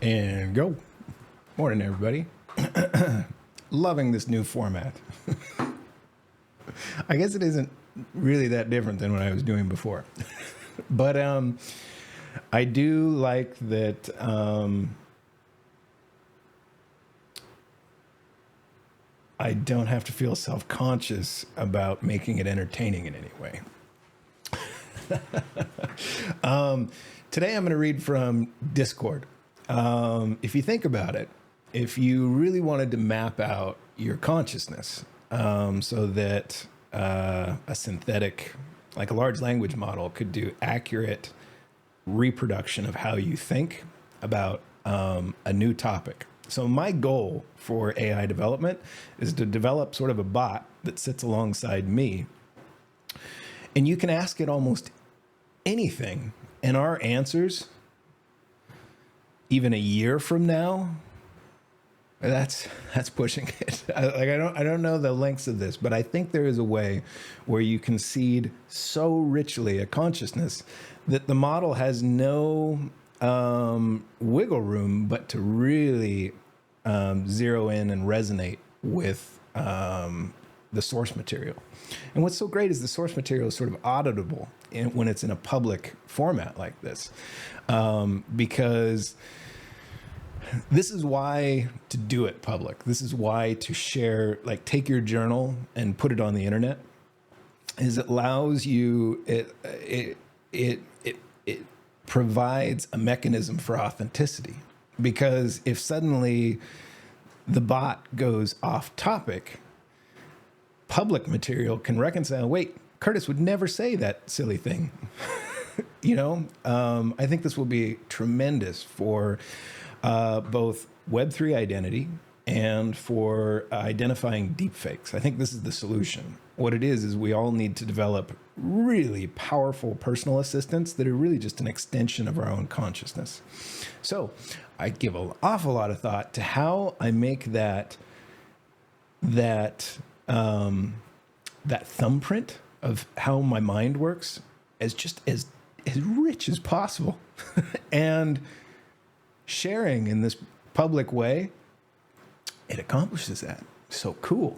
And go. Morning, everybody. Loving this new format. I guess it isn't really that different than what I was doing before. But I do like that I don't have to feel self-conscious about making it entertaining in any way. Today I'm going to read from Discord. If you think about it, if you really wanted to map out your consciousness so that a synthetic, like a large language model, could do accurate reproduction of how you think about a new topic. So my goal for AI development is to develop sort of a bot that sits alongside me, and you can ask it almost anything, and our answers, even a year from now, that's pushing it. I don't know the lengths of this, but I think there is a way where you can seed so richly a consciousness that the model has no wiggle room but to really zero in and resonate with the source material. And what's so great is the source material is sort of auditable when it's in a public format like this, because this is why to do it public. This is why to share, like take your journal and put it on the internet, is it allows you, it provides a mechanism for authenticity. Because if suddenly the bot goes off topic, public material can reconcile, wait, Curtis would never say that silly thing. I think this will be tremendous for both Web3 identity and for identifying deepfakes. I think this is the solution. What it is we all need to develop really powerful personal assistants that are really just an extension of our own consciousness. So I give an awful lot of thought to how I make that thumbprint of how my mind works as rich as possible. And sharing in this public way, it accomplishes that. So cool.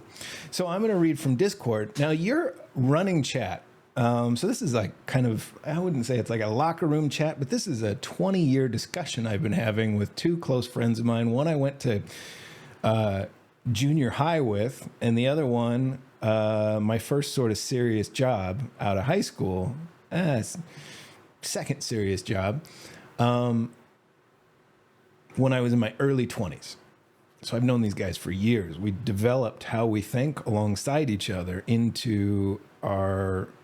So I'm going to read from Discord. Now you're running chat. So this is like kind of, I wouldn't say it's like a locker room chat, but this is a 20-year discussion I've been having with two close friends of mine. One I went to junior high with, and the other one, my first sort of serious job out of high school, second serious job, when I was in my early 20s. So I've known these guys for years. We developed how we think alongside each other into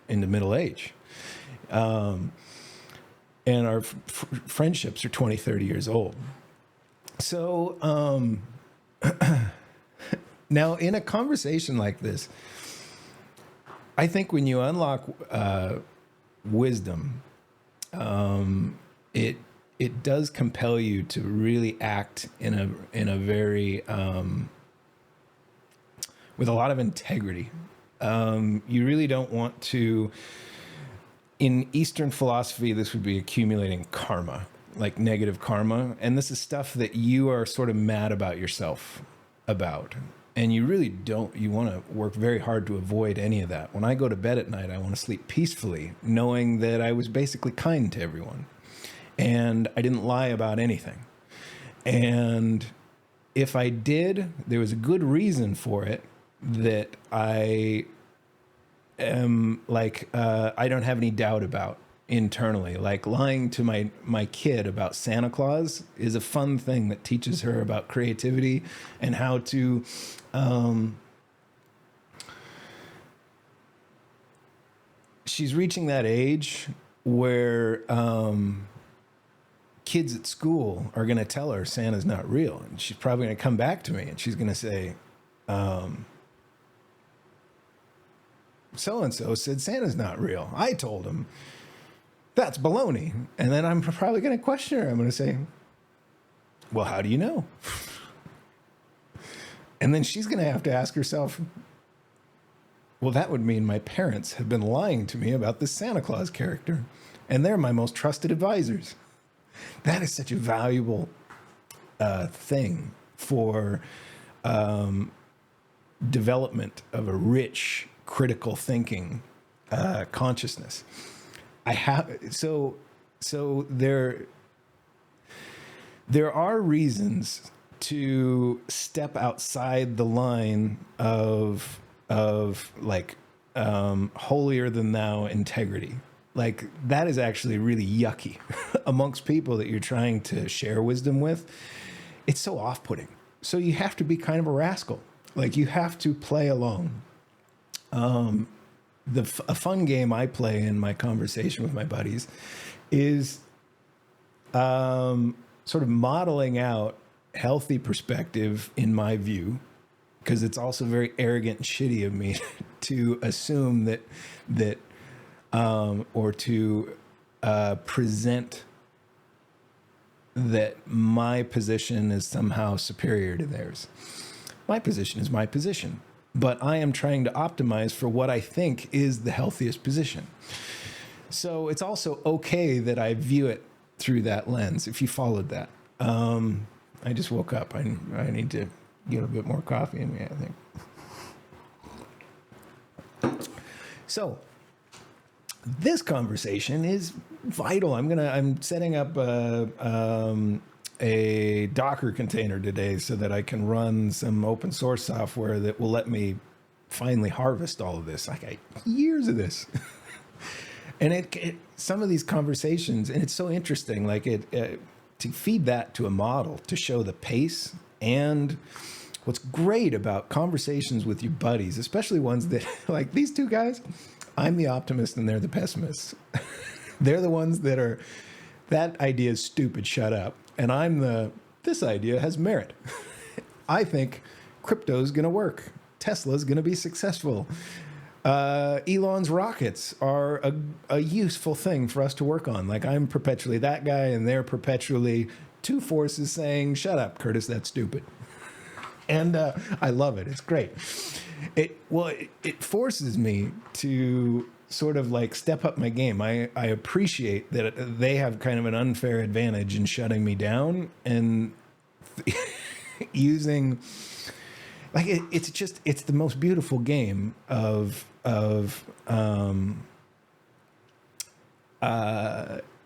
middle age. And our friendships are 20, 30 years old. So now in a conversation like this, I think when you unlock wisdom, it does compel you to really act in a very with a lot of integrity. You really don't want to. In Eastern philosophy, this would be accumulating karma, like negative karma, and this is stuff that you are sort of mad about yourself about. And you really don't, you want to work very hard to avoid any of that. When I go to bed at night, I want to sleep peacefully, knowing that I was basically kind to everyone. And I didn't lie about anything. And if I did, there was a good reason for it, that I am like, I don't have any doubt about internally. Like lying to my kid about Santa Claus is a fun thing that teaches her about creativity and how to she's reaching that age where kids at school are going to tell her Santa's not real, and she's probably going to come back to me and she's going to say, so-and-so said Santa's not real. I told him. That's baloney. And then I'm probably going to question her. I'm going to say, well, how do you know? And then she's going to have to ask herself, well, that would mean my parents have been lying to me about this Santa Claus character, and they're my most trusted advisors. That is such a valuable thing for development of a rich, critical thinking consciousness. So there are reasons to step outside the line of like holier than thou integrity. Like, that is actually really yucky amongst people that you're trying to share wisdom with. It's so off-putting. So you have to be kind of a rascal. Like, you have to play along. A fun game I play in my conversation with my buddies is sort of modeling out healthy perspective in my view, because it's also very arrogant and shitty of me to assume that or to present that my position is somehow superior to theirs. My position is my position, but I am trying to optimize for what I think is the healthiest position. So it's also okay that I view it through that lens, if you followed that. I just woke up. I need to get a bit more coffee in me, I think. So this conversation is vital. I'm setting up a Docker container today so that I can run some open source software that will let me finally harvest all of this. I got years of this. And some of these conversations, and it's so interesting, like to feed that to a model, to show the pace. And what's great about conversations with your buddies, especially ones that, like these two guys, I'm the optimist and they're the pessimists. They're the ones that are, that idea is stupid, shut up. And I'm this idea has merit. I think crypto's going to work. Tesla's going to be successful. Elon's rockets are a useful thing for us to work on. Like, I'm perpetually that guy, and they're perpetually two forces saying, shut up, Curtis, that's stupid. And I love it. It's great. It forces me to sort of like step up my game. I appreciate that they have kind of an unfair advantage in shutting me down and using, like, it's the most beautiful game of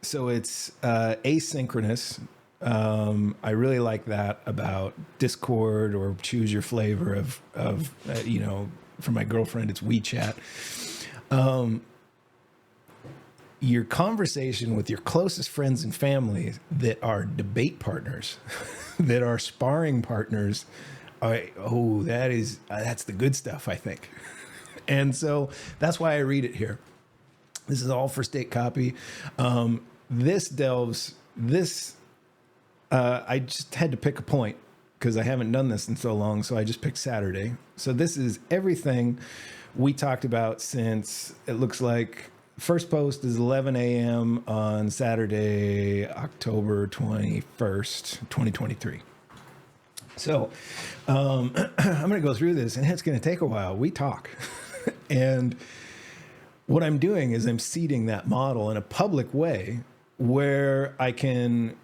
so it's asynchronous. I really like that about Discord or choose your flavor of for my girlfriend, it's WeChat. Your conversation with your closest friends and family that are debate partners, that are sparring partners, that's the good stuff, I think. And so that's why I read it here. This is all for state copy. I just had to pick a point because I haven't done this in so long, so I just picked Saturday. So this is everything we talked about since, it looks like, first post is 11 a.m. on Saturday, October 21st, 2023. So I'm going to go through this, and it's going to take a while. We talk. And what I'm doing is I'm seeding that model in a public way where I can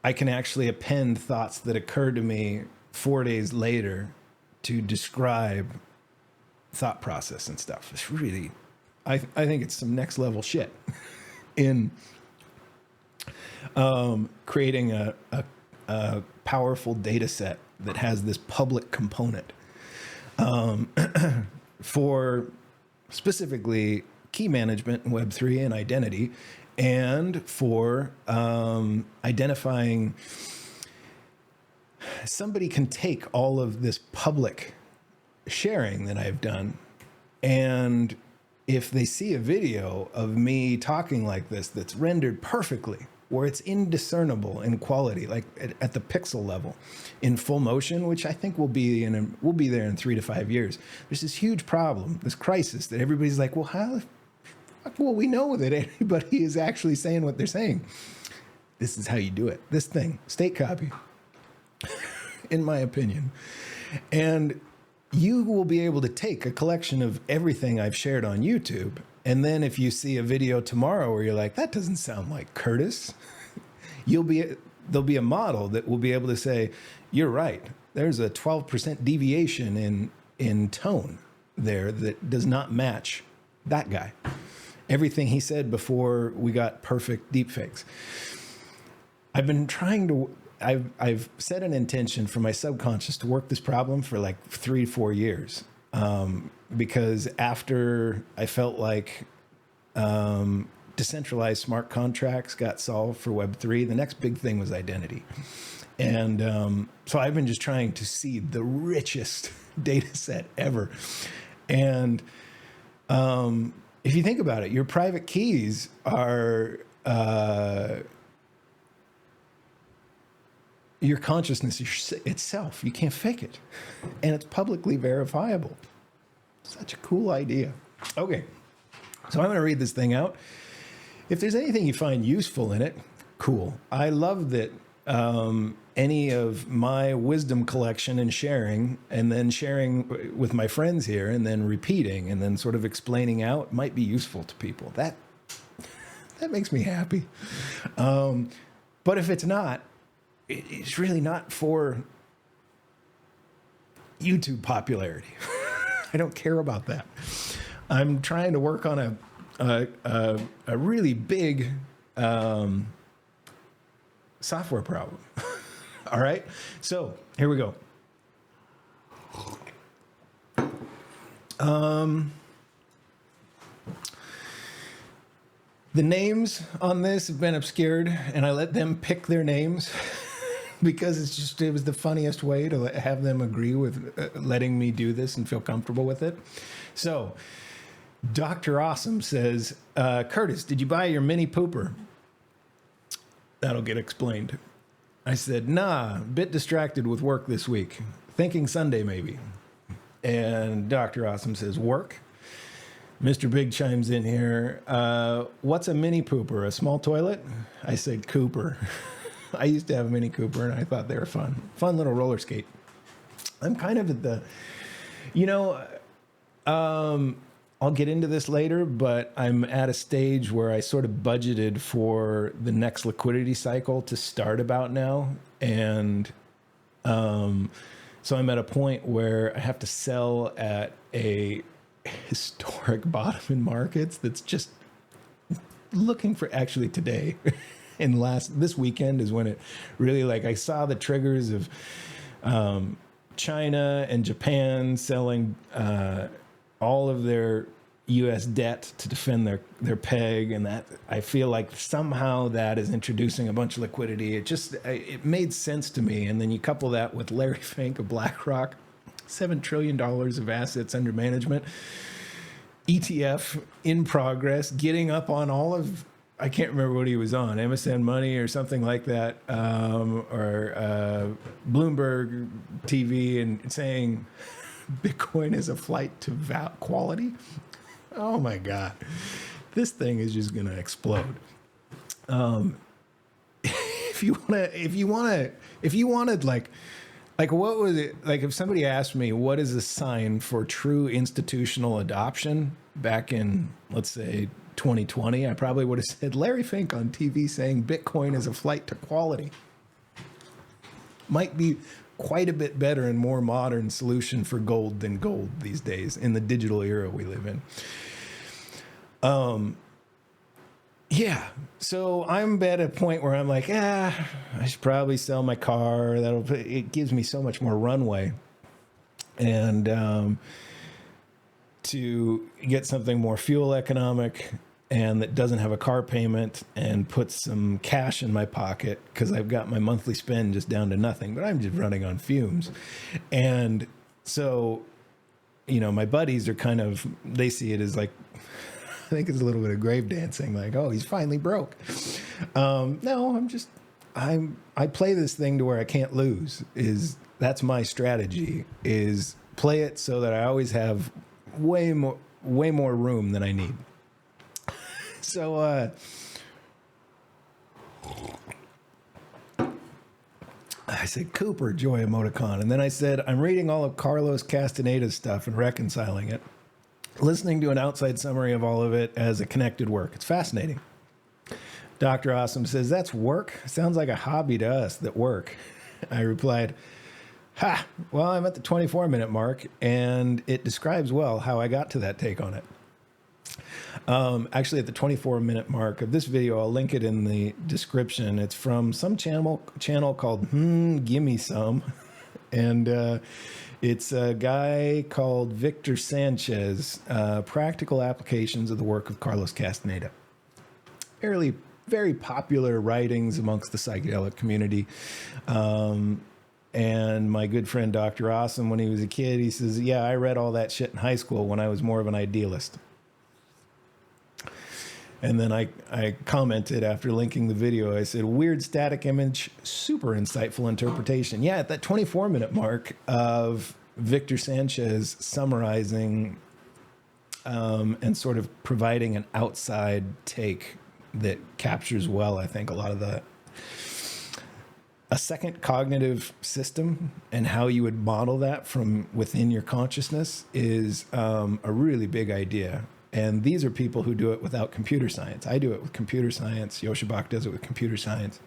actually append thoughts that occurred to me 4 days later to describe thought process and stuff. It's really, I think it's some next level shit in creating a powerful data set that has this public component for specifically key management in Web3 and identity, and for identifying. Somebody can take all of this public sharing that I've done, and if they see a video of me talking like this that's rendered perfectly, where it's indiscernible in quality, like at the pixel level, in full motion, which I think we'll be there in 3 to 5 years. There's this huge problem, this crisis that everybody's like, well, how will we know that anybody is actually saying what they're saying? This is how you do it. This thing, state copy, in my opinion. And you will be able to take a collection of everything I've shared on YouTube, and then if you see a video tomorrow where you're like, that doesn't sound like Curtis, you'll be there'll be a model that will be able to say, you're right. There's a 12% deviation in tone there that does not match that guy. Everything he said before we got perfect deepfakes. I've been trying to, I've set an intention for my subconscious to work this problem for like 3 to 4 years. Because after I felt like decentralized smart contracts got solved for Web3, the next big thing was identity. And so I've been just trying to seed the richest data set ever. And if you think about it, your private keys are your consciousness itself. You can't fake it. And it's publicly verifiable. Such a cool idea. Okay, so I'm going to read this thing out. If there's anything you find useful in it, cool. I love that any of my wisdom collection and sharing, and then sharing with my friends here, and then repeating, and then sort of explaining out might be useful to people. That makes me happy. But if it's not, it's really not for YouTube popularity. I don't care about that. I'm trying to work on a really big software problem. All right, so here we go. The names on this have been obscured, and I let them pick their names because it was the funniest way to have them agree with letting me do this and feel comfortable with it. So, Dr. Awesome says, Curtis, did you buy your mini pooper? That'll get explained. I said, nah, bit distracted with work this week. Thinking Sunday, maybe. And Dr. Awesome says, work? Mr. Big chimes in here. What's a mini pooper? A small toilet? I said, Cooper. I used to have a Mini Cooper, and I thought they were fun. Fun little roller skate. I'm kind of at the, I'll get into this later, but I'm at a stage where I sort of budgeted for the next liquidity cycle to start about now. And so I'm at a point where I have to sell at a historic bottom in markets that's just looking for, actually today. And this weekend is when it really, I saw the triggers of China and Japan selling all of their U.S. debt to defend their peg, and that I feel like somehow that is introducing a bunch of liquidity. It made sense to me, and then you couple that with Larry Fink of BlackRock, $7 trillion of assets under management, ETF in progress, getting up on all of, I can't remember what he was on, MSN Money or something like that, or Bloomberg TV, and saying Bitcoin is a flight to quality. Oh my God, this thing is just gonna explode. If you wanted what was it like? If somebody asked me what is a sign for true institutional adoption back in, let's say, 2020, I probably would have said Larry Fink on TV saying Bitcoin is a flight to quality. Might be quite a bit better and more modern solution for gold than gold these days in the digital era we live in. Yeah, so I'm at a point where I'm like, I should probably sell my car. It gives me so much more runway, and to get something more fuel economic and that doesn't have a car payment and put some cash in my pocket, because I've got my monthly spend just down to nothing, but I'm just running on fumes. And so, my buddies are they see it as like, I think it's a little bit of grave dancing, like, oh, he's finally broke. No, I play this thing to where I can't lose. That's my strategy, is play it so that I always have way more room than I need. So, I said, Cooper, joy emoticon. And then I said, I'm reading all of Carlos Castaneda's stuff and reconciling it, listening to an outside summary of all of it as a connected work. It's fascinating. Dr. Awesome says, that's work? Sounds like a hobby to us that work. I replied, ha, well, I'm at the 24-minute mark, and it describes well how I got to that take on it. Actually, at the 24-minute mark of this video, I'll link it in the description. It's from some channel called Gimme Some. And it's a guy called Victor Sanchez, Practical Applications of the Work of Carlos Castaneda. Very popular writings amongst the psychedelic community. And my good friend Dr. Awesome, when he was a kid, he says, yeah, I read all that shit in high school when I was more of an idealist. And then I commented after linking the video, I said, weird static image, super insightful interpretation. Yeah, at that 24-minute mark of Victor Sanchez summarizing and sort of providing an outside take that captures well, I think, a lot of a second cognitive system and how you would model that from within your consciousness is a really big idea. And these are people who do it without computer science. I do it with computer science. Yoshibak does it with computer science.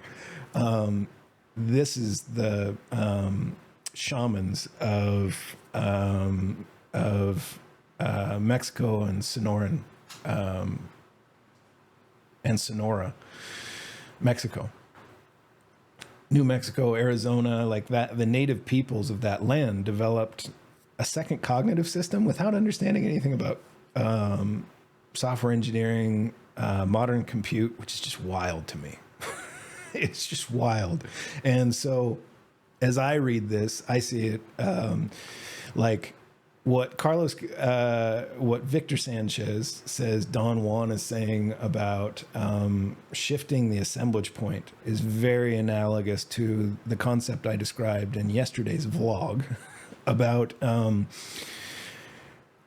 This is the shamans of Mexico and Sonoran and Sonora, Mexico, New Mexico, Arizona, like that. The native peoples of that land developed a second cognitive system without understanding anything about software engineering, modern compute, which is just wild to me. It's just wild. And so as I read this, I see it like what Victor Sanchez says Don Juan is saying about shifting the assemblage point is very analogous to the concept I described in yesterday's vlog about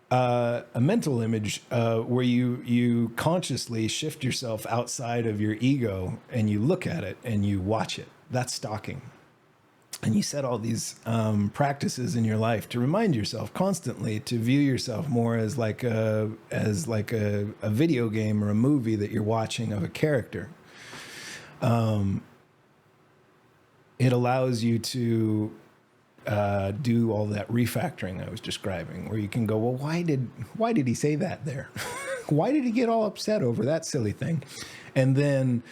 a mental image where you consciously shift yourself outside of your ego and you look at it and you watch it. That's stalking. And you set all these practices in your life to remind yourself constantly to view yourself more as like a video game or a movie that you're watching of a character. It allows you to do all that refactoring I was describing, where you can go, well, why did he say that there? Why did he get all upset over that silly thing? And then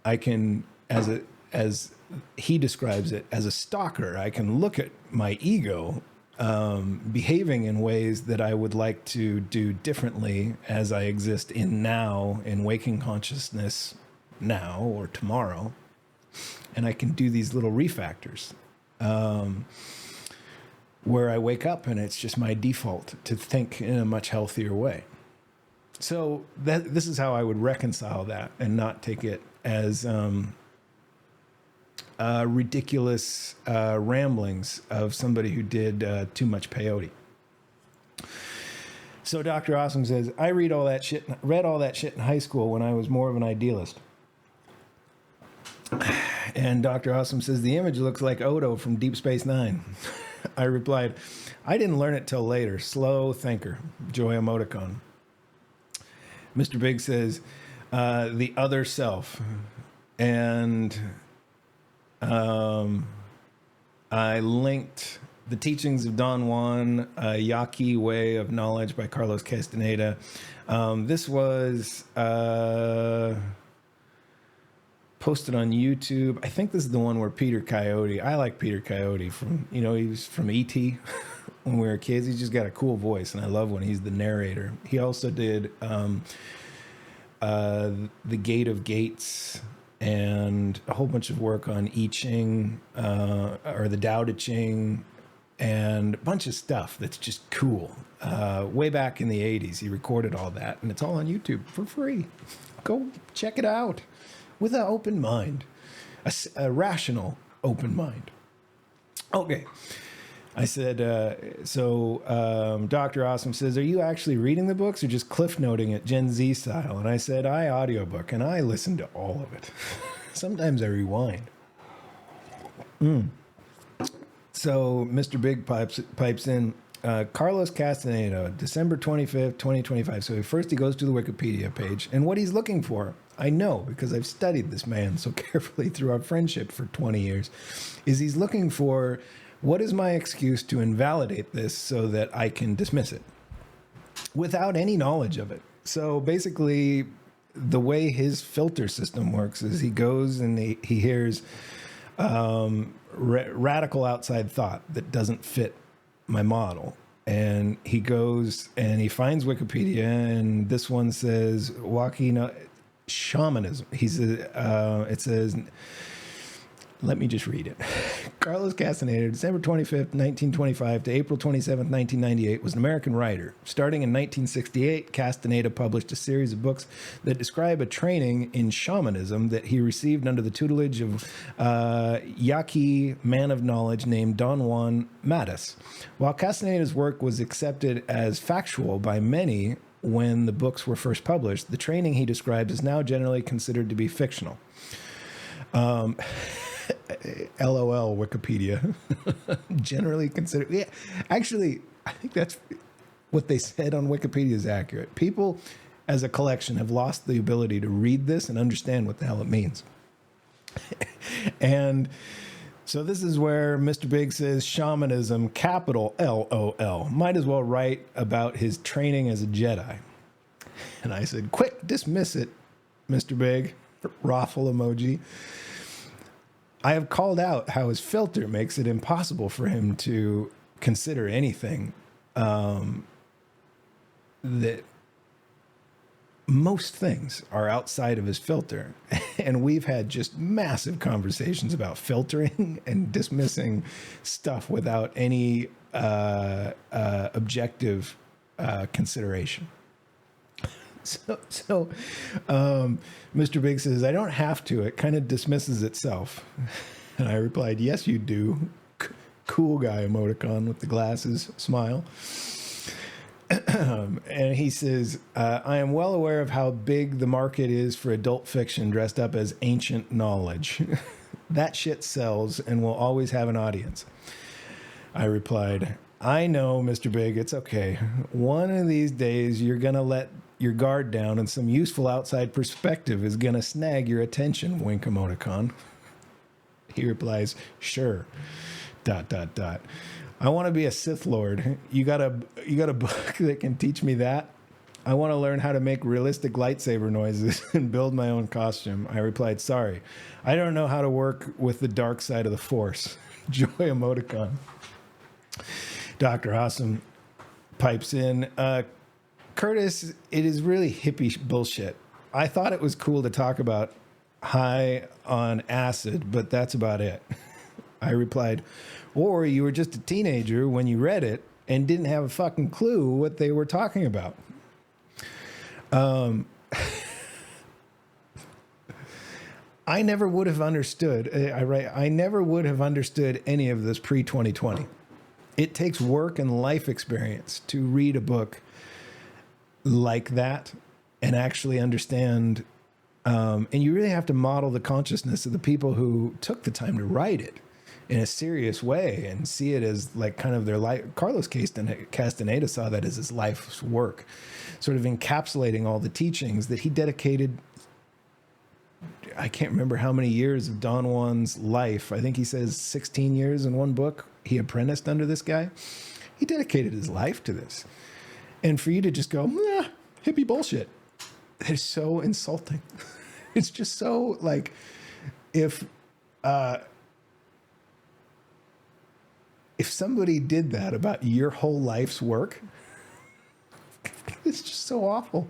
I can, as he describes it, as a stalker, I can look at my ego behaving in ways that I would like to do differently as I exist in waking consciousness now or tomorrow. And I can do these little refactors. Where I wake up and it's just my default to think in a much healthier way. So this is how I would reconcile that and not take it as ridiculous ramblings of somebody who did too much peyote. So Dr. Awesome says, I read all that shit in high school when I was more of an idealist. And Dr. Awesome says, the image looks like Odo from Deep Space Nine. I replied, I didn't learn it till later. Slow thinker. Joy emoticon. Mr. Big says, the other self. And I linked the teachings of Don Juan, Yaqui Way of Knowledge by Carlos Castaneda. This was posted on YouTube. I think this is the one where Peter Coyote, I like Peter Coyote from, he was from E.T. when we were kids. He's just got a cool voice, and I love when he's the narrator. He also did The Gate of Gates and a whole bunch of work on I Ching, or the Tao Te Ching, and a bunch of stuff that's just cool. Way back in the 80s, he recorded all that, and it's all on YouTube for free. Go check it out with an open mind, a rational open mind. Okay. I said, Dr. Awesome says, are you actually reading the books or just cliff noting it Gen Z style? And I said, I audiobook, and I listen to all of it. Sometimes I rewind. So Mr. Big pipes in, Carlos Castaneda, December 25th, 2025. So first he goes to the Wikipedia page, and what he's looking for, I know because I've studied this man so carefully through our friendship for 20 years, is he's looking for what is my excuse to invalidate this so that I can dismiss it without any knowledge of it. So basically, the way his filter system works is he goes and he hears radical outside thought that doesn't fit my model. And he goes and he finds Wikipedia, and this one says walking shamanism. It says, let me just read it. Carlos Castaneda, December 25th, 1925 to April 27th, 1998, was an American writer. Starting in 1968, Castaneda published a series of books that describe a training in shamanism that he received under the tutelage of Yaqui man of knowledge named Don Juan Matus. While Castaneda's work was accepted as factual by many when the books were first published, the training he described is now generally considered to be fictional. LOL Wikipedia. Generally considered. Yeah, actually, I think that's what they said on Wikipedia is accurate. People as a collection have lost the ability to read this and understand what the hell it means. And so this is where Mr. Big says shamanism, capital LOL, might as well write about his training as a Jedi. And I said, quick, dismiss it, Mr. Big. Raffle emoji. I have called out how his filter makes it impossible for him to consider anything that most things are outside of his filter. And we've had just massive conversations about filtering and dismissing stuff without any objective consideration. So Mr. Big says, I don't have to. It kind of dismisses itself. And I replied, yes, you do. Cool guy emoticon with the glasses smile. And he says, I am well aware of how big the market is for adult fiction dressed up as ancient knowledge. That shit sells and will always have an audience. I replied, I know, Mr. Big, it's okay. One of these days, you're going to let your guard down and some useful outside perspective is going to snag your attention, wink emoticon. He replies, sure, ... I want to be a Sith Lord. You got a book that can teach me that? I want to learn how to make realistic lightsaber noises and build my own costume. I replied, sorry, I don't know how to work with the dark side of the Force. Joy emoticon. Dr. Awesome pipes in, Curtis, it is really hippie bullshit. I thought it was cool to talk about high on acid, but that's about it. I replied, or you were just a teenager when you read it and didn't have a fucking clue what they were talking about. I never would have understood. I never would have understood any of this pre-2020. It takes work and life experience to read a book like that and actually understand. And you really have to model the consciousness of the people who took the time to write it in a serious way and see it as like kind of their life. Carlos Castaneda saw that as his life's work, sort of encapsulating all the teachings that he dedicated. I can't remember how many years of Don Juan's life. I think he says 16 years in one book. He apprenticed under this guy. He dedicated his life to this. And for you to just go, hippie bullshit, it's so insulting. It's just so like, if somebody did that about your whole life's work, it's just so awful.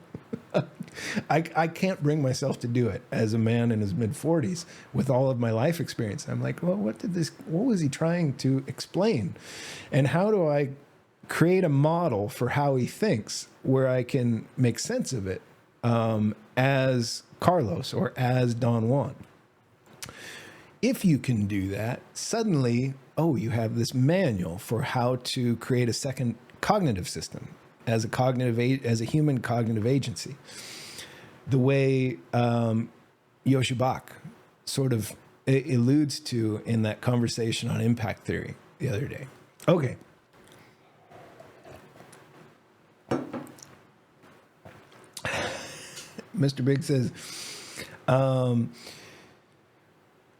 I can't bring myself to do it as a man in his mid-40s with all of my life experience. I'm like, well, what was he trying to explain? And how do I create a model for how he thinks where I can make sense of it as Carlos or as Don Juan? If you can do that, suddenly, you have this manual for how to create a second cognitive system as a human cognitive agency. The way Yoshi Bach sort of alludes to in that conversation on impact theory the other day. Okay. Mr. Big says,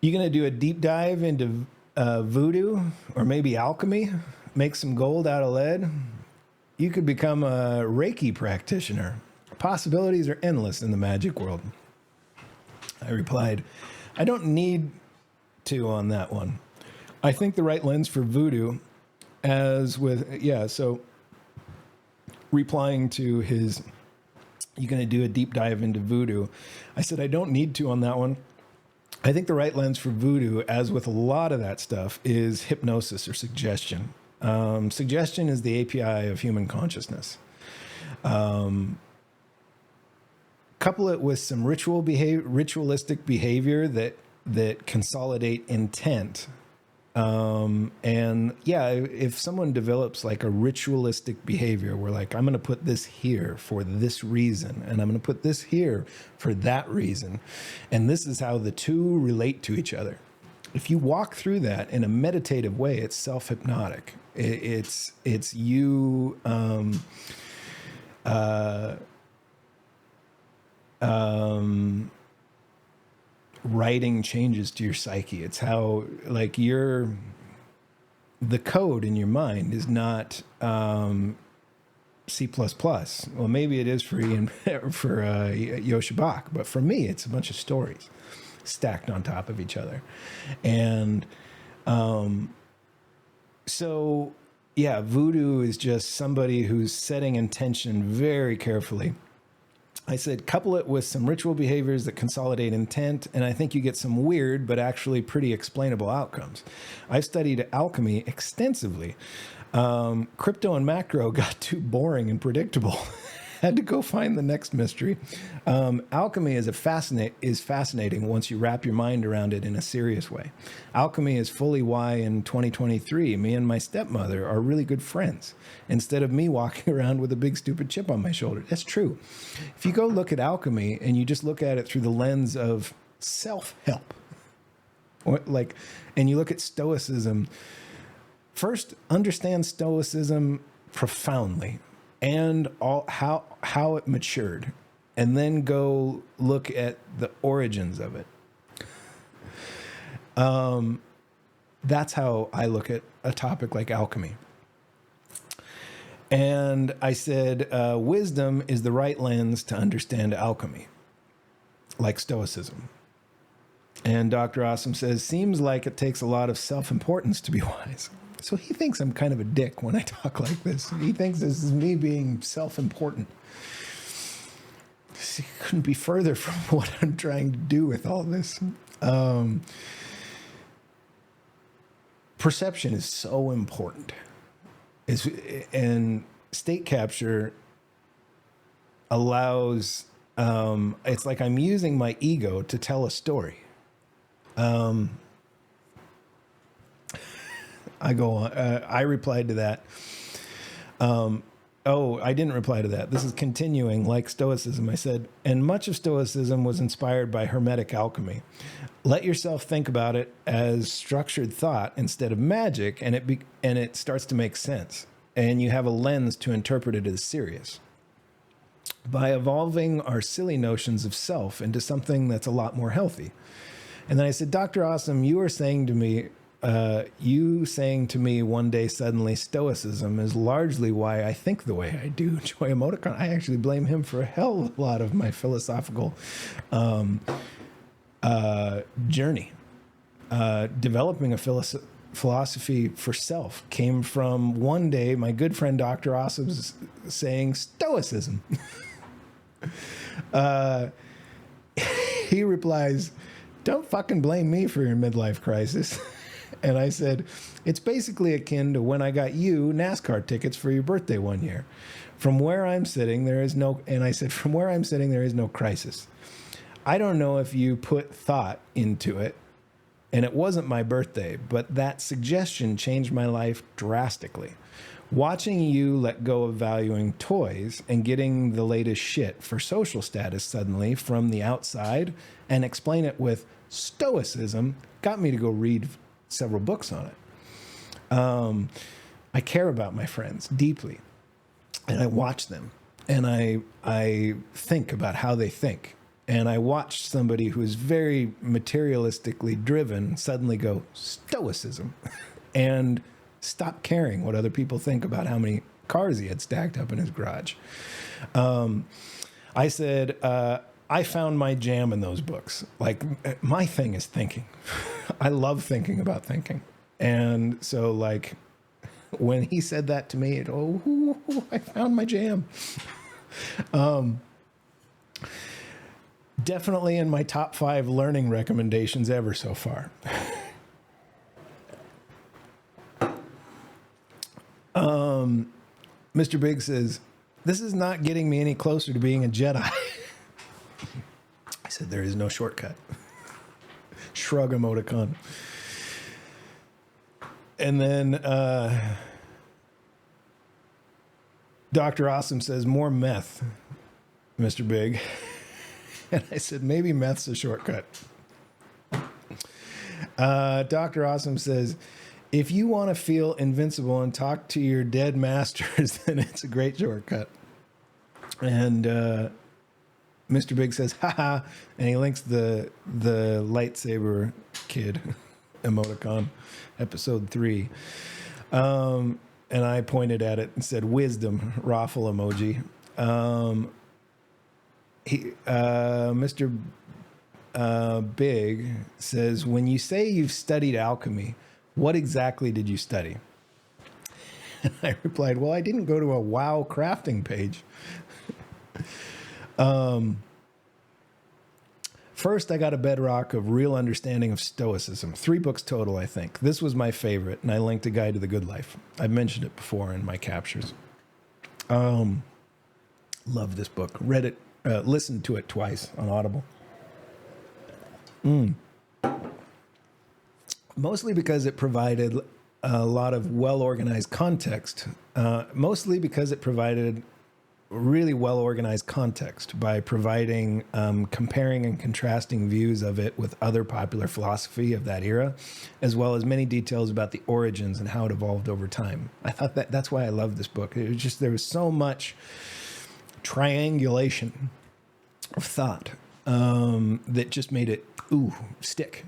you going to do a deep dive into voodoo or maybe alchemy? Make some gold out of lead? You could become a Reiki practitioner. Possibilities are endless in the magic world. I replied, I don't need to on that one. I think the right lens for voodoo, as with, so replying to his, you're going to do a deep dive into voodoo. I said, I don't need to on that one. I think the right lens for voodoo, as with a lot of that stuff, is hypnosis or suggestion. Suggestion is the API of human consciousness. Couple it with some ritualistic behavior that consolidate intent. If someone develops like a ritualistic behavior where like, I'm going to put this here for this reason, and I'm going to put this here for that reason, and this is how the two relate to each other. If you walk through that in a meditative way, it's self-hypnotic. It's you, writing changes to your psyche. It's how, like, the code in your mind is not C++. Well, maybe it is for Yosha Bach, but for me, it's a bunch of stories stacked on top of each other. And voodoo is just somebody who's setting intention very carefully. I said, couple it with some ritual behaviors that consolidate intent, and I think you get some weird but actually pretty explainable outcomes. I've studied alchemy extensively. Crypto and macro got too boring and predictable. Had to go find the next mystery. Alchemy is fascinating once you wrap your mind around it in a serious way. Alchemy is fully why in 2023, me and my stepmother are really good friends, instead of me walking around with a big stupid chip on my shoulder. That's true. If you go look at alchemy and you just look at it through the lens of self-help, and you look at Stoicism, first understand Stoicism profoundly and how it matured, and then go look at the origins of it. That's how I look at a topic like alchemy. And I said, wisdom is the right lens to understand alchemy, like Stoicism. And Dr. Awesome says, seems like it takes a lot of self-importance to be wise. So he thinks I'm kind of a dick when I talk like this. He thinks this is me being self-important. He couldn't be further from what I'm trying to do with all this. Perception is so important. And state capture allows, it's like I'm using my ego to tell a story. I go on. I replied to that. I didn't reply to that. This is continuing like Stoicism. I said, and much of Stoicism was inspired by Hermetic alchemy. Let yourself think about it as structured thought instead of magic, and it starts to make sense. And you have a lens to interpret it as serious. By evolving our silly notions of self into something that's a lot more healthy. And then I said, Dr. Awesome, you saying to me one day suddenly Stoicism is largely why I think the way I do. Joy Emoticon, I actually blame him for a hell of a lot of my philosophical journey. Developing a philosophy for self came from one day my good friend Dr. Awesome's saying Stoicism. He replies, don't fucking blame me for your midlife crisis. And I said, it's basically akin to when I got you NASCAR tickets for your birthday one year. From where I'm sitting, there is no crisis. I don't know if you put thought into it, and it wasn't my birthday, but that suggestion changed my life drastically. Watching you let go of valuing toys and getting the latest shit for social status suddenly from the outside and explain it with Stoicism got me to go read several books on it. I care about my friends deeply, and I watch them. and I think about how they think. And I watched somebody who is very materialistically driven suddenly go stoicism and stop caring what other people think about how many cars he had stacked up in his garage. I said, I found my jam in those books. Like, my thing is thinking. I love thinking about thinking. And so, like, when he said that to me, I found my jam. Definitely in my top 5 learning recommendations ever so far. Mr. Big says, this is not getting me any closer to being a Jedi. I said, there is no shortcut. Shrug emoticon. And then Dr. Awesome says, more meth, Mr. Big. And I said, maybe meth's a shortcut. Dr. Awesome says, if you want to feel invincible and talk to your dead masters, then it's a great shortcut. And Mr. Big says, haha, and he links the lightsaber kid emoticon, episode 3. And I pointed at it and said, wisdom, raffle emoji. Mr. Big says, when you say you've studied alchemy, what exactly did you study? And I replied, well, I didn't go to a WoW crafting page. First, I got a bedrock of real understanding of Stoicism. 3 books total, I think. This was my favorite, and I linked a guide to the good life. I've mentioned it before in my captures. Love this book. Read it, listened to it twice on Audible. Mostly because it provided a lot of well-organized context. Mostly because it provided really well-organized context by providing comparing and contrasting views of it with other popular philosophy of that era, as well as many details about the origins and how it evolved over time. I thought that's why I love this book. It was just, there was so much triangulation of thought that just made it stick.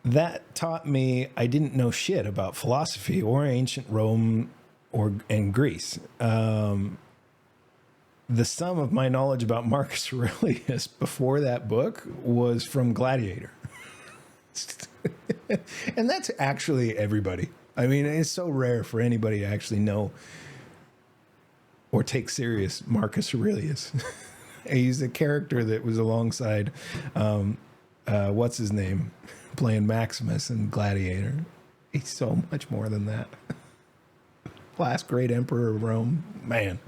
That taught me I didn't know shit about philosophy or ancient Rome and Greece. The sum of my knowledge about Marcus Aurelius before that book was from Gladiator. And that's actually everybody. I mean, it's so rare for anybody to actually know or take serious Marcus Aurelius. He's a character that was alongside, what's his name, playing Maximus in Gladiator. He's so much more than that. Last great emperor of Rome. Man.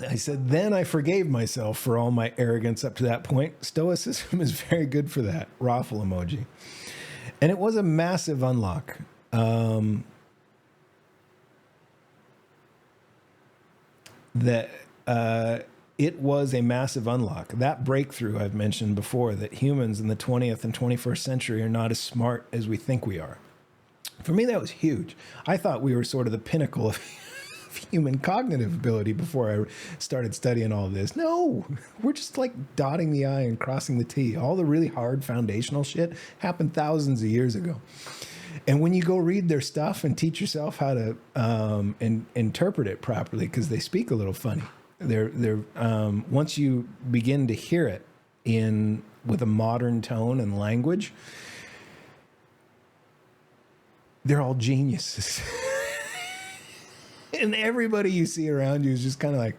I said, then I forgave myself for all my arrogance up to that point. Stoicism is very good for that. Raffle emoji. And it was a massive unlock. It was a massive unlock. That breakthrough I've mentioned before, that humans in the 20th and 21st century are not as smart as we think we are. For me, that was huge. I thought we were sort of the pinnacle of human cognitive ability before I started studying all this. No, we're just like dotting the I and crossing the T. All the really hard foundational shit happened thousands of years ago. And when you go read their stuff and teach yourself how to interpret it properly, because they speak a little funny, once you begin to hear it with a modern tone and language, they're all geniuses. And everybody you see around you is just kind of like,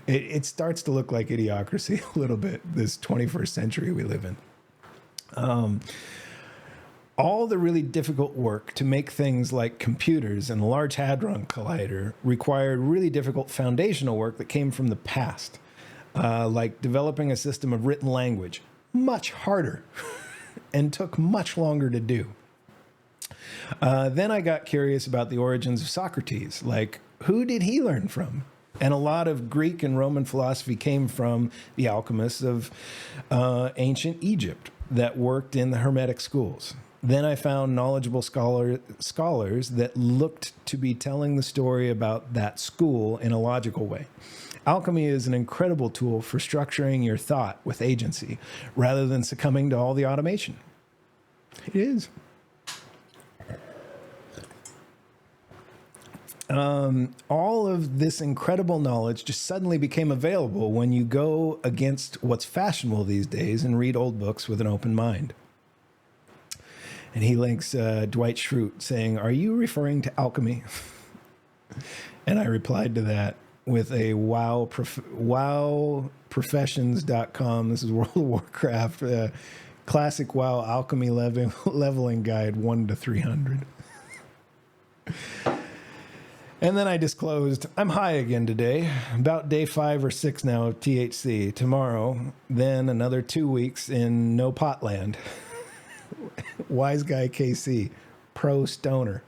it starts to look like Idiocracy a little bit, this 21st century we live in. All the really difficult work to make things like computers and the Large Hadron Collider required really difficult foundational work that came from the past, like developing a system of written language, much harder and took much longer to do. Then I got curious about the origins of Socrates, like who did he learn from? And a lot of Greek and Roman philosophy came from the alchemists of ancient Egypt that worked in the Hermetic schools. Then I found knowledgeable scholars that looked to be telling the story about that school in a logical way. Alchemy is an incredible tool for structuring your thought with agency rather than succumbing to all the automation. It is. All of this incredible knowledge just suddenly became available when you go against what's fashionable these days and read old books with an open mind. And he links Dwight Schrute saying, "Are you referring to alchemy?" And I replied to that with a wowprofessions.com. This is World of Warcraft, classic WoW alchemy leveling guide 1 to 300. And then I disclosed, I'm high again today, about day 5 or 6 now of THC. Tomorrow, then another 2 weeks in no pot land. Wise Guy KC, pro stoner.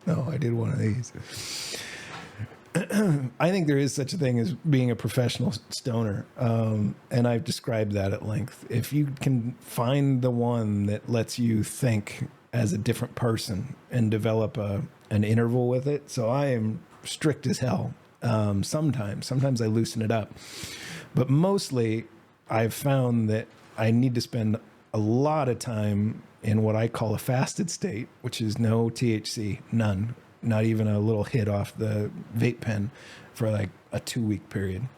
No, I did one of these. I think there is such a thing as being a professional stoner, and I've described that at length. If you can find the one that lets you think as a different person and develop an interval with it. So I am strict as hell. Sometimes I loosen it up, but mostly I've found that I need to spend a lot of time in what I call a fasted state, which is no THC, none, not even a little hit off the vape pen for like a 2-week period.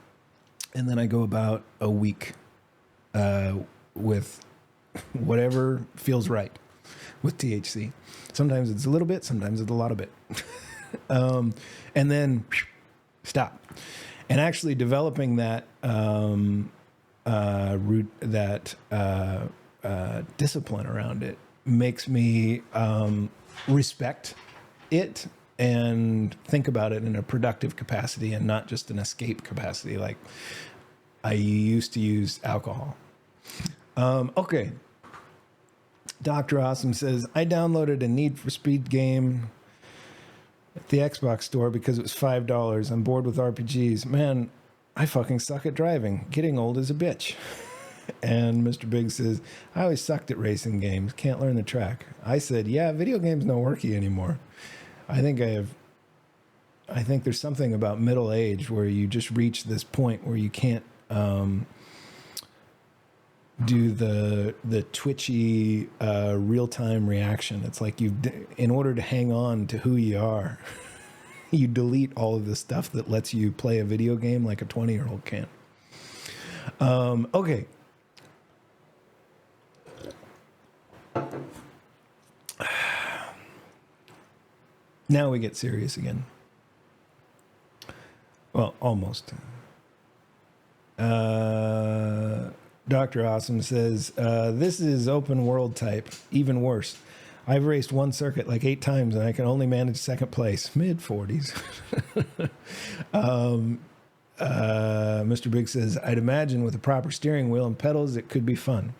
And then I go about a week with whatever feels right with THC. Sometimes it's a little bit, sometimes it's a lot of bit. And then stop. And actually developing that discipline around it makes me respect it and think about it in a productive capacity and not just an escape capacity like I used to use alcohol. Okay. Dr. Awesome says, I downloaded a Need for Speed game at the Xbox store because it was $5. I'm bored with RPGs. Man, I fucking suck at driving. Getting old is a bitch. And Mr. Big says, I always sucked at racing games. Can't learn the track. I said, yeah, video games don't worky anymore. I think there's something about middle age where you just reach this point where you can't do the twitchy real-time reaction. It's like in order to hang on to who you are, you delete all of the stuff that lets you play a video game like a 20-year-old can. Okay. Now we get serious again. Well, almost. Dr. Awesome says, this is open world type, even worse. I've raced one circuit like 8 times and I can only manage second place, mid-40s. Mr. Big says, I'd imagine with a proper steering wheel and pedals, it could be fun.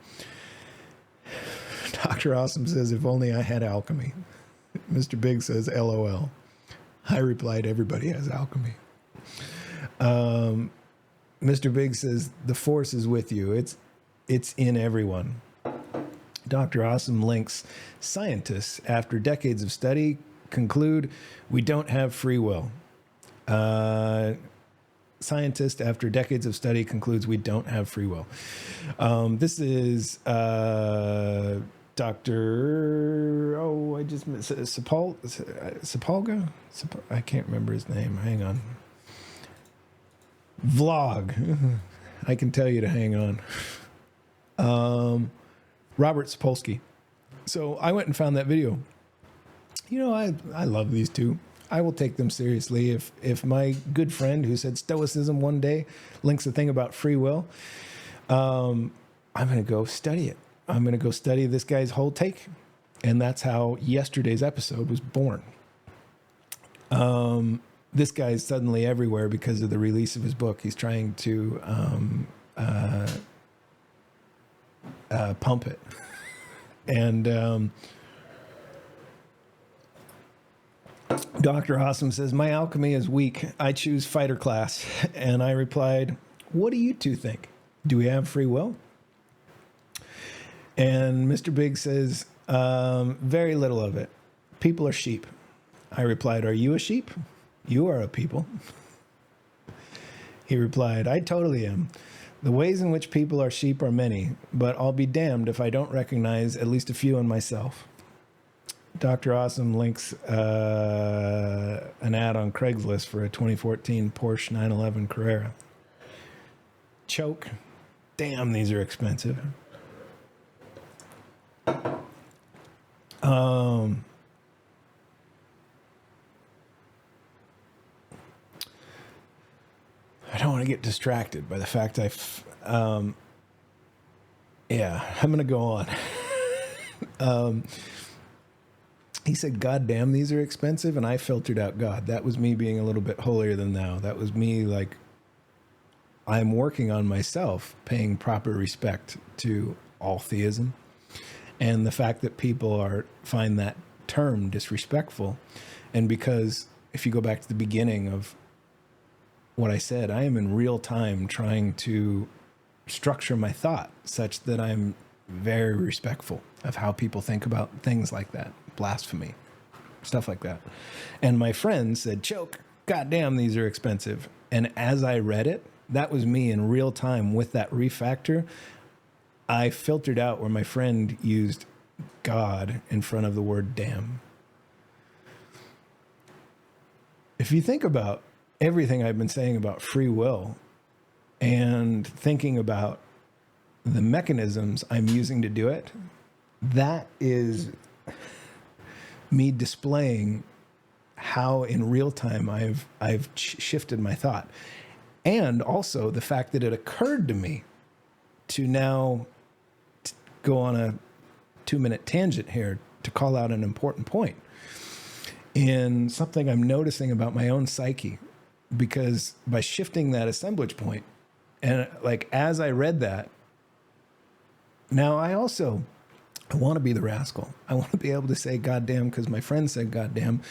Dr. Awesome says, if only I had alchemy. Mr. Big says, LOL. I replied, everybody has alchemy. Mr. Big says, the force is with you. It's in everyone. Dr. Awesome links, scientists, after decades of study, conclude we don't have free will. Scientist, after decades of study, concludes we don't have free will. This is Dr. Oh, I just missed Sepulga? I can't remember his name. Hang on. Vlog. I can tell you to hang on. Robert Sapolsky. So I went and found that video. You know, I love these two. I will take them seriously. If my good friend who said stoicism one day links a thing about free will, I'm going to go study it. I'm going to go study this guy's whole take. And that's how yesterday's episode was born. This guy's suddenly everywhere because of the release of his book. He's trying to pump it. And Dr. Awesome says, my alchemy is weak. I choose fighter class. And I replied, what do you two think? Do we have free will? And Mr. Big says, very little of it. People are sheep. I replied, are you a sheep? You are a people. He replied, I totally am. The ways in which people are sheep are many, but I'll be damned if I don't recognize at least a few in myself. Dr. Awesome links an ad on Craigslist for a 2014 Porsche 911 Carrera. Choke. Damn, these are expensive. I don't want to get distracted by the fact I'm going to go on. He said, God damn, these are expensive. And I filtered out God. That was me being a little bit holier than thou. That was me like, I'm working on myself, paying proper respect to all theism. And the fact that people find that term disrespectful. And because if you go back to the beginning of what I said, I am in real time trying to structure my thought such that I'm very respectful of how people think about things like that. Blasphemy, stuff like that. And my friend said, choke, goddamn, these are expensive. And as I read it, that was me in real time with that refactor. I filtered out where my friend used God in front of the word damn. If you think about everything I've been saying about free will and thinking about the mechanisms I'm using to do it, that is me displaying how in real time I've shifted my thought. And also the fact that it occurred to me to now go on a 2-minute tangent here to call out an important point in something I'm noticing about my own psyche. Because by shifting that assemblage point, and like as I read that, now I want to be the rascal. I want to be able to say goddamn because my friend said goddamn,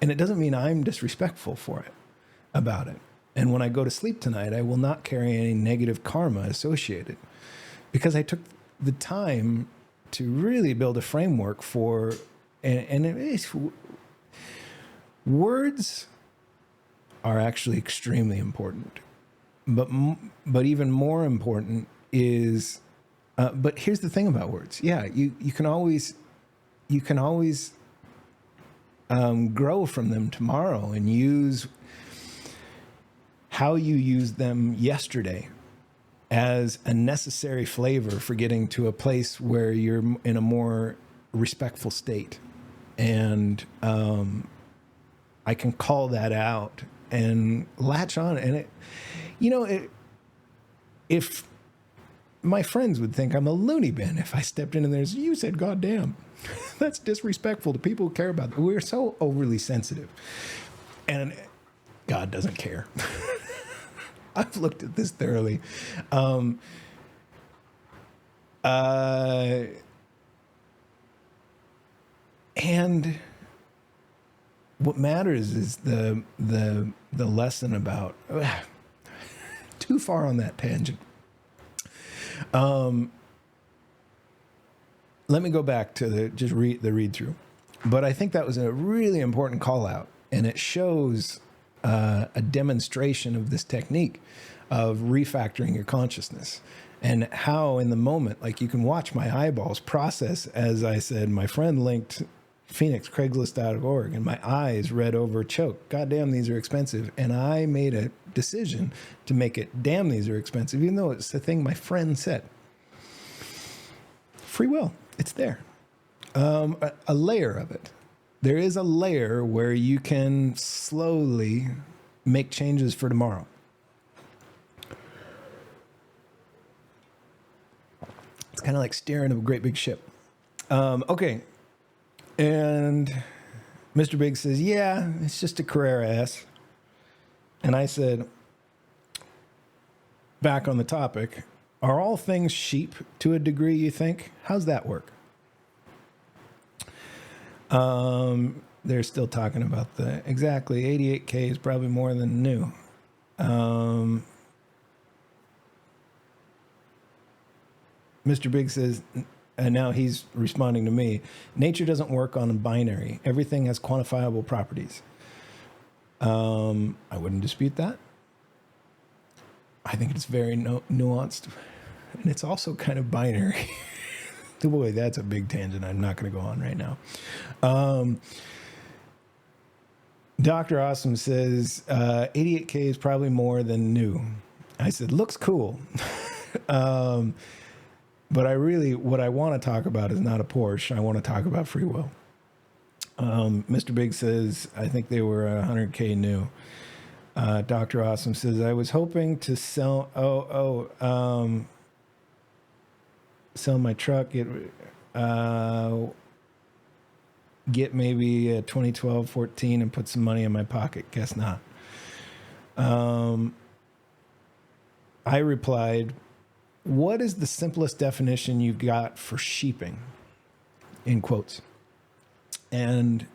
and it doesn't mean I'm disrespectful for it, about it. And when I go to sleep tonight, I will not carry any negative karma associated because I took the time to really build a framework for, and it is, words are actually extremely important. But even more important is, but here's the thing about words. Yeah, you can always grow from them tomorrow and use how you used them yesterday as a necessary flavor for getting to a place where you're in a more respectful state. And I can call that out and latch on. And if my friends would think I'm a loony bin if I stepped in and there's, you said, goddamn, that's disrespectful to people who care about it. We're so overly sensitive and God doesn't care. I've looked at this thoroughly. And what matters is the lesson about too far on that tangent. Let me go back to the read through, but I think that was a really important call out, and it shows a demonstration of this technique of refactoring your consciousness and how in the moment, like you can watch my eyeballs process. As I said, my friend linked Phoenix, Craigslist.org, and my eyes read over choke. Goddamn, these are expensive. And I made a decision to make it damn, these are expensive, even though it's the thing my friend said. Free will, it's there. A layer of it. There is a layer where you can slowly make changes for tomorrow. It's kind of like steering a great big ship. Okay. And Mr. Big says, yeah, it's just a Carrera S. And I said, back on the topic, are all things sheep to a degree, you think? How's that work? they're still talking about the exactly 88K is probably more than new. Mr. Big says, and now he's responding to me, nature doesn't work on a binary. Everything has quantifiable properties. I wouldn't dispute that. I think it's very nuanced, and it's also kind of binary. Boy, that's a big tangent I'm not going to go on right now. Dr. Awesome says 88K is probably more than new. I said, looks cool. But what I want to talk about is not a Porsche. I want to talk about free will. Mr. Big says, I think they were 100K new. Dr. Awesome says, I was hoping to sell my truck, get maybe a 2012, 14 and put some money in my pocket. Guess not. I replied, what is the simplest definition you've got for sheeping? In quotes. And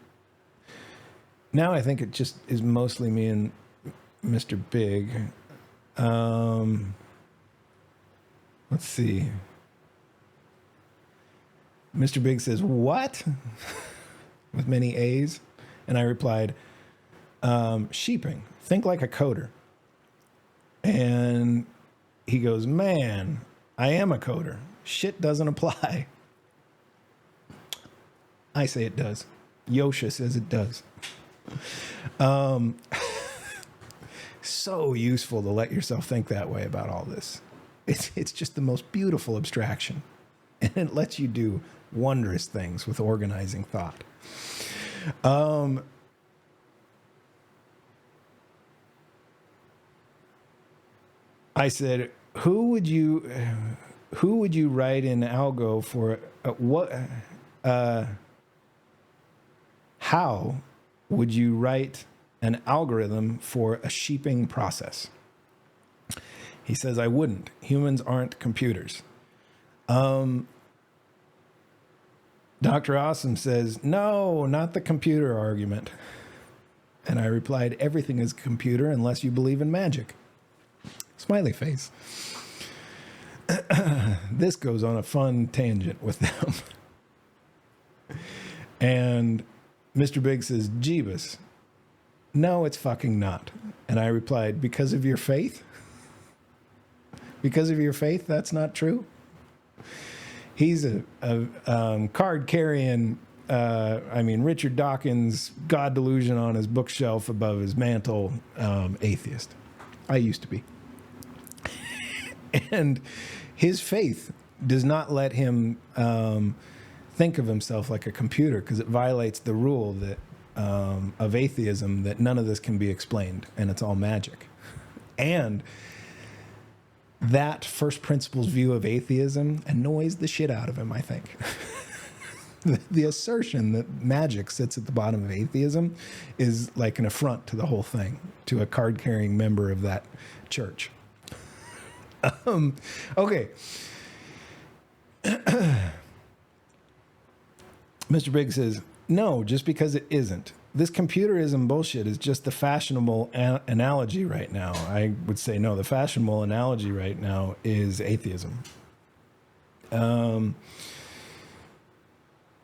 now I think it just is mostly me and Mr. Big. Let's see. Mr. Big says, what? With many A's. And I replied, sheeping. Think like a coder. And he goes, man, I am a coder. Shit doesn't apply. I say it does. Yosha says it does. So useful to let yourself think that way about all this. It's just the most beautiful abstraction. And it lets you do wondrous things with organizing thought. I said, who would you write in algo for how would you write an algorithm for a sheeping process? He says, I wouldn't. Humans aren't computers. Dr. Awesome says, no, not the computer argument. And I replied, everything is a computer unless you believe in magic. Smiley face. This goes on a fun tangent with them. And Mr. Big says, Jeebus, no, it's fucking not. And I replied, because of your faith? Because of your faith, that's not true? He's a card-carrying, Richard Dawkins, God delusion on his bookshelf above his mantle, atheist. I used to be. And his faith does not let him think of himself like a computer because it violates the rule that of atheism that none of this can be explained and it's all magic. And that first principles view of atheism annoys the shit out of him, I think. The assertion that magic sits at the bottom of atheism is like an affront to the whole thing, to a card-carrying member of that church. Okay. Mr. Big says, no, just because it isn't. This computerism bullshit is just the fashionable analogy right now. I would say, no, the fashionable analogy right now is atheism. I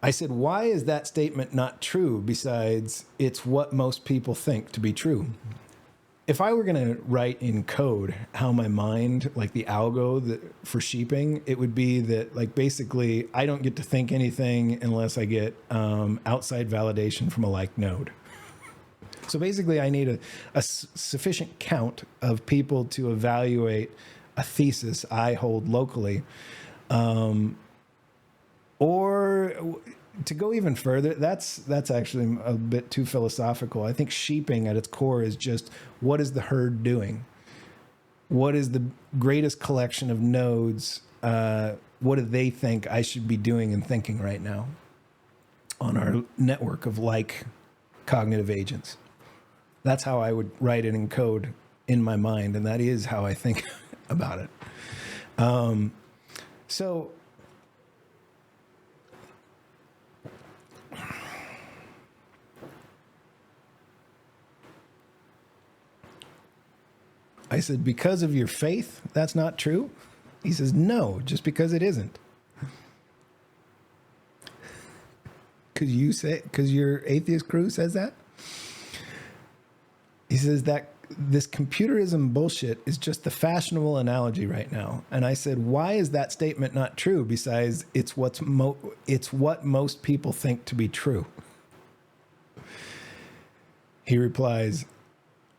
said, why is that statement not true besides it's what most people think to be true? If I were going to write in code how my mind, like the algo for sheeping, it would be that, like, basically I don't get to think anything unless I get outside validation from a like node. So basically I need a sufficient count of people to evaluate a thesis I hold locally. Or to go even further, that's actually a bit too philosophical. I think sheeping at its core is just, what is the herd doing? What is the greatest collection of nodes? What do they think I should be doing and thinking right now on our network of like cognitive agents? That's how I would write it in code in my mind, and that is how I think about it. So I said, because of your faith, that's not true? He says, no, just because it isn't. Because your atheist crew says that? He says that this computerism bullshit is just the fashionable analogy right now. And I said, why is that statement not true? Besides, it's what most people think to be true. He replies,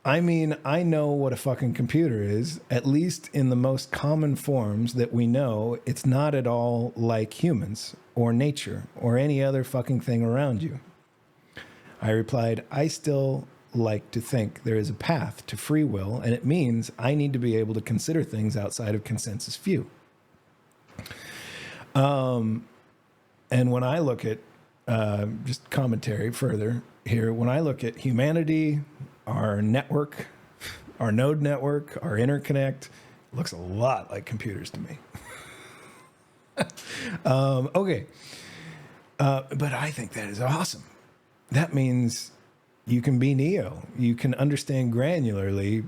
I mean, I know what a fucking computer is, at least in the most common forms that we know. It's not at all like humans or nature or any other fucking thing around you. I replied, I still like to think there is a path to free will, and it means I need to be able to consider things outside of consensus view. And when I look at, just commentary further here, when I look at humanity, our network, our node network, our interconnect, looks a lot like computers to me. Okay. But I think that is awesome. That means you can be Neo. You can understand granularly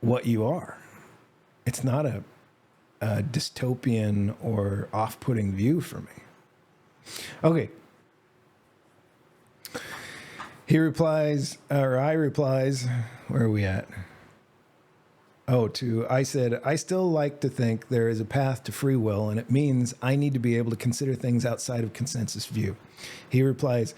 what you are. It's not a dystopian or off-putting view for me. Okay. He replies, or I replies, where are we at? I said, I still like to think there is a path to free will, and it means I need to be able to consider things outside of consensus view. He replies,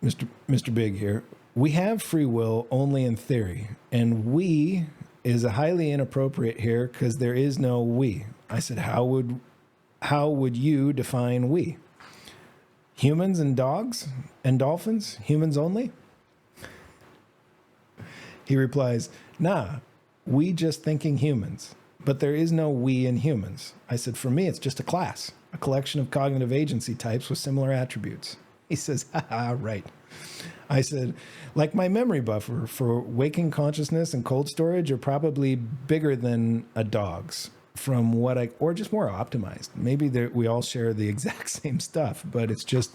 Mr. Big here, we have free will only in theory, and we is a highly inappropriate here because there is no we. I said, how would you define we? Humans and dogs and dolphins? Humans only? He replies, nah, we just thinking humans, but there is no we in humans. I said, for me, it's just a class, a collection of cognitive agency types with similar attributes. He says, haha, right. I said, like my memory buffer for waking consciousness and cold storage are probably bigger than a dog's from what or just more optimized. Maybe we all share the exact same stuff, but it's just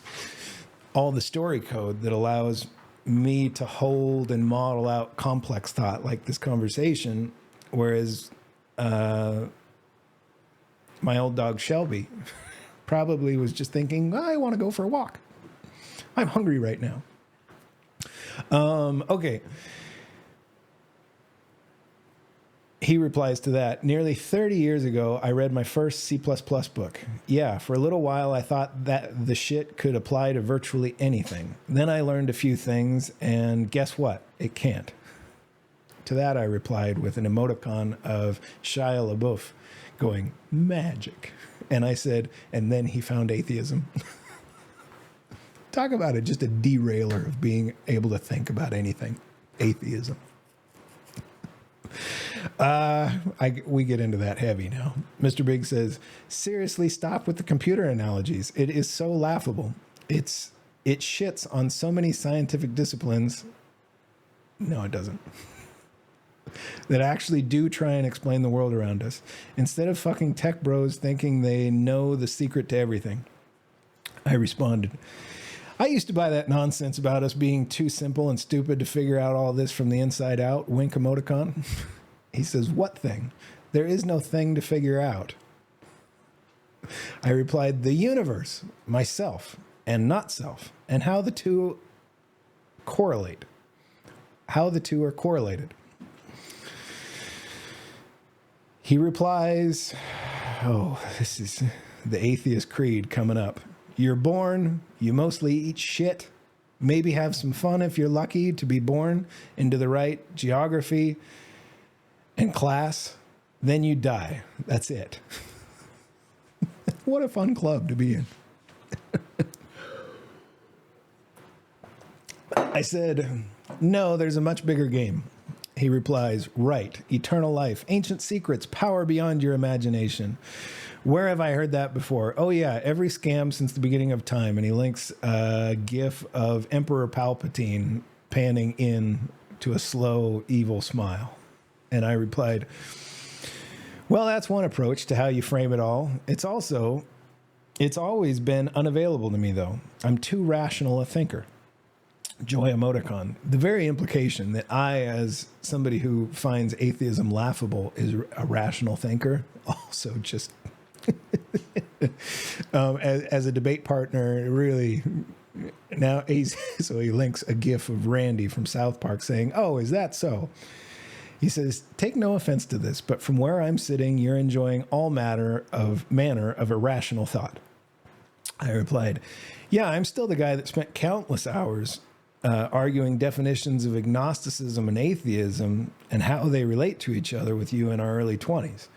all the story code that allows me to hold and model out complex thought like this conversation. Whereas my old dog Shelby probably was just thinking, I want to go for a walk. I'm hungry right now. Okay. He replies to that, nearly 30 years ago, I read my first C++ book. Yeah, for a little while, I thought that the shit could apply to virtually anything. Then I learned a few things, and guess what? It can't. To that, I replied with an emoticon of Shia LaBeouf going, magic. And I said, and then he found atheism. Talk about it, just a derailer of being able to think about anything. Atheism. We get into that heavy now. Mr. Big says, seriously, stop with the computer analogies. It is so laughable. It shits on so many scientific disciplines. No, it doesn't. That actually do try and explain the world around us. Instead of fucking tech bros thinking they know the secret to everything. I responded, I used to buy that nonsense about us being too simple and stupid to figure out all this from the inside out. Wink emoticon. He says, what thing? There is no thing to figure out. I replied, the universe, myself, and not self, and how the two correlate. How the two are correlated. He replies, oh, this is the atheist creed coming up. You're born, you mostly eat shit, maybe have some fun if you're lucky to be born into the right geography and class, then you die. That's it. What a fun club to be in. I said, no, there's a much bigger game. He replies, right, eternal life, ancient secrets, power beyond your imagination. Where have I heard that before? Oh, yeah, every scam since the beginning of time. And he links a GIF of Emperor Palpatine panning in to a slow, evil smile. And I replied, well, that's one approach to how you frame it all. It's always been unavailable to me, though. I'm too rational a thinker. joy emoticon. The very implication that I, as somebody who finds atheism laughable, is a rational thinker, also just as a debate partner, really. Now so he links a gif of Randy from South Park saying, "Oh, is that so?" He says, "Take no offense to this, but from where I'm sitting, you're enjoying all manner of irrational thought." I replied, "Yeah, I'm still the guy that spent countless hours arguing definitions of agnosticism and atheism and how they relate to each other with you in our early 20s.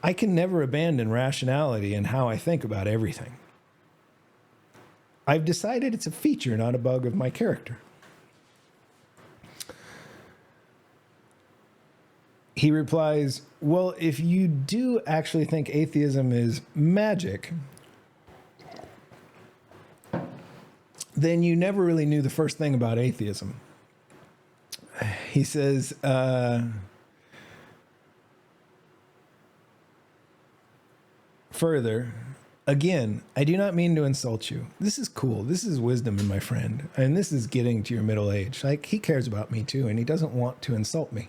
I can never abandon rationality in how I think about everything. I've decided it's a feature, not a bug of my character." He replies, "Well, if you do actually think atheism is magic, then you never really knew the first thing about atheism." He says, further, "Again, I do not mean to insult you. This is cool. This is wisdom in my friend. And this is getting to your middle age. Like, he cares about me too, and he doesn't want to insult me."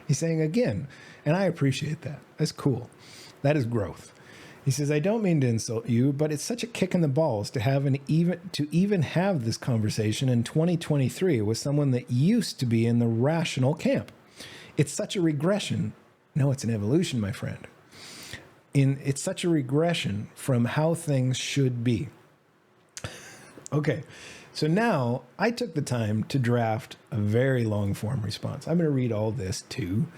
He's saying again, and I appreciate that. That's cool. That is growth. He says, "I don't mean to insult you, but it's such a kick in the balls to even have this conversation in 2023 with someone that used to be in the rational camp. It's such a regression." No, it's an evolution, my friend. It's such a regression from how things should be. Okay, so now I took the time to draft a very long form response. I'm going to read all this too.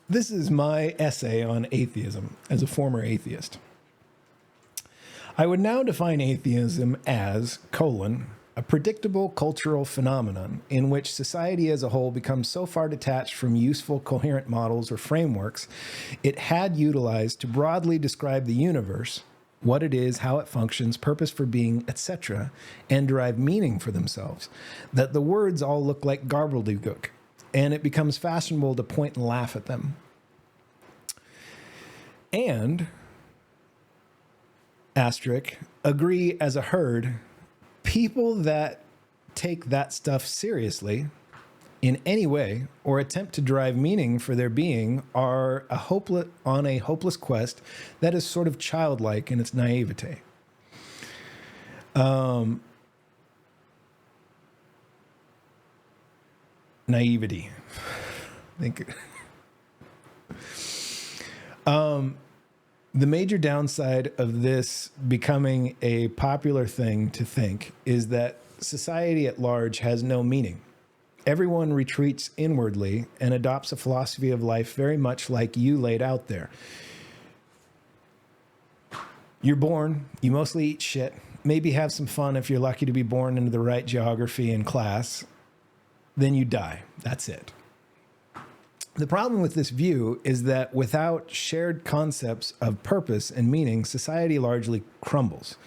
This is my essay on atheism as a former atheist. "I would now define atheism as, a predictable cultural phenomenon in which society as a whole becomes so far detached from useful, coherent models or frameworks it had utilized to broadly describe the universe, what it is, how it functions, purpose for being, etc., and derive meaning for themselves, that the words all look like gobbledygook, and it becomes fashionable to point and laugh at them. And, asterisk, agree as a herd, people that take that stuff seriously in any way or attempt to derive meaning for their being are on a hopeless quest that is sort of childlike in its naivete." Naivety. The major downside of this becoming a popular thing to think is that society at large has no meaning. Everyone retreats inwardly and adopts a philosophy of life very much like you laid out there. You're born, you mostly eat shit, maybe have some fun if you're lucky to be born into the right geography and class, then you die. That's it. The problem with this view is that without shared concepts of purpose and meaning, society largely crumbles.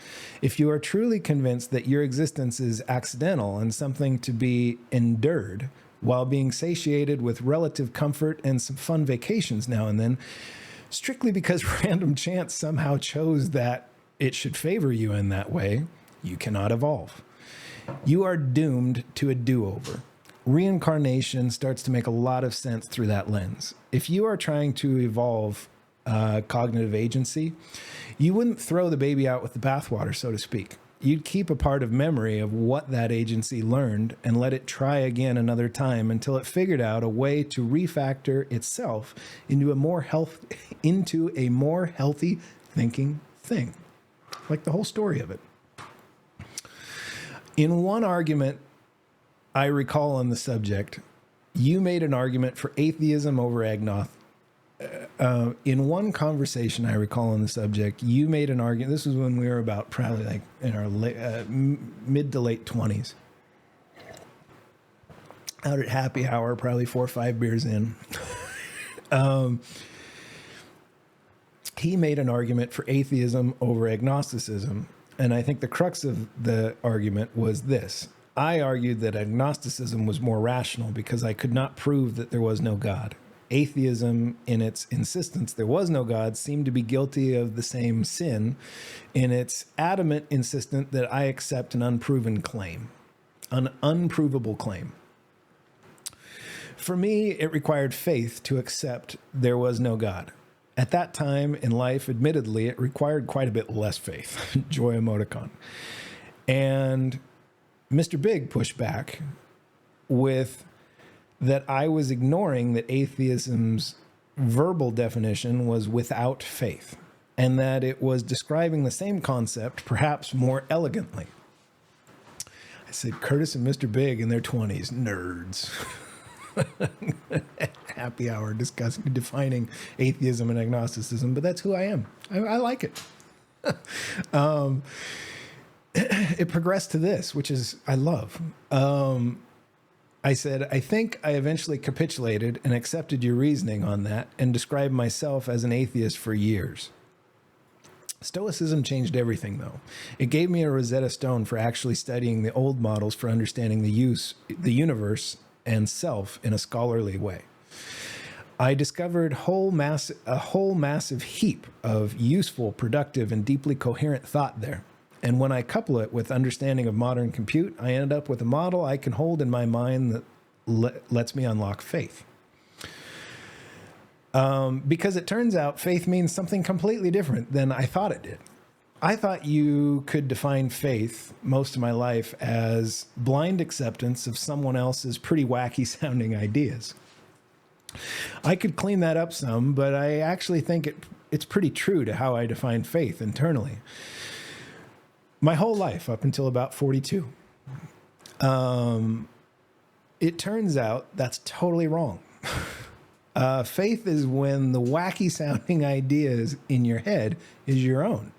If you are truly convinced that your existence is accidental and something to be endured while being satiated with relative comfort and some fun vacations now and then, strictly because random chance somehow chose that it should favor you in that way, you cannot evolve. You are doomed to a do-over. Reincarnation starts to make a lot of sense through that lens. If you are trying to evolve cognitive agency, you wouldn't throw the baby out with the bathwater, so to speak. You'd keep a part of memory of what that agency learned and let it try again another time until it figured out a way to refactor itself into a more healthy thinking thing. Like the whole story of it. In one argument I recall on the subject, you made an argument for atheism over agnosticism. In one conversation I recall on the subject, you made an argument. This was when we were about probably like in our mid to late 20s. Out at happy hour, probably 4 or 5 beers in. He made an argument for atheism over agnosticism. And I think the crux of the argument was this. I argued that agnosticism was more rational because I could not prove that there was no God. atheism, in its insistence there was no God, seemed to be guilty of the same sin in its adamant insistence that I accept an unproven claim, an unprovable claim. For me, it required faith to accept there was no God. At that time in life, admittedly, it required quite a bit less faith. Joy emoticon. And Mr. Big pushed back with that I was ignoring that atheism's verbal definition was without faith, and that it was describing the same concept, perhaps more elegantly. I said, Curtis and Mr. Big in their 20s, nerds. Happy hour discussing, defining atheism and agnosticism, but that's who I am. I like it. It progressed to this, which is I love. I said, I think I eventually capitulated and accepted your reasoning on that and described myself as an atheist for years. Stoicism changed everything, though. It gave me a Rosetta Stone for actually studying the old models for understanding the universe and self in a scholarly way. I discovered a whole massive heap of useful, productive, and deeply coherent thought there. And when I couple it with understanding of modern compute, I end up with a model I can hold in my mind that lets me unlock faith. Because it turns out faith means something completely different than I thought it did. I thought you could define faith most of my life as blind acceptance of someone else's pretty wacky sounding ideas. I could clean that up some, but I actually think it's pretty true to how I define faith internally. My whole life, up until about 42. It turns out that's totally wrong. Faith is when the wacky sounding ideas in your head is your own.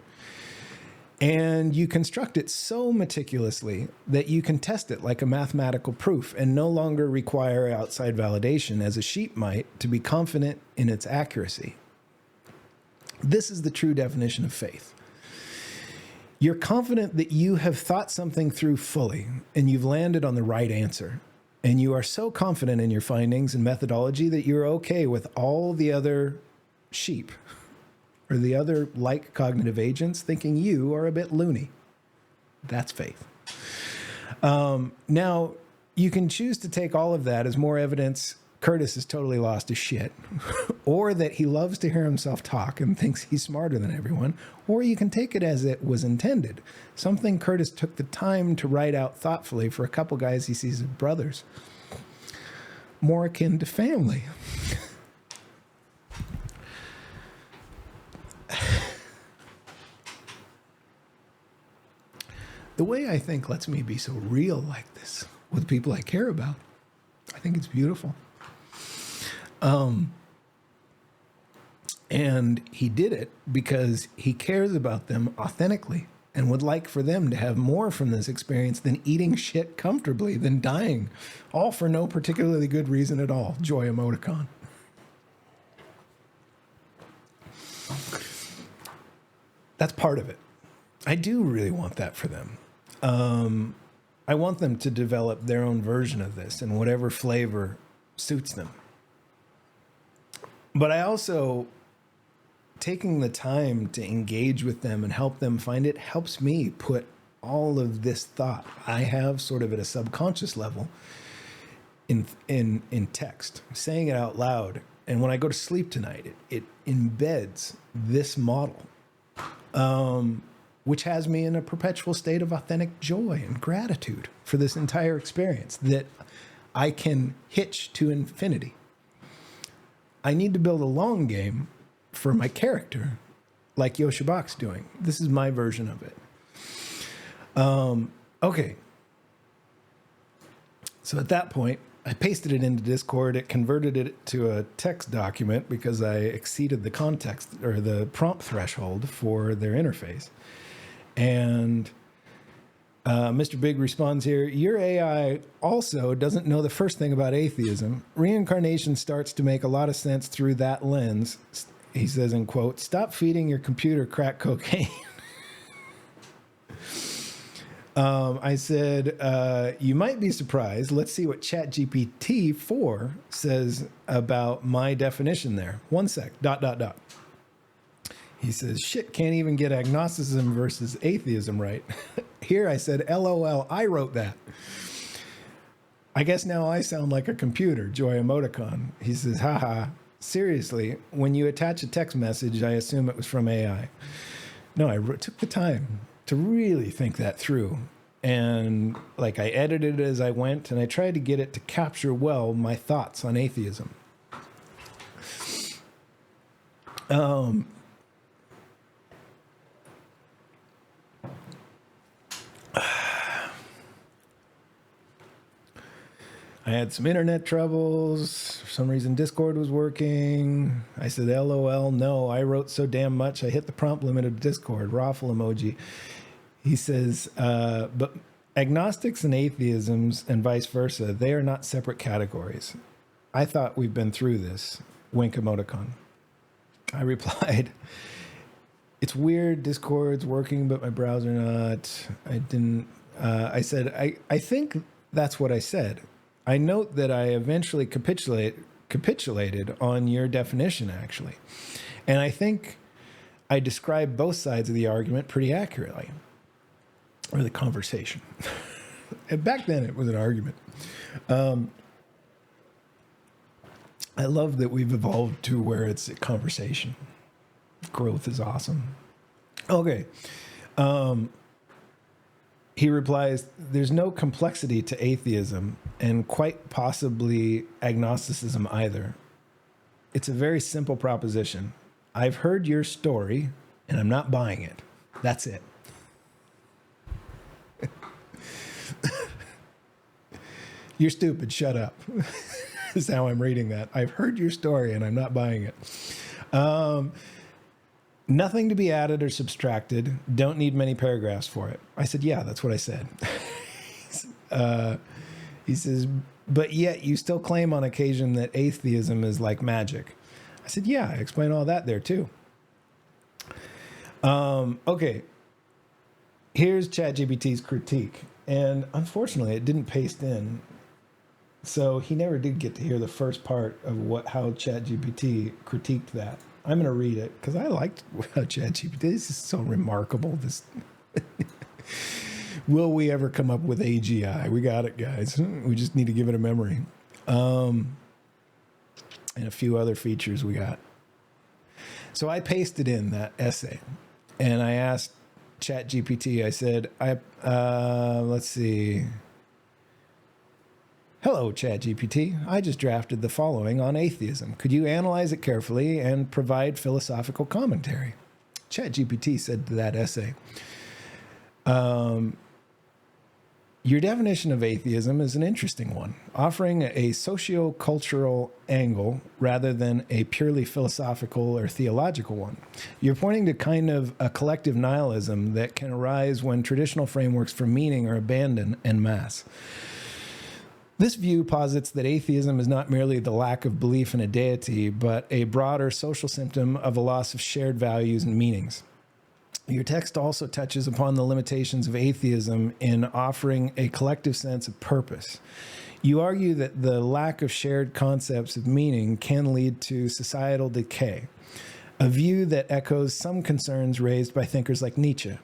And you construct it so meticulously that you can test it like a mathematical proof and no longer require outside validation as a sheep might to be confident in its accuracy. This is the true definition of faith. You're confident that you have thought something through fully and you've landed on the right answer. And you are so confident in your findings and methodology that you're okay with all the other sheep or the other like cognitive agents thinking you are a bit loony. That's faith. Now, you can choose to take all of that as more evidence Curtis has totally lost his shit, or that he loves to hear himself talk and thinks he's smarter than everyone, or you can take it as it was intended, something Curtis took the time to write out thoughtfully for a couple guys he sees as brothers, more akin to family. The way I think lets me be so real like this with people I care about. I think it's beautiful. And he did it because he cares about them authentically and would like for them to have more from this experience than eating shit comfortably, than dying, all for no particularly good reason at all. Joy emoticon. That's part of it. I do really want that for them. I want them to develop their own version of this in whatever flavor suits them. But I also, taking the time to engage with them and help them find it helps me put all of this thought I have sort of at a subconscious level in text, saying it out loud. And when I go to sleep tonight, it embeds this model, which has me in a perpetual state of authentic joy and gratitude for this entire experience that I can hitch to infinity. I need to build a long game for my character, like Yoshibak's doing. This is my version of it. Okay. So at that point, I pasted it into Discord. It converted it to a text document because I exceeded the context or the prompt threshold for their interface. And Mr. Big responds here, your AI also doesn't know the first thing about atheism. Reincarnation starts to make a lot of sense through that lens. He says in quote, stop feeding your computer crack cocaine. I said, you might be surprised. Let's see what ChatGPT 4 says about my definition there. One sec, ... He says, shit, can't even get agnosticism versus atheism right. Here I said, LOL, I wrote that. I guess now I sound like a computer, Joy Emoticon. He says, haha, seriously, when you attach a text message, I assume it was from AI. No, took the time to really think that through. And like I edited it as I went, and I tried to get it to capture well my thoughts on atheism. I had some internet troubles. For some reason, Discord was working. I said, LOL, no, I wrote so damn much. I hit the prompt limit of Discord, raffle emoji. He says, but agnostics and atheisms and vice versa, they are not separate categories. I thought we've been through this. Wink emoticon. I replied, it's weird. Discord's working, but my browser not. I said, I think that's what I said. I note that I eventually capitulated on your definition, actually. And I think I described both sides of the argument pretty accurately, or the conversation. And back then it was an argument. I love that we've evolved to where it's a conversation. Growth is awesome. Okay. He replies, there's no complexity to atheism and quite possibly agnosticism either. It's a very simple proposition. I've heard your story and I'm not buying it. That's it. You're stupid. Shut up. Is how I'm reading that. I've heard your story and I'm not buying it. Nothing to be added or subtracted. Don't need many paragraphs for it. I said, yeah, that's what I said. He says, but yet you still claim on occasion that atheism is like magic. I said, yeah, I explain all that there too. Okay. Here's ChatGPT's critique. And unfortunately, it didn't paste in. So he never did get to hear the first part of how ChatGPT critiqued that. I'm going to read it because I liked ChatGPT. This is so remarkable. This will we ever come up with AGI? We got it, guys. We just need to give it a memory. And a few other features we got. So I pasted in that essay and I asked ChatGPT, I said, let's see. Hello, ChatGPT. I just drafted the following on atheism. Could you analyze it carefully and provide philosophical commentary? ChatGPT said to that essay, your definition of atheism is an interesting one, offering a socio-cultural angle rather than a purely philosophical or theological one. You're pointing to kind of a collective nihilism that can arise when traditional frameworks for meaning are abandoned en masse. This view posits that atheism is not merely the lack of belief in a deity, but a broader social symptom of a loss of shared values and meanings. Your text also touches upon the limitations of atheism in offering a collective sense of purpose. You argue that the lack of shared concepts of meaning can lead to societal decay, a view that echoes some concerns raised by thinkers like Nietzsche,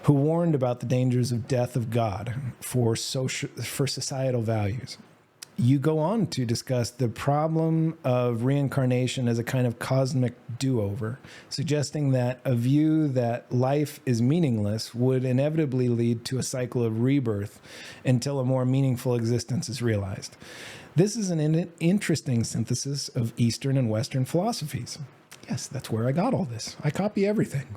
who warned about the dangers of death of God for societal values. You go on to discuss the problem of reincarnation as a kind of cosmic do-over, suggesting that a view that life is meaningless would inevitably lead to a cycle of rebirth until a more meaningful existence is realized. This is an interesting synthesis of Eastern and Western philosophies. Yes, that's where I got all this. I copy everything.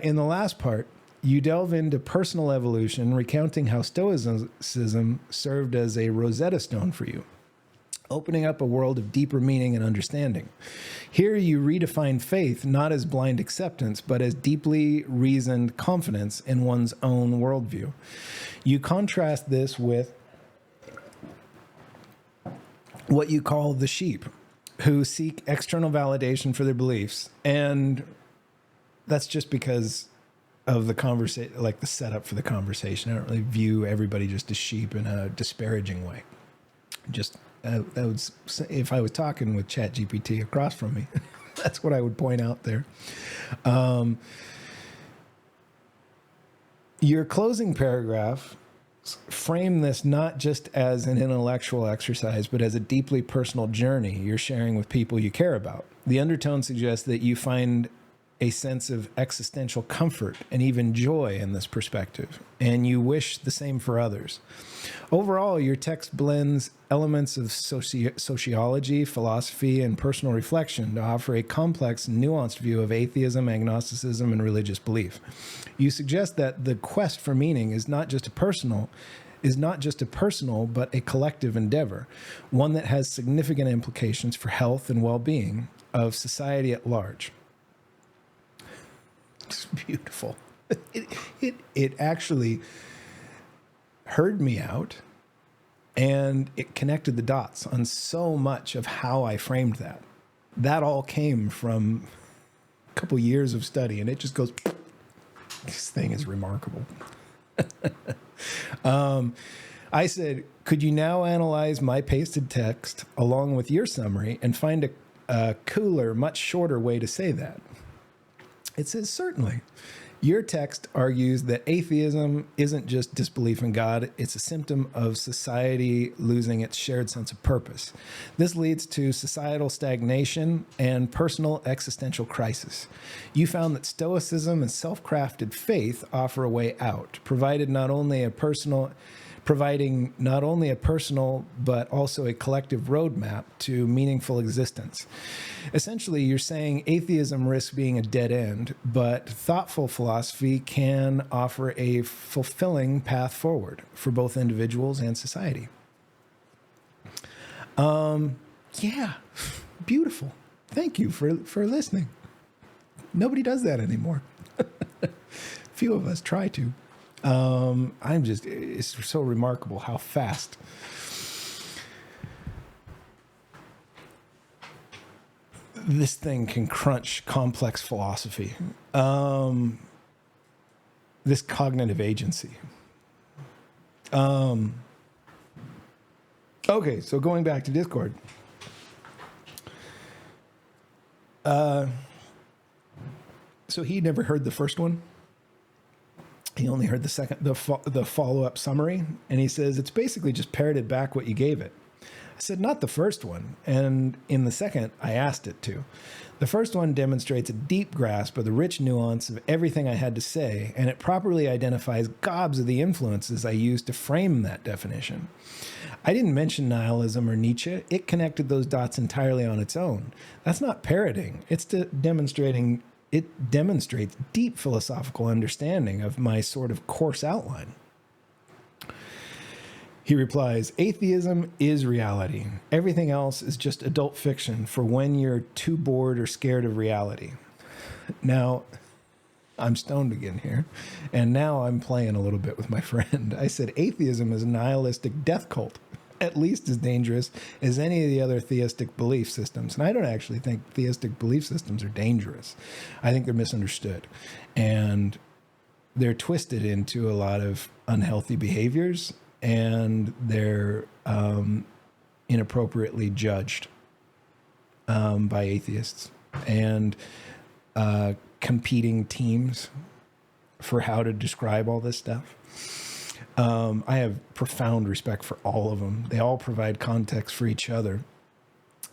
In the last part, you delve into personal evolution, recounting how Stoicism served as a Rosetta Stone for you, opening up a world of deeper meaning and understanding. Here you redefine faith not as blind acceptance, but as deeply reasoned confidence in one's own worldview. You contrast this with what you call the sheep, who seek external validation for their beliefs, and that's just because of the conversation, like the setup for the conversation. I don't really view everybody just as sheep in a disparaging way. Just that was, if I was talking with ChatGPT across from me, that's what I would point out there. Your closing paragraph frame this not just as an intellectual exercise, but as a deeply personal journey you're sharing with people you care about. The undertone suggests that you find a sense of existential comfort and even joy in this perspective, and you wish the same for others. Overall, your text blends elements of sociology, philosophy, and personal reflection to offer a complex, nuanced view of atheism, agnosticism, and religious belief. You suggest that the quest for meaning is not just a personal, but a collective endeavor, one that has significant implications for health and well-being of society at large. It's beautiful. It actually heard me out, and it connected the dots on so much of how I framed that. That all came from a couple years of study, and it just goes, this thing is remarkable. I said, could you now analyze my pasted text along with your summary and find a cooler, much shorter way to say that? It says, certainly. Your text argues that atheism isn't just disbelief in God, it's a symptom of society losing its shared sense of purpose. This leads to societal stagnation and personal existential crisis. You found that Stoicism and self-crafted faith offer a way out, providing not only a personal but also a collective roadmap to meaningful existence. Essentially, you're saying atheism risks being a dead end, but thoughtful philosophy can offer a fulfilling path forward for both individuals and society. Yeah, beautiful. Thank you for listening. Nobody does that anymore. Few of us try to. It's so remarkable how fast this thing can crunch complex philosophy. This cognitive agency. Okay, so going back to Discord. So he never heard the first one. He only heard the follow-up summary, and he says, it's basically just parroted back what you gave it. I said, not the first one, and in the second, I asked it to. The first one demonstrates a deep grasp of the rich nuance of everything I had to say, and it properly identifies gobs of the influences I used to frame that definition. I didn't mention nihilism or Nietzsche. It connected those dots entirely on its own. That's not parroting. It demonstrates deep philosophical understanding of my sort of course outline. He replies, atheism is reality. Everything else is just adult fiction for when you're too bored or scared of reality. Now, I'm stoned again here, and now I'm playing a little bit with my friend. I said, atheism is a nihilistic death cult, at least as dangerous as any of the other theistic belief systems. And I don't actually think theistic belief systems are dangerous. I think they're misunderstood. And they're twisted into a lot of unhealthy behaviors, and they're inappropriately judged by atheists and competing teams for how to describe all this stuff. I have profound respect for all of them. They all provide context for each other.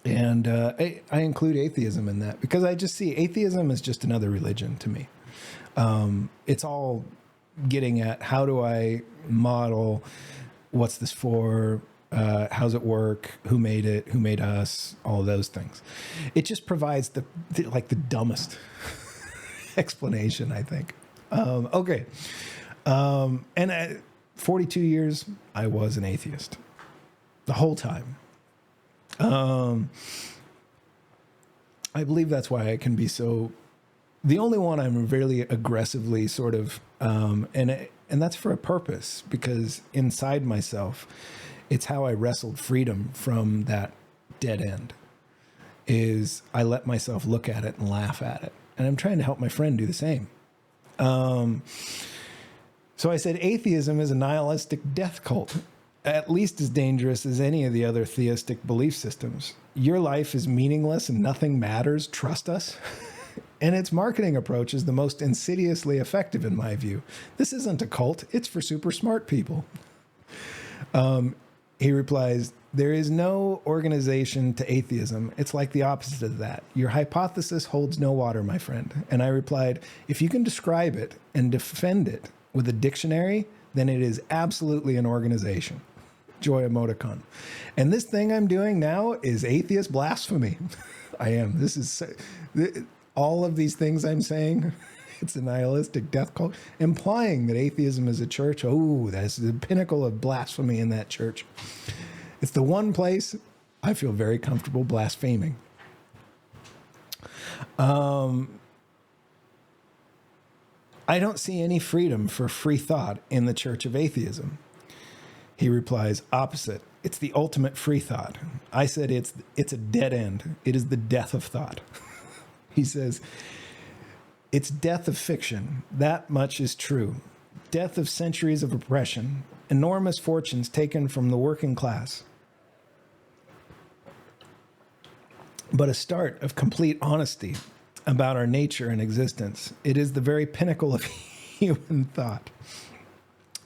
And I include atheism in that because I just see atheism as just another religion to me. It's all getting at how do I model what's this for, how's it work, who made it, who made us, all of those things. It just provides the dumbest explanation, I think. Okay. And 42 years, I was an atheist the whole time. I believe that's why I can be so, the only one I'm really aggressively sort of, and that's for a purpose, because inside myself, it's how I wrestled freedom from that dead end, is I let myself look at it and laugh at it. And I'm trying to help my friend do the same. So I said, atheism is a nihilistic death cult, at least as dangerous as any of the other theistic belief systems. Your life is meaningless and nothing matters. Trust us. And its marketing approach is the most insidiously effective in my view. This isn't a cult. It's for super smart people. He replies, there is no organization to atheism. It's like the opposite of that. Your hypothesis holds no water, my friend. And I replied, if you can describe it and defend it with a dictionary, then it is absolutely an organization. Joy emoticon. And this thing I'm doing now is atheist blasphemy. I am. This is all of these things I'm saying. It's a nihilistic death cult, implying that atheism is a church. Oh, that's the pinnacle of blasphemy in that church. It's the one place I feel very comfortable blaspheming. I don't see any freedom for free thought in the Church of Atheism. He replies, opposite. It's the ultimate free thought. I said it's a dead end. It is the death of thought. He says, it's death of fiction. That much is true. Death of centuries of oppression, enormous fortunes taken from the working class. But a start of complete honesty about our nature and existence. It is the very pinnacle of human thought.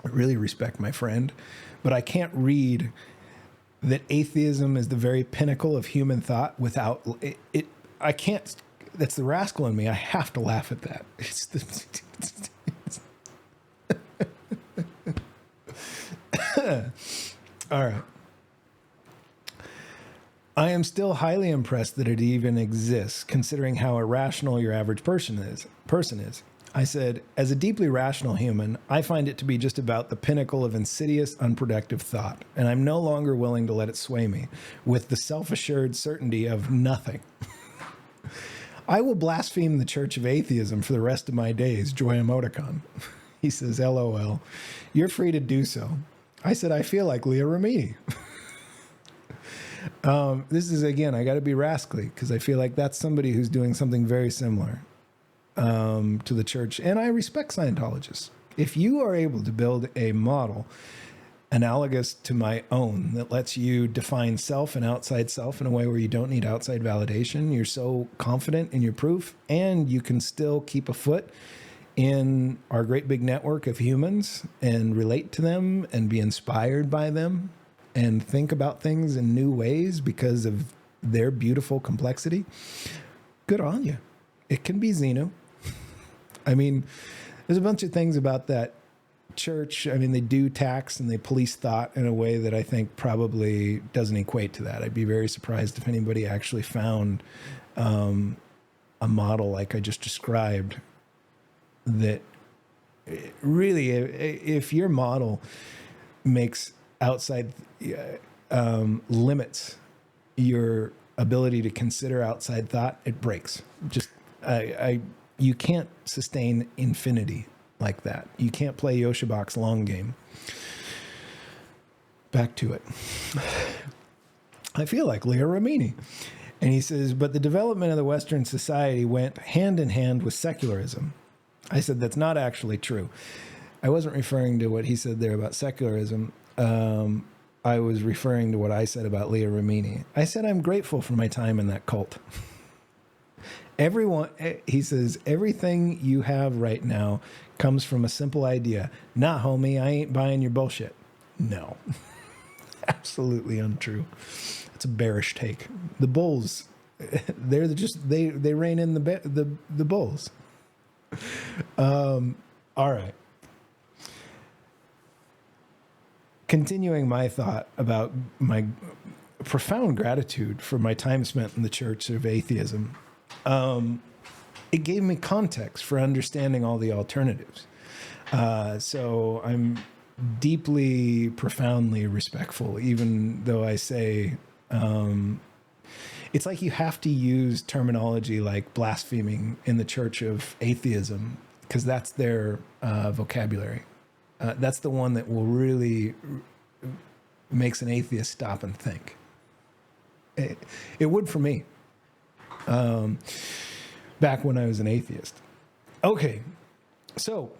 I really respect my friend, but I can't read that atheism is the very pinnacle of human thought without it. I can't. That's the rascal in me. I have to laugh at that. All right. I am still highly impressed that it even exists, considering how irrational your average person is. I said, as a deeply rational human, I find it to be just about the pinnacle of insidious, unproductive thought, and I'm no longer willing to let it sway me with the self-assured certainty of nothing. I will blaspheme the Church of Atheism for the rest of my days, Joy emoticon. He says, LOL. You're free to do so. I said, I feel like Leah Remini. This is, again, I got to be rascally because I feel like that's somebody who's doing something very similar to the church. And I respect Scientologists. If you are able to build a model analogous to my own that lets you define self and outside self in a way where you don't need outside validation, you're so confident in your proof, and you can still keep a foot in our great big network of humans and relate to them and be inspired by them and think about things in new ways because of their beautiful complexity, good on you. It can be Xenu. I mean, there's a bunch of things about that church. I mean, they do tax and they police thought in a way that I think probably doesn't equate to that. I'd be very surprised if anybody actually found a model like I just described that really, if your model makes outside limits your ability to consider outside thought, it breaks. Just you can't sustain infinity like that. You can't play Yoshibox long game. Back to it. I feel like Leah Remini. And he says, but the development of the Western society went hand in hand with secularism. I said, that's not actually true. I wasn't referring to what he said there about secularism. I was referring to what I said about Leah Remini. I said, I'm grateful for my time in that cult. Everyone, he says, everything you have right now comes from a simple idea. Nah, homie, I ain't buying your bullshit. No. Absolutely untrue. It's a bearish take. The bulls, they're just, they rein in the bulls. All right. Continuing my thought about my profound gratitude for my time spent in the Church of Atheism, it gave me context for understanding all the alternatives. So I'm deeply, profoundly respectful, even though I say it's like you have to use terminology like blaspheming in the Church of Atheism because that's their vocabulary. That's the one that will really makes an atheist stop and think. It would for me. Back when I was an atheist. Okay. So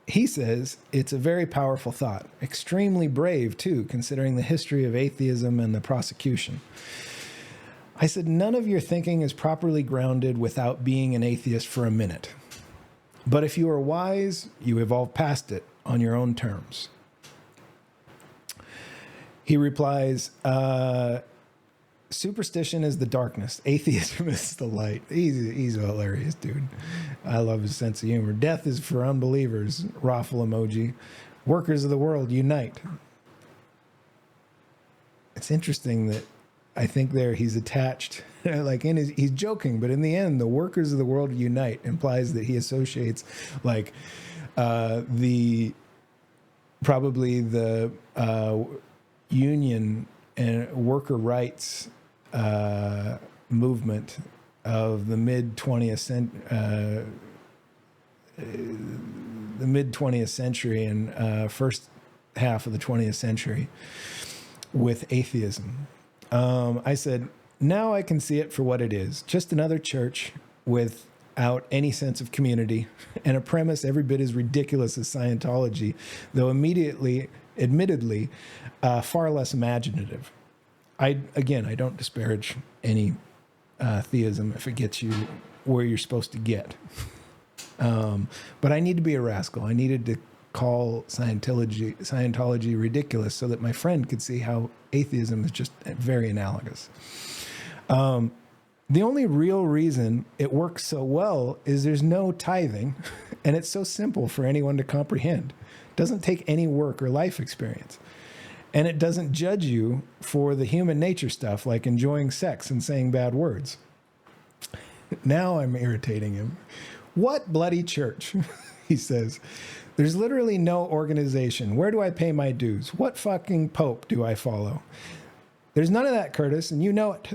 he says it's a very powerful thought, extremely brave too, considering the history of atheism and the prosecution. I said, none of your thinking is properly grounded without being an atheist for a minute. But if you are wise, you evolve past it on your own terms. He replies, superstition is the darkness. Atheism is the light. He's a hilarious dude. I love his sense of humor. Death is for unbelievers. Raffle emoji. Workers of the world, unite. It's interesting that I think there he's attached, like he's joking, but in the end, the workers of the world unite implies that he associates like probably the union and worker rights movement of the mid 20th century and first half of the 20th century with atheism. I said, now I can see it for what it is. Just another church without any sense of community and a premise every bit as ridiculous as Scientology, though admittedly, far less imaginative. I don't disparage any theism if it gets you where you're supposed to get. But I need to be a rascal. I needed to call Scientology ridiculous so that my friend could see how atheism is just very analogous. The only real reason it works so well is there's no tithing, and it's so simple for anyone to comprehend. It doesn't take any work or life experience. And it doesn't judge you for the human nature stuff like enjoying sex and saying bad words. Now I'm irritating him. What bloody church? He says. There's literally no organization. Where do I pay my dues? What fucking pope do I follow? There's none of that, Curtis, and you know it.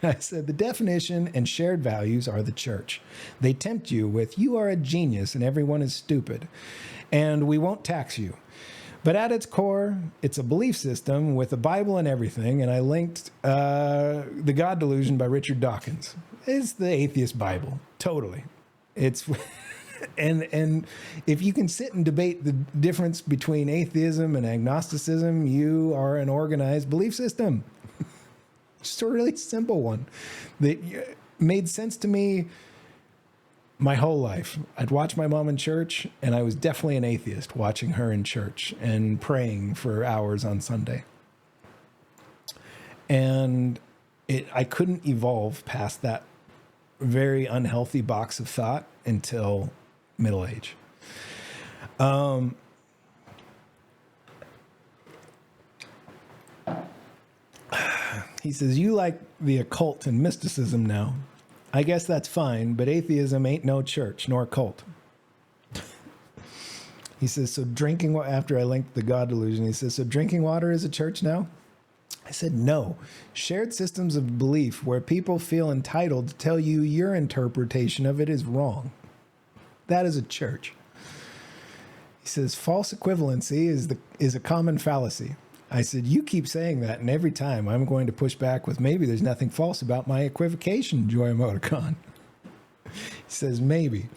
I said, the definition and shared values are the church. They tempt you with, you are a genius and everyone is stupid, and we won't tax you. But at its core, it's a belief system with a Bible and everything, and I linked The God Delusion by Richard Dawkins. It's the atheist Bible, totally. It's... And if you can sit and debate the difference between atheism and agnosticism, you are an organized belief system. Just a really simple one that made sense to me my whole life. I'd watch my mom in church, and I was definitely an atheist watching her in church and praying for hours on Sunday. And I couldn't evolve past that very unhealthy box of thought until middle age. He says, you like the occult and mysticism now. I guess that's fine, but atheism ain't no church nor cult. He says, so drinking, after I linked the God Delusion, he says, so drinking water is a church now? I said, no. Shared systems of belief where people feel entitled to tell you your interpretation of it is wrong. That is a church. He says, false equivalency is a common fallacy. I said, you keep saying that, and every time I'm going to push back with maybe there's nothing false about my equivocation, Joy Emoticon. He says, maybe.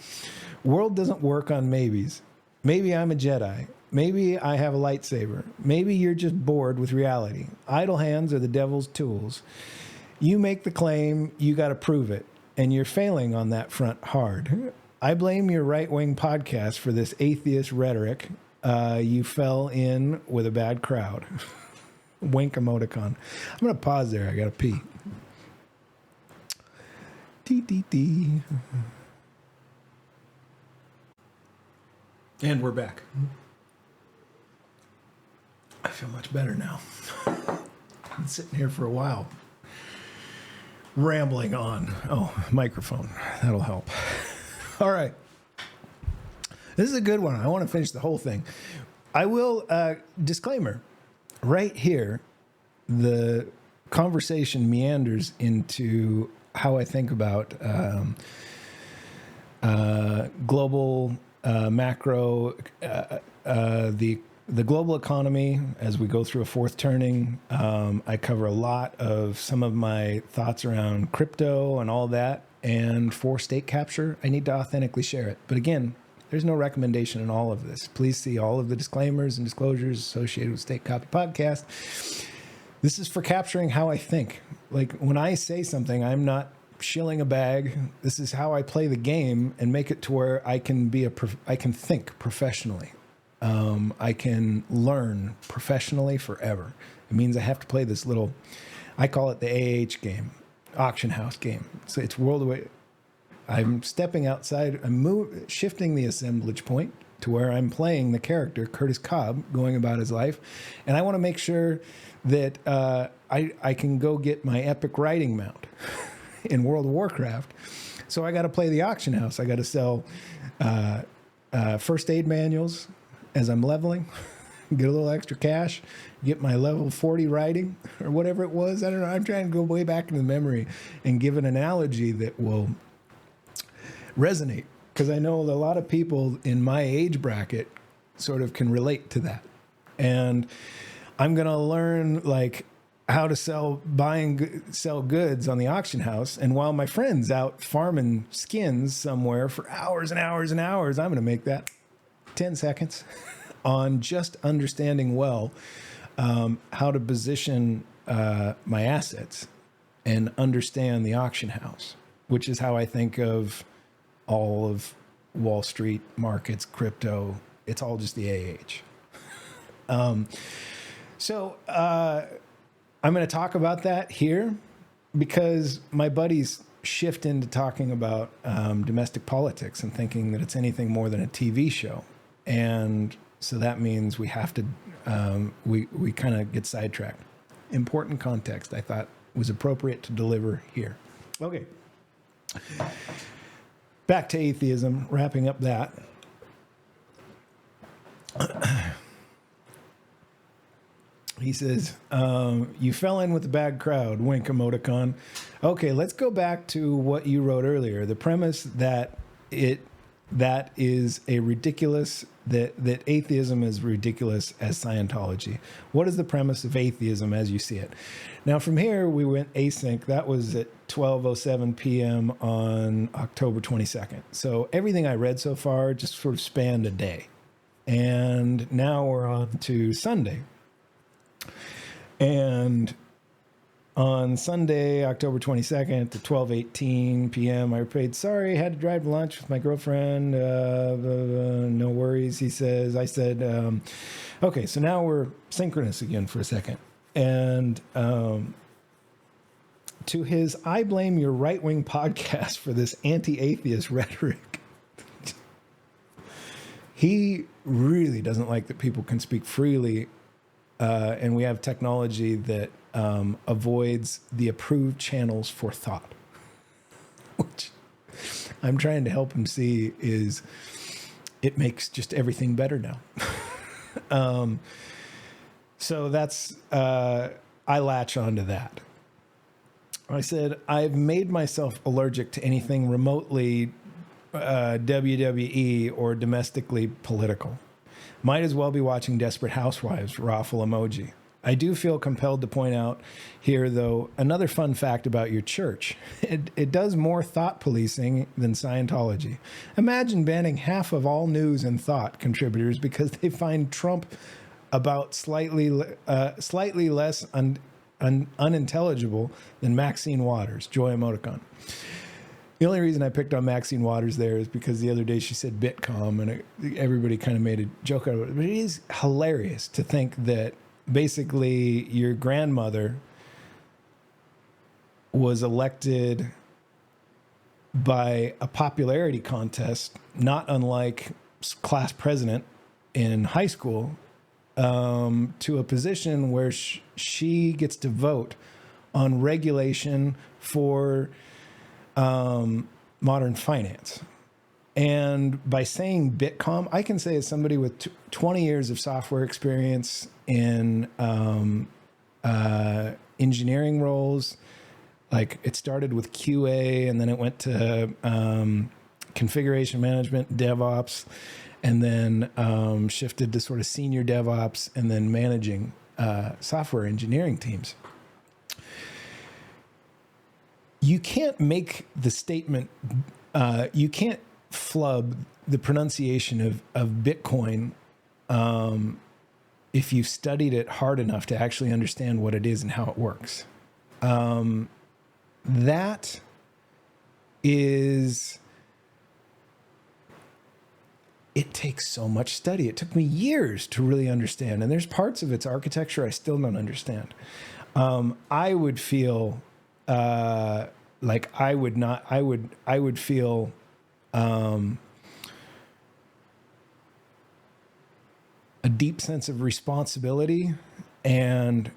World doesn't work on maybes. Maybe I'm a Jedi. Maybe I have a lightsaber. Maybe you're just bored with reality. Idle hands are the devil's tools. You make the claim, you got to prove it, and you're failing on that front hard. I blame your right-wing podcast for this atheist rhetoric. You fell in with a bad crowd. Wink emoticon. I'm going to pause there. I got to pee. T. And we're back. I feel much better now. I've been sitting here for a while, rambling on. Oh, microphone. That'll help. All right. This is a good one. I want to finish the whole thing. I will, disclaimer, right here, the conversation meanders into how I think about global, macro, the global economy as we go through a fourth turning. I cover a lot of some of my thoughts around crypto and all that. And for state capture, I need to authentically share it. But again, there's no recommendation in all of this. Please see all of the disclaimers and disclosures associated with State Copy Podcast. This is for capturing how I think. Like when I say something, I'm not shilling a bag. This is how I play the game and make it to where I can I can think professionally. I can learn professionally forever. It means I have to play this little, I call it the AH game, auction house game. So it's worldwide. I'm stepping outside. I'm shifting the assemblage point to where I'm playing the character Curtis Cobb going about his life, and I want to make sure that I can go get my epic riding mount in World of Warcraft. So I got to play the auction house. I got to sell first aid manuals as I'm leveling, get a little extra cash, get my level 40 riding or whatever it was. I don't know. I'm trying to go way back in the memory and give an analogy that will resonate, because I know a lot of people in my age bracket sort of can relate to that. And I'm going to learn like how to sell goods on the auction house. And while my friend's out farming skins somewhere for hours and hours and hours, I'm going to make that 10 seconds on just understanding well how to position my assets and understand the auction house, which is how I think of all of Wall Street markets, crypto. It's all just the AH. So I'm going to talk about that here because my buddies shift into talking about domestic politics and thinking that it's anything more than a TV show. And so that means we have to, we kind of get sidetracked. Important context I thought was appropriate to deliver here. Okay. Back to atheism, wrapping up that. He says, you fell in with the bad crowd, wink emoticon. Okay, let's go back to what you wrote earlier. The premise that is a ridiculous, that atheism is ridiculous as Scientology. What is the premise of atheism as you see it? Now from here, we went async. That was at 12:07 p.m. on October 22nd. So everything I read so far just sort of spanned a day. And now we're on to Sunday. And on Sunday, October 22nd at 12:18 p.m., I replied, sorry, had to drive to lunch with my girlfriend. No worries, he says. I said, okay, so now we're synchronous again for a second. And to his, I blame your right-wing podcast for this anti-atheist rhetoric. He really doesn't like that people can speak freely. And we have technology that avoids the approved channels for thought, which I'm trying to help him see is it makes just everything better now. So that's, I latch onto that. I said, I've made myself allergic to anything remotely WWE or domestically political. Might as well be watching Desperate Housewives, raffle emoji. I do feel compelled to point out here, though, another fun fact about your church. It does more thought policing than Scientology. Imagine banning half of all news and thought contributors because they find Trump about slightly less unintelligible than Maxine Waters, joy emoticon. The only reason I picked on Maxine Waters there is because the other day she said Bitcom and everybody kind of made a joke out of it. But it is hilarious to think that basically your grandmother was elected by a popularity contest, not unlike class president in high school, to a position where she gets to vote on regulation for modern finance. And by saying Bitcom, I can say as somebody with 20 years of software experience in engineering roles, like it started with QA and then it went to configuration management, DevOps, and then shifted to sort of senior DevOps and then managing software engineering teams. you can't make the statement, you can't flub the pronunciation of Bitcoin if you've studied it hard enough to actually understand what it is and how it works. That is, it takes so much study. It took me years to really understand. And there's parts of its architecture I still don't understand. I would feel like I would feel a deep sense of responsibility and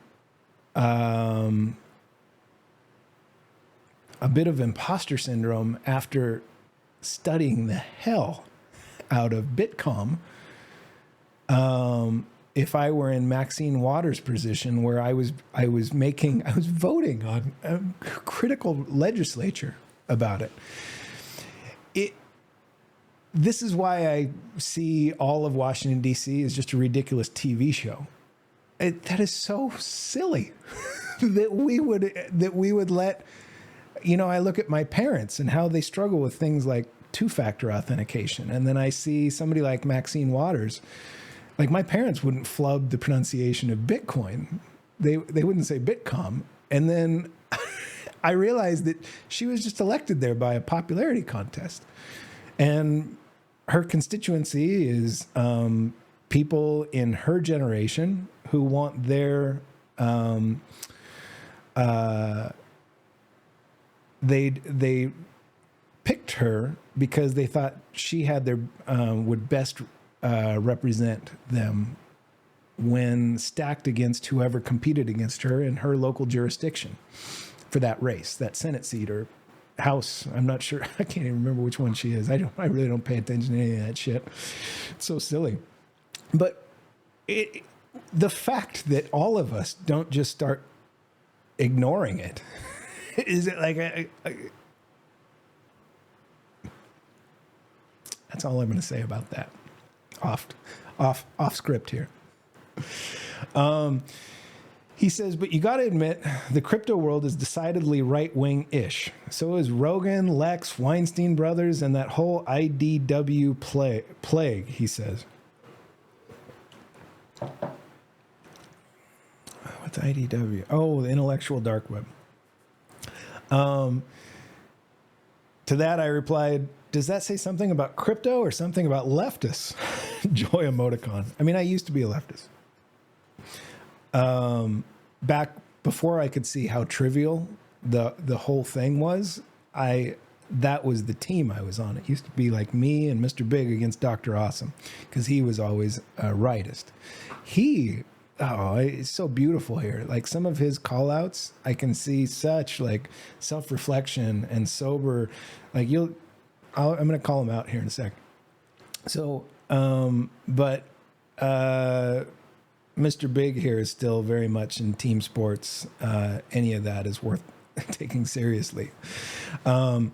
a bit of imposter syndrome after studying the hell out of Bitcom. If I were in Maxine Waters' position, where I was voting on a critical legislature about it. This is why I see all of Washington, D.C. as just a ridiculous TV show. That is so silly that we would let, I look at my parents and how they struggle with things like two-factor authentication. And then I see somebody like Maxine Waters. Like, my parents wouldn't flub the pronunciation of Bitcoin. They wouldn't say Bitcom. And then I realized that she was just elected there by a popularity contest. And her constituency is people in her generation who want their they picked her because they thought she had their would best represent them when stacked against whoever competed against her in her local jurisdiction for that race, that Senate seat or House. I'm not sure. I can't even remember which one she is. I really don't pay attention to any of that shit. It's so silly. But the fact that all of us don't just start ignoring it is it like that's all I'm going to say about that. Off script here. He says, but you got to admit, the crypto world is decidedly right-wing-ish. So is Rogan, Lex, Weinstein Brothers, and that whole IDW plague, he says. What's IDW? Oh, the intellectual dark web. To that I replied, does that say something about crypto or something about leftists? Joy emoticon. I mean, I used to be a leftist. Back before I could see how trivial the whole thing was, that was the team I was on. It used to be like me and Mr. Big against Dr. Awesome, because he was always a rightist. It's so beautiful here. Like, some of his call outs, I can see such like self-reflection and sober, like I'm going to call him out here in a sec. So, Mr. Big here is still very much in team sports. Any of that is worth taking seriously. Does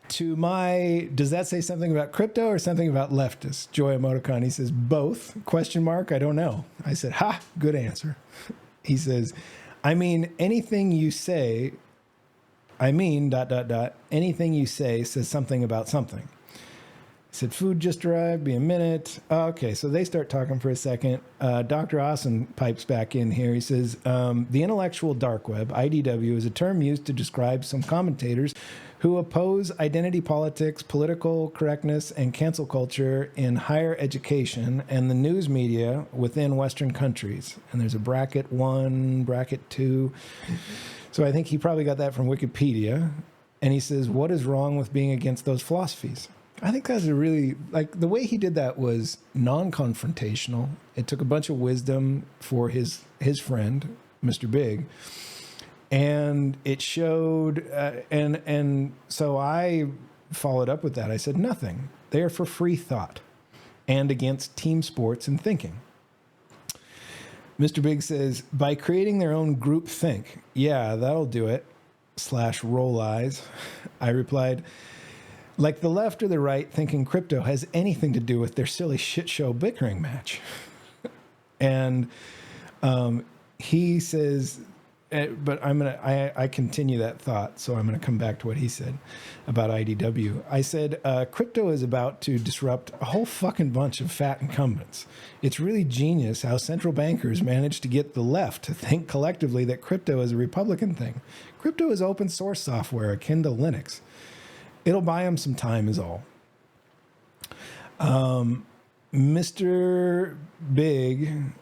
that say something about crypto or something about leftists? Joy emoticon. He says, both? ? I don't know. I said, ha, good answer. He says, anything you say, anything you say says something about something. I said, food just arrived, be a minute. Okay, so they start talking for a second. Dr. Awesome pipes back in here. He says, the intellectual dark web, IDW, is a term used to describe some commentators who oppose identity politics, political correctness, and cancel culture in higher education and the news media within Western countries. And there's a bracket 1, bracket 2. So I think he probably got that from Wikipedia. And he says, what is wrong with being against those philosophies? I think that's a really, like, the way he did that was non-confrontational. It took a bunch of wisdom for his friend, Mr. Big, and it showed, and so I followed up with that. I said, nothing. They are for free thought and against team sports and thinking. Mr. Big says, by creating their own group think. Yeah, that'll do it. / roll eyes. I replied, like the left or the right thinking crypto has anything to do with their silly shit show bickering match. And he says, but I continue that thought, so I'm gonna come back to what he said about IDW. I said crypto is about to disrupt a whole fucking bunch of fat incumbents. It's really genius how central bankers managed to get the left to think collectively that crypto is a Republican thing. Crypto is open source software akin to Linux. It'll buy them some time, is all. Mr. Big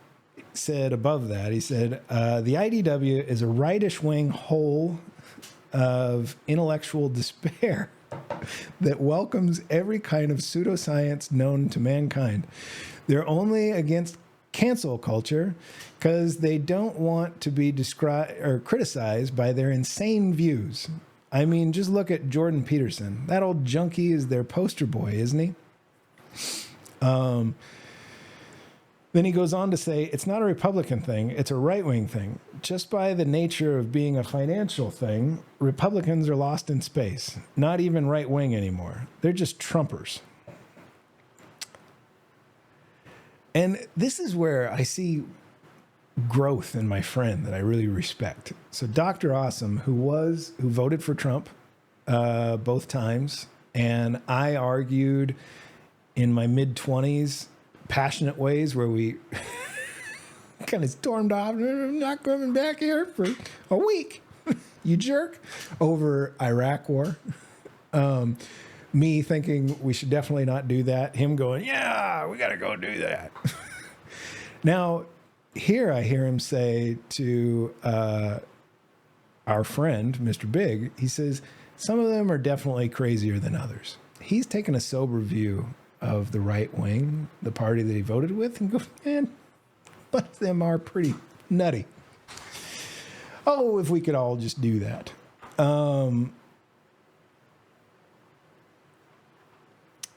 said above that, he said, the IDW is a rightish wing hole of intellectual despair that welcomes every kind of pseudoscience known to mankind. They're only against cancel culture because they don't want to be described or criticized by their insane views. I mean, just look at Jordan Peterson. That old junkie is their poster boy, isn't he? Then he goes on to say, it's not a Republican thing, it's a right-wing thing. Just by the nature of being a financial thing, Republicans are lost in space. Not even right-wing anymore. They're just Trumpers. And this is where I see growth in my friend that I really respect. So Dr. Awesome, who voted for Trump both times, and I argued in my mid-20s, passionate ways where we kind of stormed off. I'm not coming back here for a week, you jerk, over Iraq war. Me thinking we should definitely not do that. Him going, yeah, we got to go do that. Now, here I hear him say to our friend, Mr. Big, he says, some of them are definitely crazier than others. He's taken a sober view of the right wing, the party that he voted with, and go, man, a bunch of them are pretty nutty. Oh, if we could all just do that.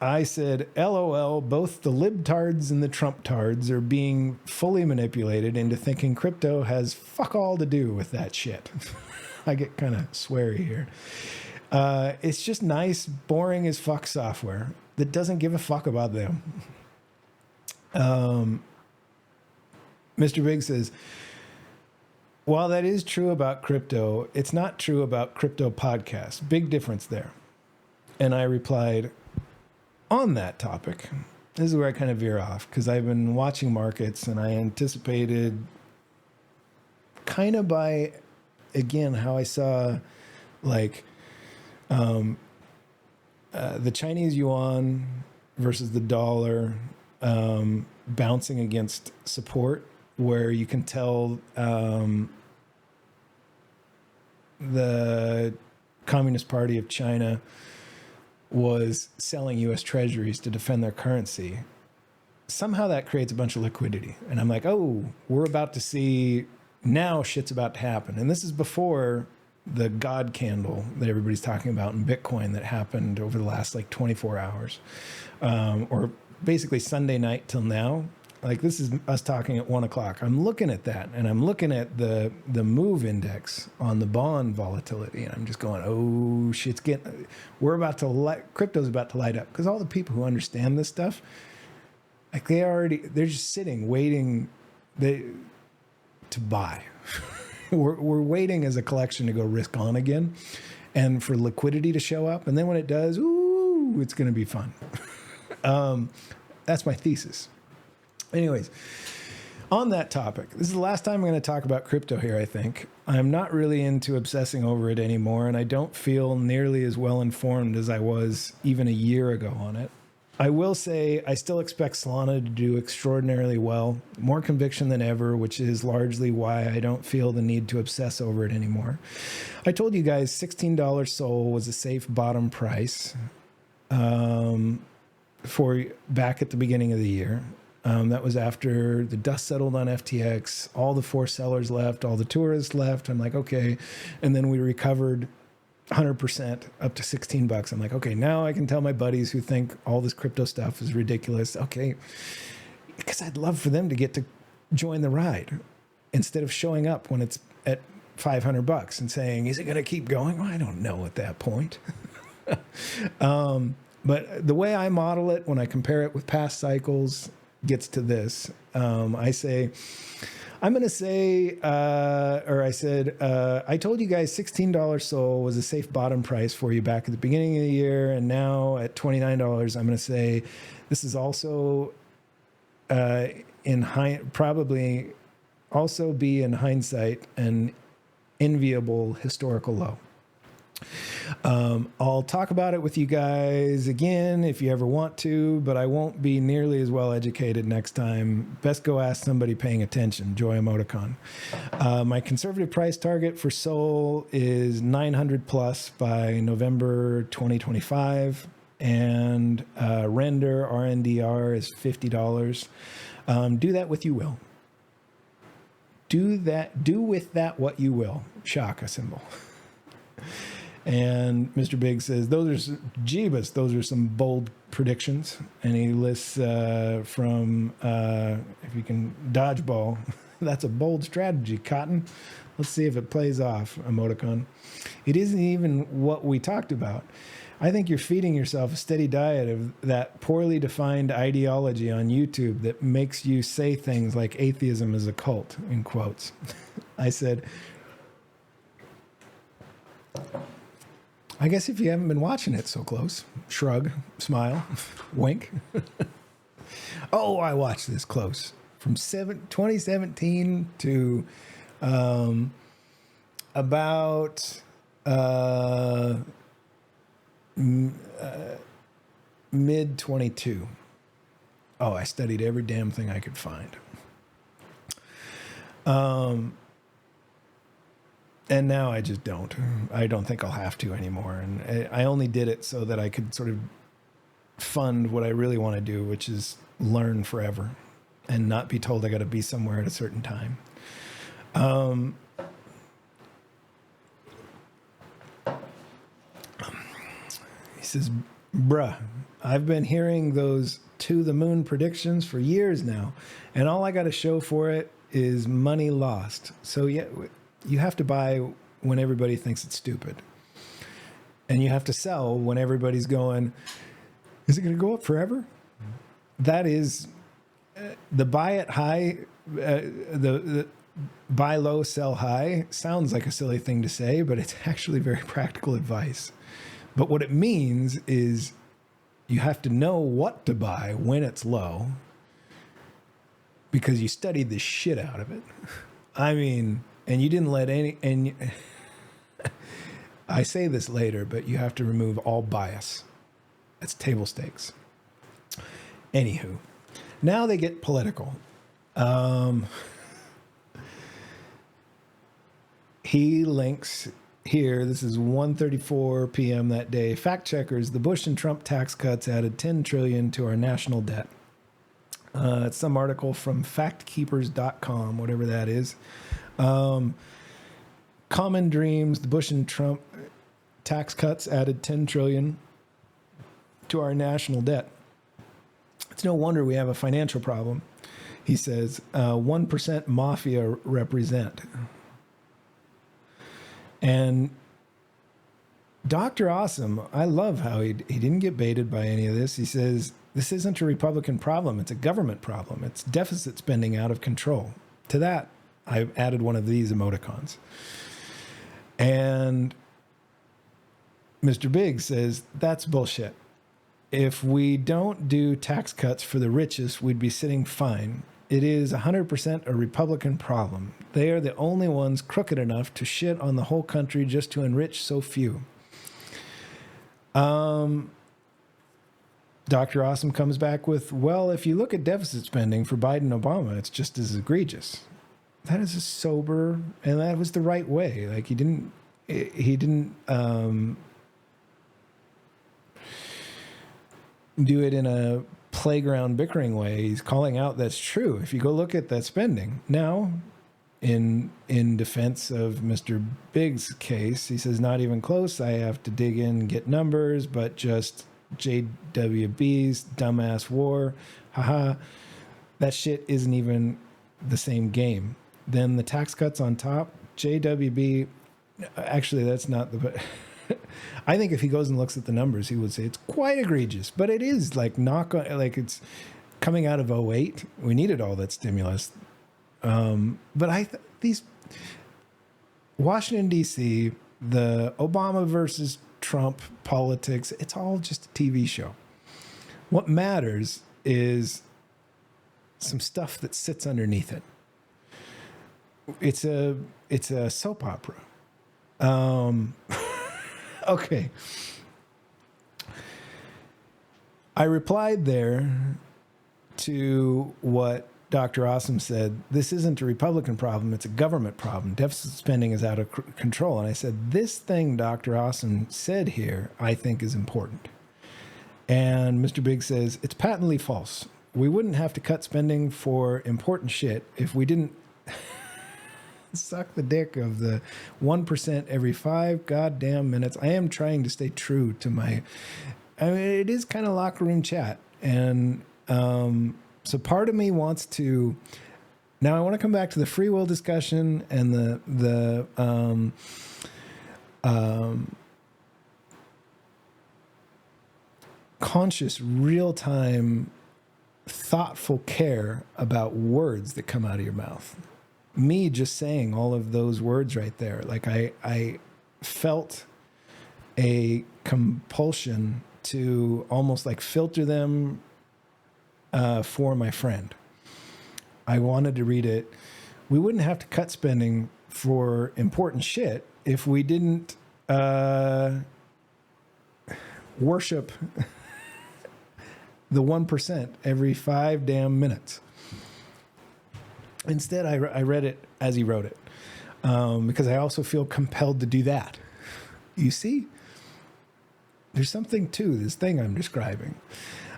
I said, LOL, both the libtards and the Trump-tards are being fully manipulated into thinking crypto has fuck all to do with that shit. I get kind of sweary here. It's just nice, boring as fuck software that doesn't give a fuck about them. Mr. Big says, while that is true about crypto, it's not true about crypto podcasts. Big difference there. And I replied, on that topic, this is where I kind of veer off, because I've been watching markets and I anticipated kind of by, again, how I saw like the Chinese yuan versus the dollar bouncing against support, where you can tell the Communist Party of China was selling U.S. treasuries to defend their currency. Somehow that creates a bunch of liquidity. And I'm like, oh, we're about to see, now shit's about to happen. And this is before the God candle that everybody's talking about in Bitcoin that happened over the last like 24 hours. Or basically Sunday night till now. Like this is us talking at 1 o'clock. I'm looking at that and I'm looking at the move index on the bond volatility. And I'm just going, oh, shit's getting, crypto's about to light up. Because all the people who understand this stuff, like they're just sitting, waiting to buy. We're waiting as a collection to go risk on again and for liquidity to show up. And then when it does, ooh, it's going to be fun. That's my thesis. Anyways, on that topic, this is the last time I'm going to talk about crypto here, I think. I'm not really into obsessing over it anymore, and I don't feel nearly as well informed as I was even a year ago on it. I will say I still expect Solana to do extraordinarily well, more conviction than ever, which is largely why I don't feel the need to obsess over it anymore. I told you guys $16 SOL was a safe bottom price for back at the beginning of the year. That was after the dust settled on FTX, all the forced sellers left, all the tourists left. I'm like, okay. And then we recovered 100% up to $16. I'm like, okay, now I can tell my buddies who think all this crypto stuff is ridiculous. Okay. Because I'd love for them to get to join the ride instead of showing up when it's at $500 and saying, is it going to keep going? Well, I don't know at that point. But the way I model it, when I compare it with past cycles, gets to this. I said, I told you guys $16 Sol was a safe bottom price for you back at the beginning of the year. And now at $29, I'm going to say this is also probably also be in hindsight an enviable historical low. I'll talk about it with you guys again if you ever want to, but I won't be nearly as well educated next time. Best go ask somebody paying attention. Joy emoticon. My conservative price target for Sol is 900 plus by November 2025, and render RNDR is $50. Do that with you will. Do with that what you will. Shaka symbol. And Mr. Big says, those are some bold predictions. And he lists from, if you can, dodgeball. That's a bold strategy, Cotton. Let's see if it plays off, emoticon. It isn't even what we talked about. I think you're feeding yourself a steady diet of that poorly defined ideology on YouTube that makes you say things like atheism is a cult, in quotes. I said, I guess if you haven't been watching it so close, shrug, smile, wink. Oh, I watched this close. From 2017 to about mid 22. Oh, I studied every damn thing I could find. And now I just don't. I don't think I'll have to anymore. And I only did it so that I could sort of fund what I really want to do, which is learn forever and not be told I got to be somewhere at a certain time. He says, bruh, I've been hearing those to the moon predictions for years now, and all I got to show for it is money lost. So yeah, you have to buy when everybody thinks it's stupid. And you have to sell when everybody's going, is it going to go up forever? That is the buy it high, the buy low, sell high sounds like a silly thing to say, but it's actually very practical advice. But what it means is you have to know what to buy when it's low because you studied the shit out of it. I mean, and you didn't let I say this later, but you have to remove all bias. That's table stakes. Anywho, now they get political. He links here, this is 1:34 p.m. that day. Fact checkers, the Bush and Trump tax cuts added $10 trillion to our national debt. It's some article from factkeepers.com, whatever that is. Common dreams, the Bush and Trump tax cuts added $10 trillion to our national debt. It's no wonder we have a financial problem. He says, 1% mafia represent. And Dr. Awesome, I love how he didn't get baited by any of this. He says, this isn't a Republican problem. It's a government problem. It's deficit spending out of control. To that, I added one of these emoticons. And Mr. Big says, that's bullshit. If we don't do tax cuts for the richest, we'd be sitting fine. It is 100% a Republican problem. They are the only ones crooked enough to shit on the whole country just to enrich so few. Dr. Awesome comes back with, well, if you look at deficit spending for Biden and Obama, it's just as egregious. That is a sober, and that was the right way. Like he didn't do it in a playground bickering way. He's calling out that's true. If you go look at that spending now, in defense of Mr. Big's case, he says not even close. I have to dig in and get numbers, but just JWB's dumbass war. Haha, that shit isn't even the same game. Then the tax cuts on top. JWB, actually, that's not the. I think if he goes and looks at the numbers, he would say it's quite egregious, but it is like it's coming out of '08. We needed all that stimulus. But these Washington, D.C., the Obama versus Trump politics, it's all just a TV show. What matters is some stuff that sits underneath it. It's a soap opera. Okay. I replied there to what Dr. Awesome said. This isn't a Republican problem. It's a government problem. Deficit spending is out of control. And I said, this thing Dr. Awesome said here, I think is important. And Mr. Big says, it's patently false. We wouldn't have to cut spending for important shit if we didn't suck the dick of the 1% every 5 goddamn minutes. I am trying to stay true to my... I mean, it is kind of locker room chat. And so part of me wants to... Now I want to come back to the free will discussion and the conscious, real-time, thoughtful care about words that come out of your mouth. Me just saying all of those words right there, like I felt a compulsion to almost like filter them for my friend. I wanted to read it. We wouldn't have to cut spending for important shit if we didn't worship the 1% every 5 damn minutes. Instead, I read it as he wrote it because I also feel compelled to do that. You see? There's something to this thing I'm describing.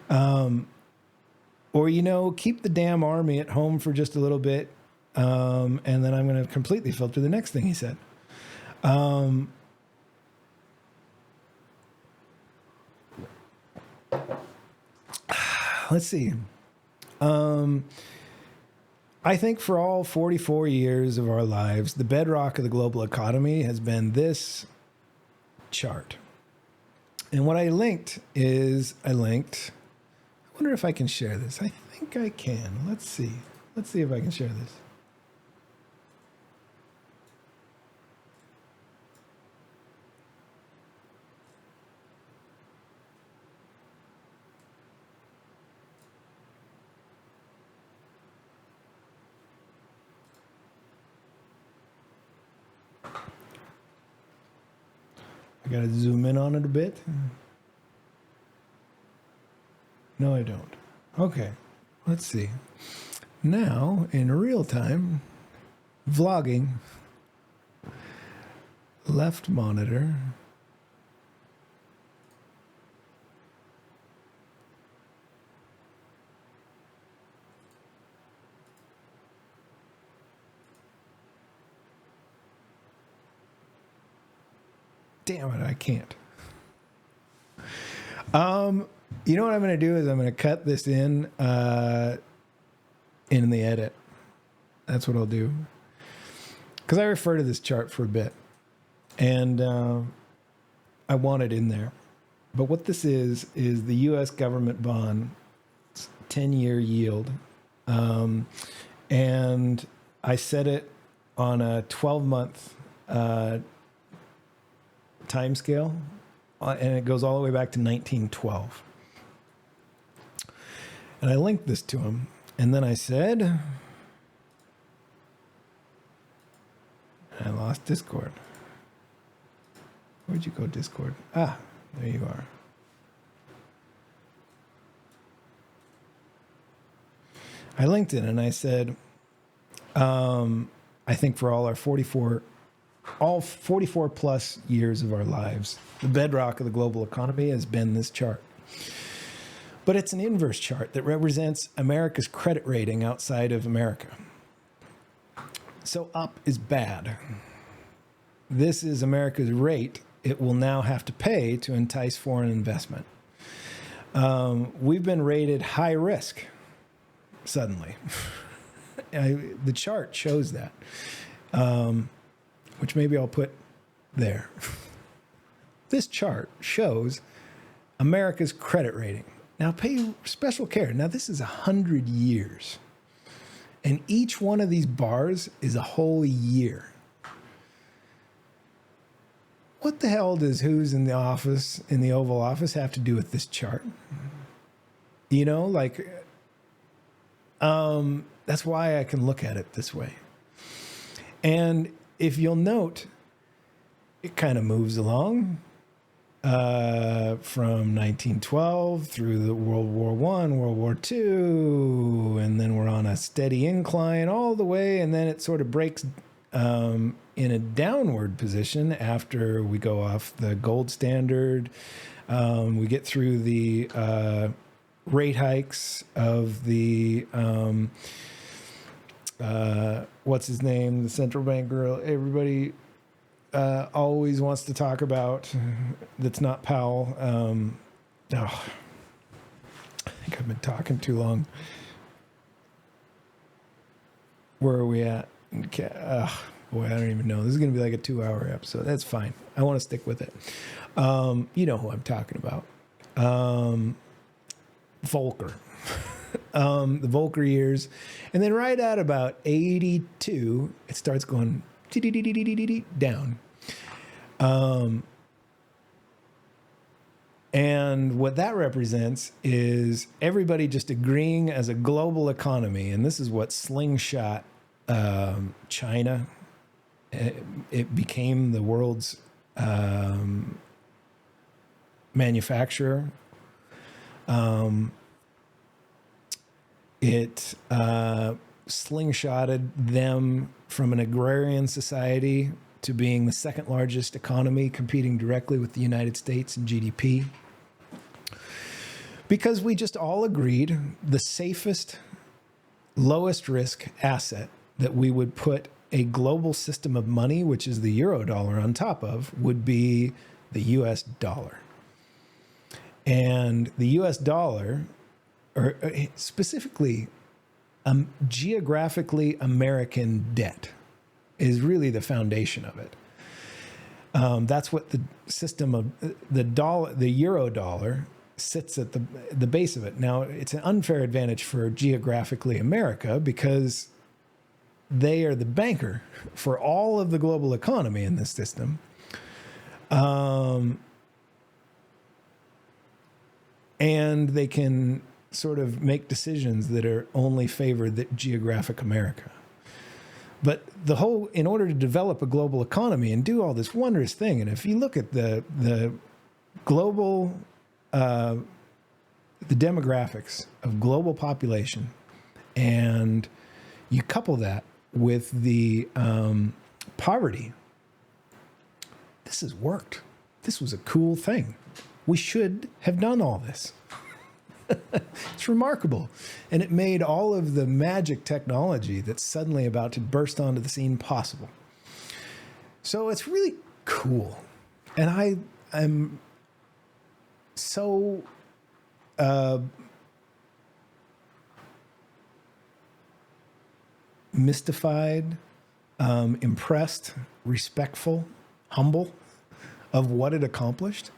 Or, keep the damn army at home for just a little bit, and then I'm going to completely filter the next thing he said. Let's see. I think for all 44 years of our lives, the bedrock of the global economy has been this chart. And what I linked, I wonder if I can share this. I think I can. Let's see. Let's see if I can share this. I got to zoom in on it a bit. No, I don't. Okay, let's see. Now, in real time, vlogging, left monitor. Damn it, I can't. You know what I'm going to do is I'm going to cut this in the edit. That's what I'll do. Because I refer to this chart for a bit. And I want it in there. But what this is the U.S. government bond 10-year yield. And I set it on a 12-month time scale, and it goes all the way back to 1912. And I linked this to him, and then I said, I lost Discord. Where'd you go, Discord? Ah, there you are. I linked it, and I said, I think for all 44 plus years of our lives, the bedrock of the global economy has been this chart. But it's an inverse chart that represents America's credit rating outside of America. So up is bad. This is America's rate it will now have to pay to entice foreign investment. We've been rated high risk suddenly. The chart shows that. Which maybe I'll put there. This chart shows America's credit rating. Now pay special care. Now this is 100 years. And each one of these bars is a whole year. What the hell does who's in the office, in the Oval Office, have to do with this chart? You know, like, that's why I can look at it this way. And if you'll note, it kind of moves along from 1912 through the World War I, World War II, and then we're on a steady incline all the way, and then it sort of breaks in a downward position after we go off the gold standard. We get through the rate hikes of the what's his name, the central banker everybody always wants to talk about, that's not Powell. I think I've been talking too long. Where are we at? Okay. Boy, I don't even know. This is going to be like a 2-hour episode. That's fine. I want to stick with it. You know who I'm talking about. Volcker. The Volcker years. And then right at about 82, it starts going down. And what that represents is everybody just agreeing as a global economy. And this is what slingshot China. It became the world's manufacturer. It slingshotted them from an agrarian society to being the second largest economy, competing directly with the United States in GDP. Because we just all agreed the safest, lowest risk asset that we would put a global system of money, which is the euro dollar, on top of, would be the US dollar. And the US dollar, or specifically geographically American debt, is really the foundation of it. That's what the system of the euro dollar sits at the base of it. Now, it's an unfair advantage for geographically America because they are the banker for all of the global economy in this system. And they can sort of make decisions that are only favored the geographic America. But in order to develop a global economy and do all this wondrous thing, and if you look at the global, the demographics of global population, and you couple that with the poverty, this has worked. This was a cool thing. We should have done all this. It's remarkable. And it made all of the magic technology that's suddenly about to burst onto the scene possible. So it's really cool. And I'm so mystified, impressed, respectful, humble of what it accomplished.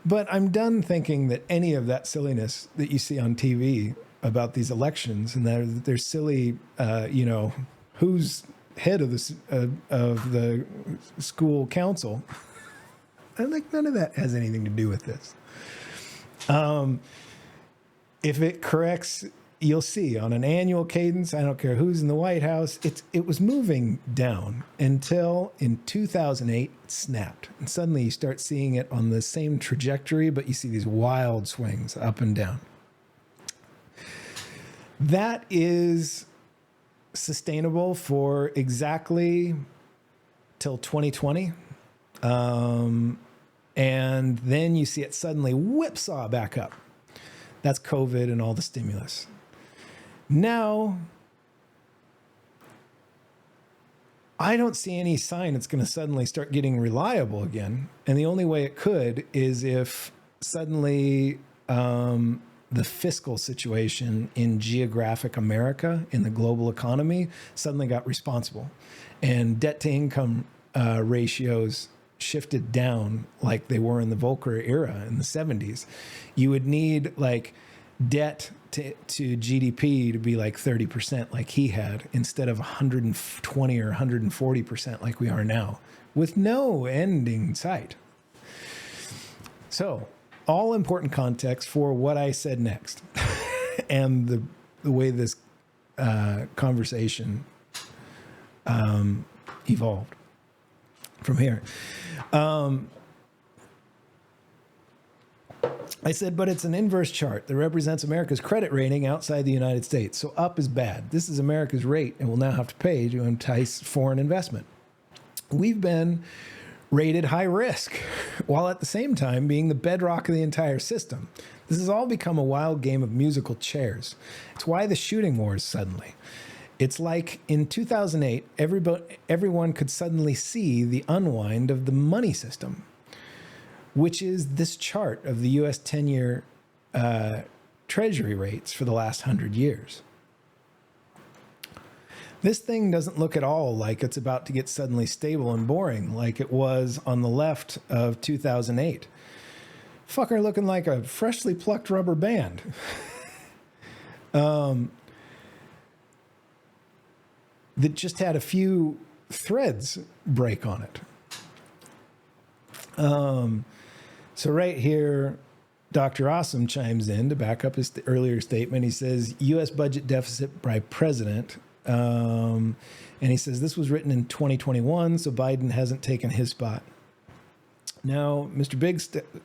But I'm done thinking that any of that silliness that you see on TV about these elections and that they're silly, who's head of the school council. I like none of that has anything to do with this. If it corrects, you'll see on an annual cadence, I don't care who's in the White House, it was moving down until in 2008 it snapped. And suddenly you start seeing it on the same trajectory, but you see these wild swings up and down. That is sustainable for exactly till 2020. And then you see it suddenly whipsaw back up. That's COVID and all the stimulus. Now, I don't see any sign it's going to suddenly start getting reliable again. And the only way it could is if suddenly the fiscal situation in geographic America, in the global economy, suddenly got responsible. And debt to income ratios shifted down like they were in the Volcker era in the 70s, you would need like debt to GDP to be like 30% like he had, instead of 120 or 140% like we are now, with no ending in sight. So, all important context for what I said next and the way this conversation evolved from here. I said, but it's an inverse chart that represents America's credit rating outside the United States. So up is bad. This is America's rate and will now have to pay to entice foreign investment. We've been rated high risk, while at the same time being the bedrock of the entire system. This has all become a wild game of musical chairs. It's why the shooting wars suddenly. It's like in 2008, everyone could suddenly see the unwind of the money system, which is this chart of the U.S. 10-year treasury rates for the last 100 years. This thing doesn't look at all like it's about to get suddenly stable and boring like it was on the left of 2008. Fucker looking like a freshly plucked rubber band. That just had a few threads break on it. So right here, Dr. Awesome chimes in to back up his earlier statement. He says, U.S. budget deficit by president. And he says, this was written in 2021, so Biden hasn't taken his spot. Now, Mr. Big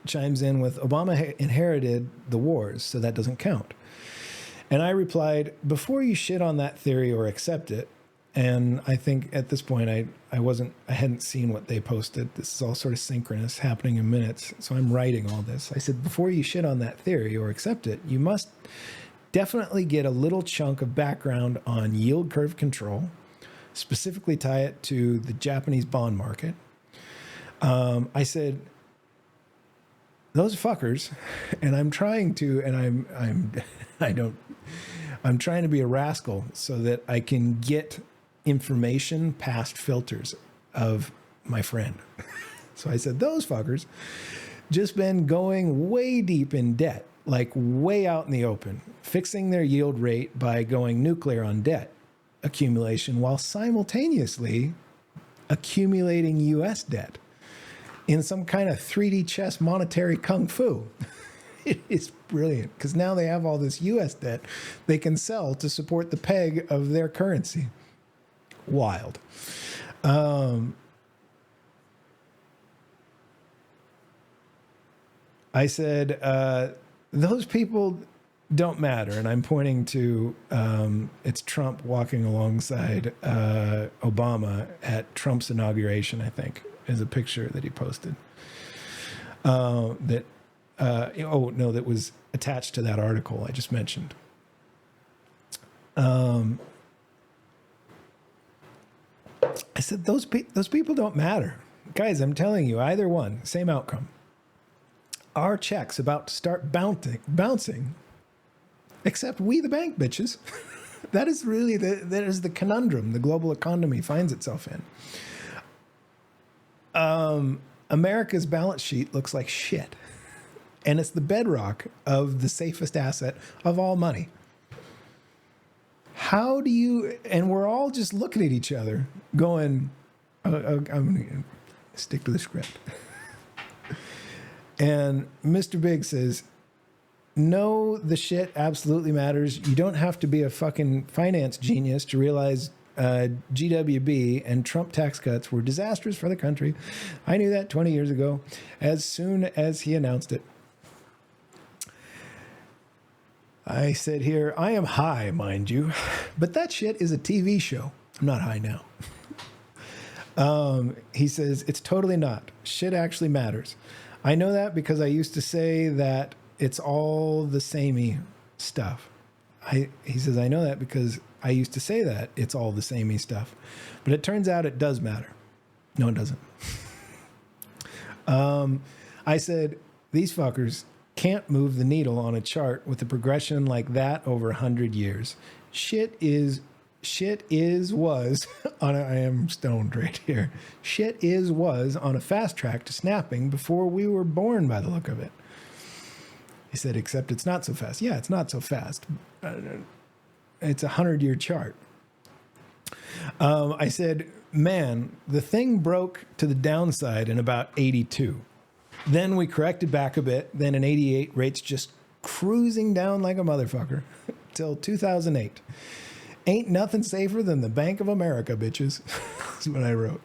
chimes in with, Obama inherited the wars, so that doesn't count. And I replied, before you shit on that theory or accept it, and I think at this point I hadn't seen what they posted. This is all sort of synchronous, happening in minutes. So I'm writing all this. I said, before you shit on that theory or accept it, you must definitely get a little chunk of background on yield curve control, specifically tie it to the Japanese bond market. I said, those fuckers, and I'm trying to, and I'm trying to be a rascal so that I can get information past filters of my friend. So I said, those fuckers just been going way deep in debt, like way out in the open, fixing their yield rate by going nuclear on debt accumulation while simultaneously accumulating U.S. debt in some kind of 3D chess monetary kung fu. It is brilliant because now they have all this U.S. debt they can sell to support the peg of their currency. Wild. I said, those people don't matter. And I'm pointing to, it's Trump walking alongside Obama at Trump's inauguration, I think, is a picture that he posted. That was attached to that article I just mentioned. I said, those people don't matter. Guys, I'm telling you, either one, same outcome. Our check's about to start bouncing, except we the bank bitches. That is really that is the conundrum the global economy finds itself in. America's balance sheet looks like shit. And it's the bedrock of the safest asset of all money. How do you, and we're all just looking at each other going, I'm going to stick to the script. And Mr. Big says, no, the shit absolutely matters. You don't have to be a fucking finance genius to realize GWB and Trump tax cuts were disastrous for the country. I knew that 20 years ago, as soon as he announced it. I said here, I am high, mind you, but that shit is a TV show. I'm not high now. He says, it's totally not. Shit actually matters. I know that because I used to say that it's all the samey stuff. He says, I know that because I used to say that it's all the samey stuff. But it turns out it does matter. No, it doesn't. I said, these fuckers can't move the needle on a chart with a progression like that over 100 years. Shit is was on I am stoned right here. Was on a fast track to snapping before we were born by the look of it. He said, except it's not so fast. Yeah, it's not so fast. It's a 100-year chart. I said, man, the thing broke to the downside in about 82. Then we corrected back a bit. Then in 88, rates just cruising down like a motherfucker till 2008. Ain't nothing safer than the Bank of America, bitches. That's what I wrote.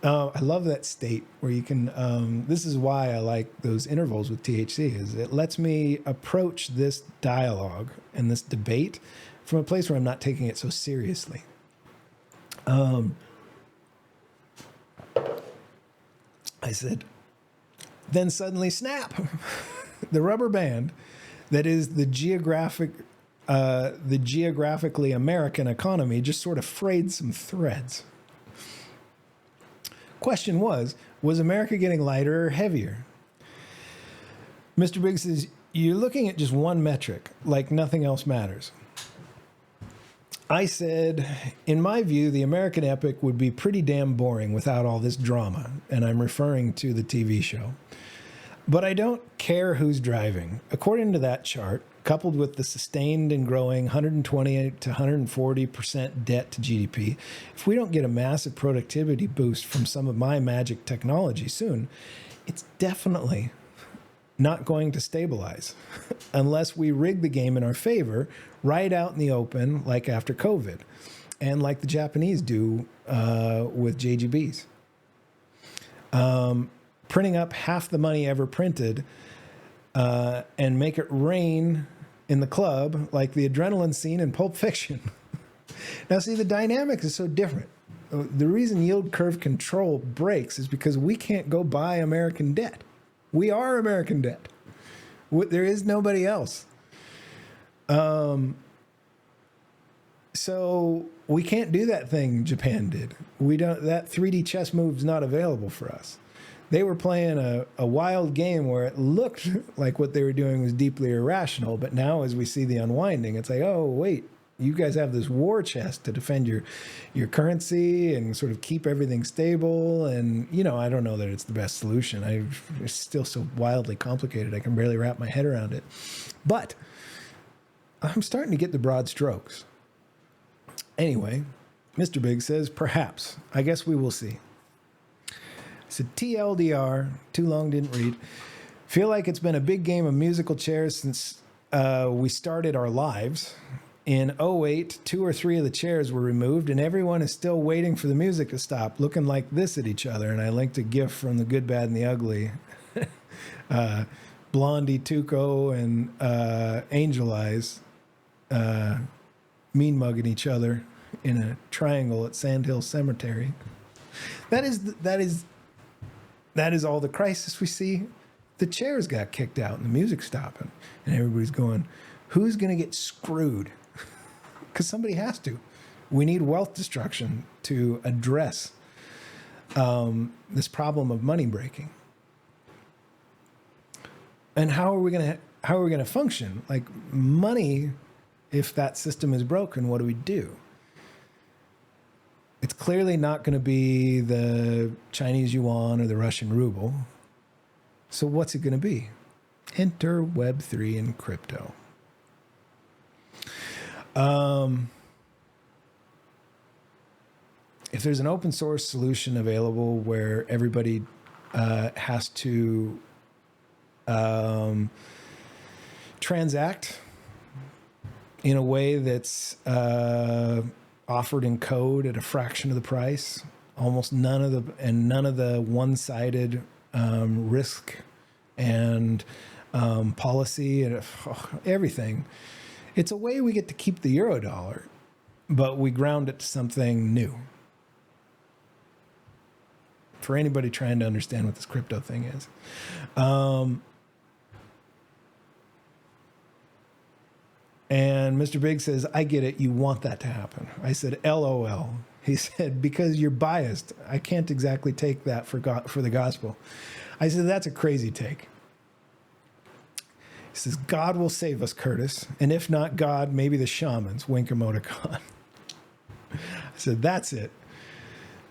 I love that state where you can, this is why I like those intervals with THC, is it lets me approach this dialogue and this debate from a place where I'm not taking it so seriously. I said, then suddenly snap, the rubber band that is the geographically American economy just sort of frayed some threads. Question was America getting lighter or heavier? Mr. Biggs says, you're looking at just one metric, like nothing else matters. I said, in my view, the American epic would be pretty damn boring without all this drama, and I'm referring to the TV show. But I don't care who's driving. According to that chart, coupled with the sustained and growing 120 to 140% debt to GDP, if we don't get a massive productivity boost from some of my magic technology soon, it's definitely not going to stabilize unless we rig the game in our favor right out in the open, like after COVID, and like the Japanese do with JGBs. Printing up half the money ever printed and make it rain in the club like the adrenaline scene in Pulp Fiction. Now, see, the dynamic is so different. The reason yield curve control breaks is because we can't go buy American debt. We are American debt. There is nobody else. So we can't do that thing Japan did. We don't. That 3D chess move's not available for us. They were playing a wild game where it looked like what they were doing was deeply irrational, but now as we see the unwinding, it's like, oh, wait, you guys have this war chest to defend your currency and sort of keep everything stable. And, you know, I don't know that it's the best solution. It's still so wildly complicated. I can barely wrap my head around it. But I'm starting to get the broad strokes. Anyway, Mr. Big says, perhaps. I guess we will see. So TLDR, too long, didn't read. Feel like it's been a big game of musical chairs since we started our lives. In 08, 2 or 3 of the chairs were removed, and everyone is still waiting for the music to stop, looking like this at each other. And I linked a GIF from The Good, Bad, and the Ugly. Blondie, Tuco, and Angel Eyes mean mugging each other in a triangle at Sandhill Cemetery. That is all the crisis we see. The chairs got kicked out and the music's stopping, and everybody's going, who's going to get screwed? Because somebody has to. We need wealth destruction to address this problem of money breaking. And how are we going to function? Like, money, if that system is broken, what do we do? It's clearly not going to be the Chinese yuan or the Russian ruble. So what's it going to be? Enter Web3 and crypto. If there's an open source solution available where everybody has to transact in a way that's offered in code at a fraction of the price, almost none of the one-sided risk and policy and everything. It's a way we get to keep the Eurodollar, but we ground it to something new. For anybody trying to understand what this crypto thing is. And Mr. Big says, I get it. You want that to happen. I said, LOL. He said, because you're biased. I can't exactly take that for the gospel. I said, that's a crazy take. He says, God will save us, Curtis. And if not God, maybe the shamans. Wink emoticon. I said, that's it,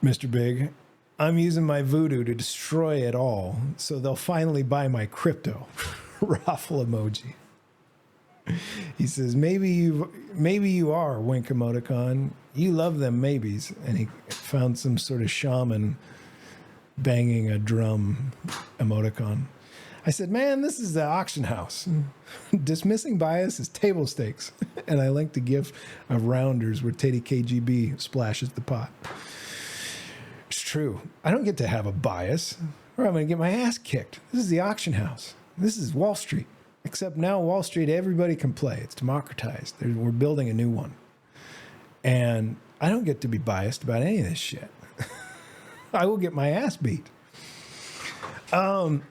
Mr. Big. I'm using my voodoo to destroy it all, so they'll finally buy my crypto. Raffle emoji. He says, maybe you are, wink emoticon. You love them maybes. And he found some sort of shaman banging a drum emoticon. I said, man, this is the auction house. Dismissing bias is table stakes. And I linked a gif of Rounders where Teddy KGB splashes the pot. It's true. I don't get to have a bias, or I'm going to get my ass kicked. This is the auction house. This is Wall Street. Except now Wall Street, everybody can play. It's democratized. We're building a new one. And I don't get to be biased about any of this shit. I will get my ass beat. And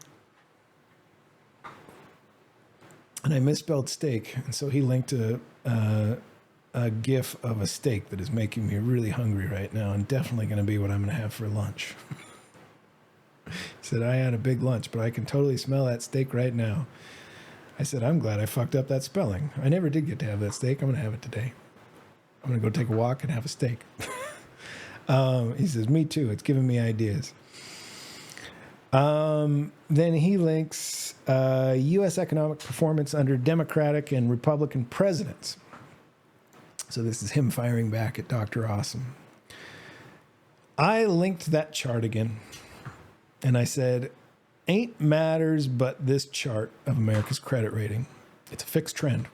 I misspelled steak. And so he linked a gif of a steak that is making me really hungry right now and definitely going to be what I'm going to have for lunch. He said, I had a big lunch, but I can totally smell that steak right now. I said, I'm glad I fucked up that spelling. I never did get to have that steak. I'm going to have it today. I'm going to go take a walk and have a steak. He says, me too. It's giving me ideas. Then he links U.S. economic performance under Democratic and Republican presidents. So this is him firing back at Dr. Awesome. I linked that chart again. And I said, ain't matters but this chart of America's credit rating. It's a fixed trend.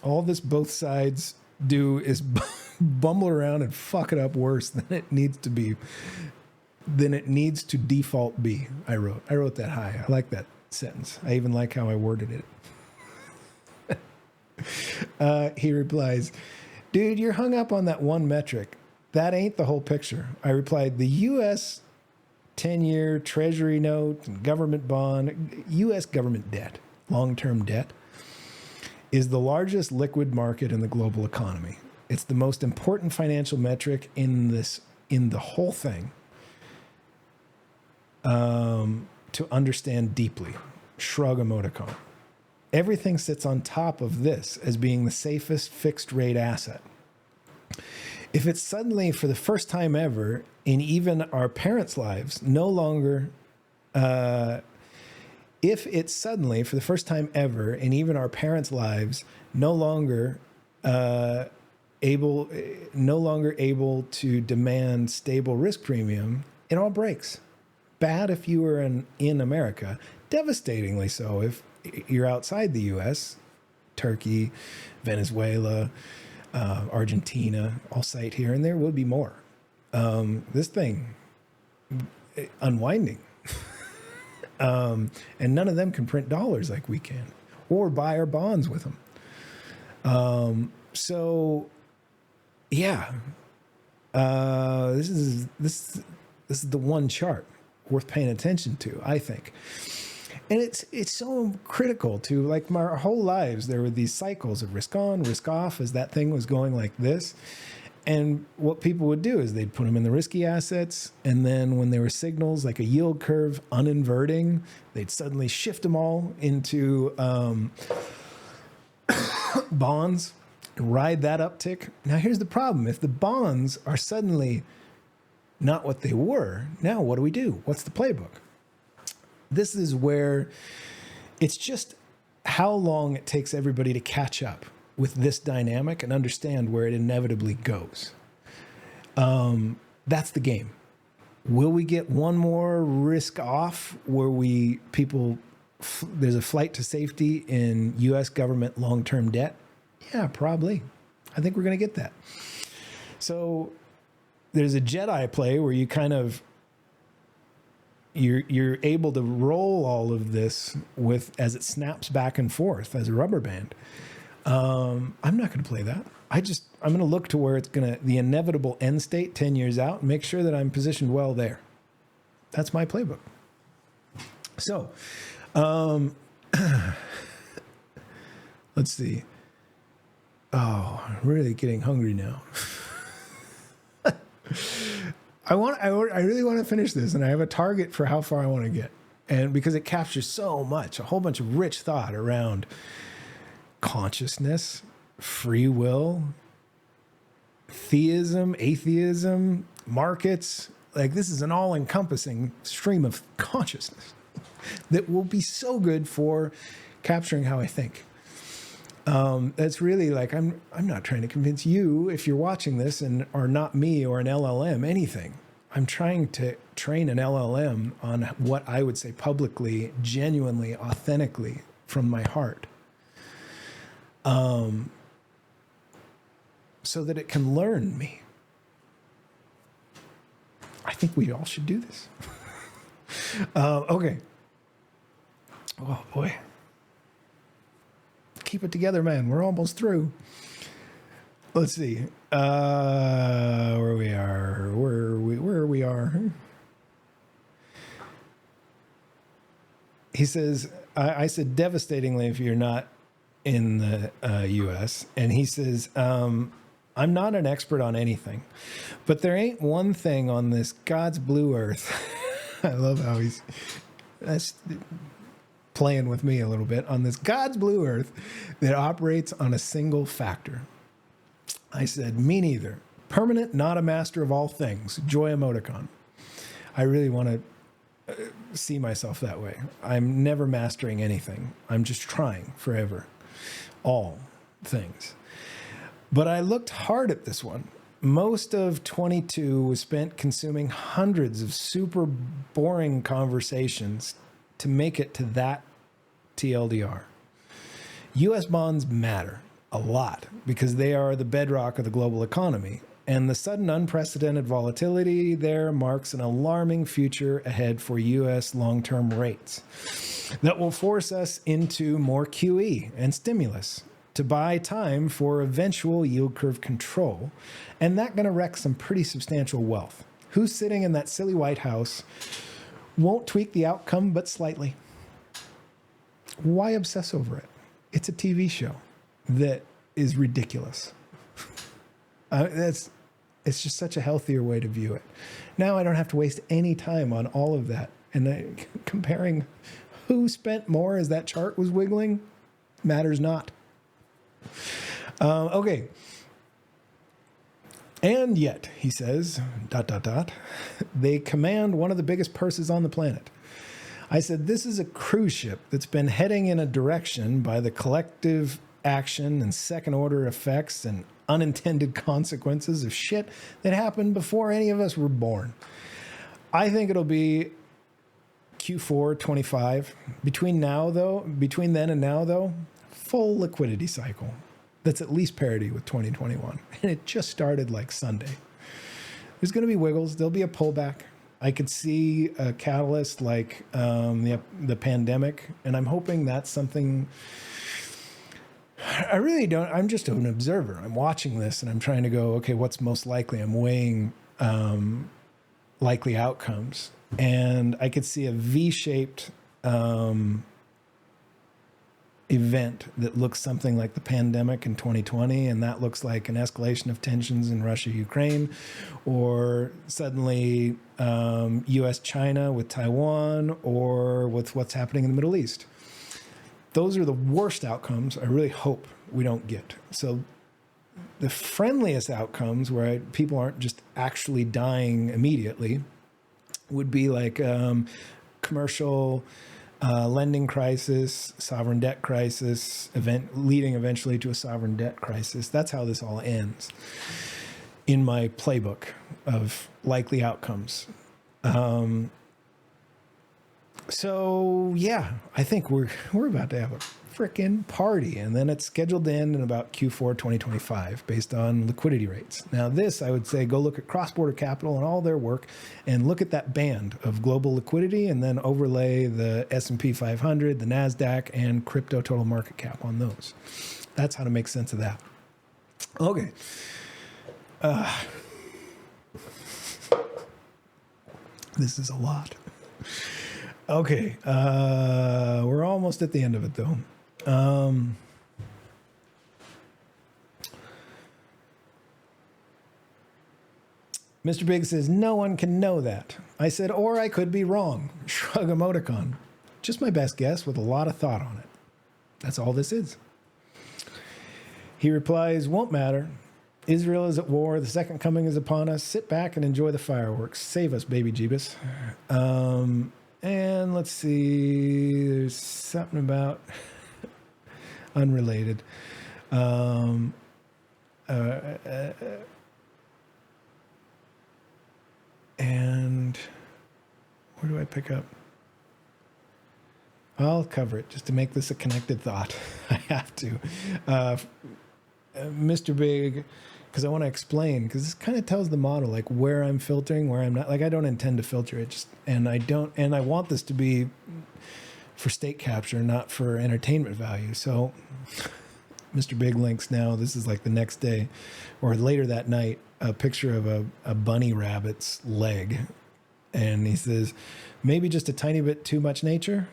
All this both sides do is bumble around and fuck it up worse than it needs to be, than it needs to default be. I wrote that high. I like that sentence. I even like how I worded it. He replies, dude, you're hung up on that one metric. That ain't the whole picture. I replied, the U.S. 10-year treasury note and government bond, U.S. government debt, long-term debt, is the largest liquid market in the global economy. It's the most important financial metric in the whole thing to understand deeply. Shrug emoticon. Everything sits on top of this as being the safest fixed rate asset. If it's suddenly, for the first time ever, in even our parents' lives, no longer, if it's suddenly, for the first time ever, in even our parents' lives, no longer able to demand stable risk premium, it all breaks. Bad if you were in America, devastatingly so if you're outside the U.S., Turkey, Venezuela, Argentina, all cite here, and there will be more. This thing, unwinding. And none of them can print dollars like we can, or buy our bonds with them. So, yeah, this is the one chart worth paying attention to, I think. And it's so critical to, like, our whole lives, there were these cycles of risk on, risk off as that thing was going like this. And what people would do is they'd put them in the risky assets. And then when there were signals like a yield curve uninverting, they'd suddenly shift them all into bonds and ride that uptick. Now, here's the problem. If the bonds are suddenly not what they were, now what do? What's the playbook? This is where it's just how long it takes everybody to catch up with this dynamic and understand where it inevitably goes. That's the game. Will we get one more risk off where there's a flight to safety in U.S. government long-term debt? Yeah, probably. I think we're going to get that. So there's a Jedi play where you kind of, you're able to roll all of this as it snaps back and forth as a rubber band. I'm not going to play that. I'm going to look to where it's the inevitable end state 10 years out and make sure that I'm positioned well there. That's my playbook. So, let's see. Oh, I'm really getting hungry now. I really want to finish this, and I have a target for how far I want to get. And because it captures so much, a whole bunch of rich thought around consciousness, free will, theism, atheism, markets. Like, this is an all-encompassing stream of consciousness that will be so good for capturing how I think. That's really like, I'm not trying to convince you, if you're watching this and are not me or an LLM, anything. I'm trying to train an LLM on what I would say publicly, genuinely, authentically from my heart. So that it can learn me. I think we all should do this. Okay. Oh boy. Keep it together, man. We're almost through. Let's see. Where we are. He says, I said devastatingly if you're not in the U.S. And he says, I'm not an expert on anything, but there ain't one thing on this God's blue earth. I love how that's playing with me a little bit, on this God's blue earth that operates on a single factor. I said, me neither. Permanent, not a master of all things. Joy emoticon. I really want to see myself that way. I'm never mastering anything. I'm just trying forever. All things. But I looked hard at this one. Most of 22 was spent consuming hundreds of super boring conversations to make it to that TLDR. U.S. bonds matter a lot because they are the bedrock of the global economy. And the sudden unprecedented volatility there marks an alarming future ahead for U.S. long-term rates that will force us into more QE and stimulus to buy time for eventual yield curve control. And that's going to wreck some pretty substantial wealth. Who's sitting in that silly White House won't tweak the outcome, but slightly. Why obsess over it? It's a TV show that is ridiculous. It's just such a healthier way to view it. Now I don't have to waste any time on all of that. And comparing who spent more as that chart was wiggling matters not. Okay. And yet, he says, ... they command one of the biggest purses on the planet. I said, this is a cruise ship that's been heading in a direction by the collective action and second order effects and unintended consequences of shit that happened before any of us were born. I think it'll be Q4 25. Between then and now, though, full liquidity cycle that's at least parity with 2021. And it just started like Sunday. There's going to be wiggles. There'll be a pullback. I could see a catalyst like the pandemic, and I'm hoping that's something. I really don't. I'm just an observer. I'm watching this, and I'm trying to go, okay, what's most likely? I'm weighing likely outcomes, and I could see a V-shaped event that looks something like the pandemic in 2020, and that looks like an escalation of tensions in Russia, Ukraine, or suddenly U.S. China with Taiwan, or with what's happening in the Middle East. Those are the worst outcomes I really hope we don't get. So the friendliest outcomes where people aren't just actually dying immediately would be like commercial lending crisis, sovereign debt crisis, leading eventually to a sovereign debt crisis. That's how this all ends in my playbook of likely outcomes. So yeah, I think we're about to have a frickin' party, and then it's scheduled to end in about Q4 2025 based on liquidity rates. Now this, I would say, go look at cross-border capital and all their work and look at that band of global liquidity and then overlay the S&P 500, the NASDAQ, and crypto total market cap on those. That's how to make sense of that. Okay. This is a lot. Okay. We're almost at the end of it, though. Mr. Big says, no one can know that. I said, or I could be wrong. Shrug emoticon. Just my best guess with a lot of thought on it. That's all this is. He replies, won't matter. Israel is at war. The second coming is upon us. Sit back and enjoy the fireworks. Save us, baby Jeebus. And let's see. There's something about unrelated. And where do I pick up? I'll cover it just to make this a connected thought. I have to. Mr. Big, because I want to explain, because this kind of tells the model, like where I'm filtering, where I'm not. Like I don't intend to filter it, just and I want this to be for state capture, not for entertainment value. So Mr. Big links now. This is like the next day, or later that night, a picture of a bunny rabbit's leg, and he says, maybe just a tiny bit too much nature.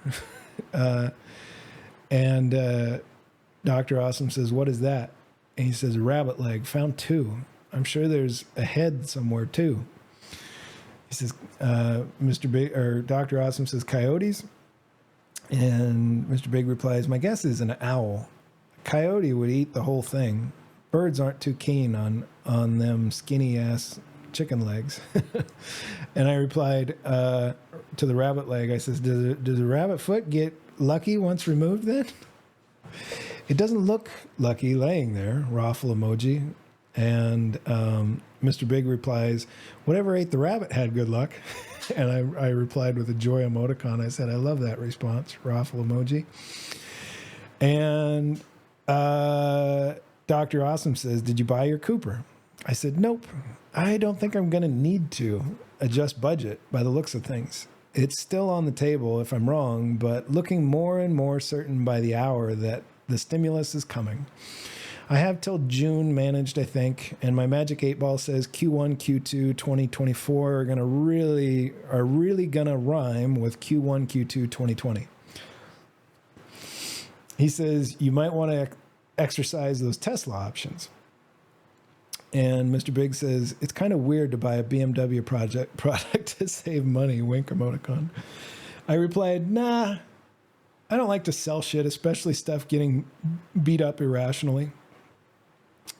And Dr. Awesome says, what is that? And he says, a rabbit leg, found 2. I'm sure there's a head somewhere too. He says, Mr. Big, or Dr. Awesome says, coyotes. And Mr. Big replies, my guess is an owl. A coyote would eat the whole thing. Birds aren't too keen on them skinny ass chicken legs. And I replied to the rabbit leg, I says, does a rabbit foot get lucky once removed then? It doesn't look lucky laying there, raffle emoji. And Mr. Big replies, whatever ate the rabbit had good luck. And I replied with a joy emoticon. I said, I love that response, raffle emoji. And Dr. Awesome says, did you buy your Cooper? I said, nope. I don't think I'm going to need to adjust budget by the looks of things. It's still on the table if I'm wrong, but looking more and more certain by the hour that the stimulus is coming. I have till June managed, I think, and my magic 8 ball says Q1, Q2, 2024 are really gonna rhyme with Q1, Q2, 2020. He says you might want to exercise those Tesla options. And Mr. Big says, it's kind of weird to buy a BMW product to save money, wink emoticon. I replied, nah, I don't like to sell shit, especially stuff getting beat up irrationally.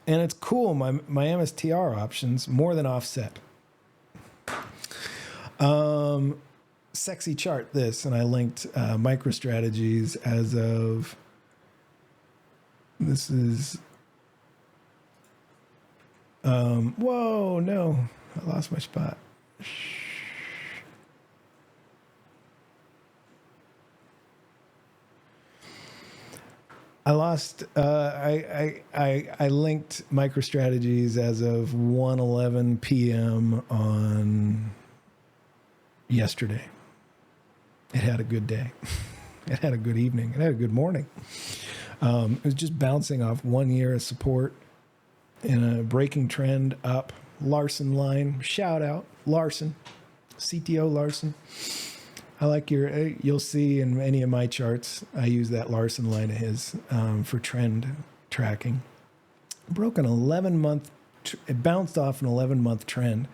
And it's cool, my MSTR options more than offset. Sexy chart this, and I linked MicroStrategies as of, this is, whoa, no, I lost my spot. I lost, I linked MicroStrategies as of 1:11 p.m. on yesterday. It had a good day. It had a good evening. It had a good morning. It was just bouncing off 1 year of support in a breaking trend up. Larson line, shout out, Larson, CTO Larson. I like you'll see in any of my charts, I use that Larson line of his for trend tracking. Broke an 11-month, it bounced off an 11-month trend.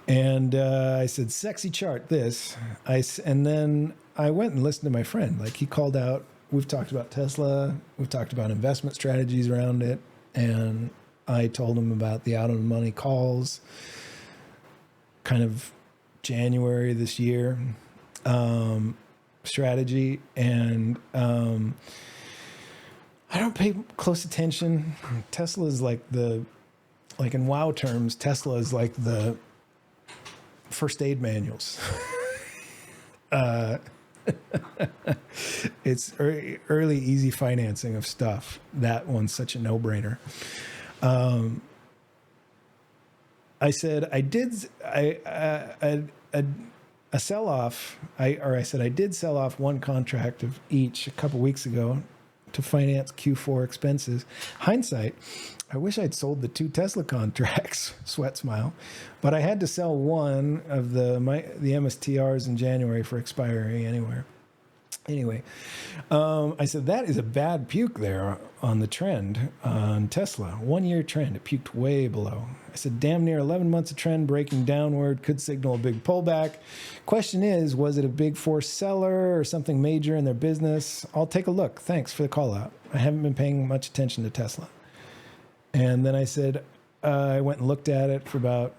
And I said, sexy chart, this. And then I went and listened to my friend. Like he called out, we've talked about Tesla, we've talked about investment strategies around it. And I told him about the out of the money calls, kind of January this year. Strategy, and I don't pay close attention. Tesla is like in WoW terms, Tesla is like the first aid manuals. It's early, easy financing of stuff. That one's such a no-brainer. I said I did a sell-off, I said I did sell off one contract of each a couple weeks ago to finance Q4 expenses. Hindsight, I wish I'd sold the 2 Tesla contracts, sweat smile, but I had to sell one of the MSTRs in January for expiry anyway. I said, that is a bad puke there on the trend on Tesla. 1 year trend, it puked way below. I said, damn near 11 months of trend breaking downward could signal a big pullback. Question is, was it a big force seller or something major in their business? I'll take a look. Thanks for the call out. I haven't been paying much attention to Tesla. And then I said, I went and looked at it for about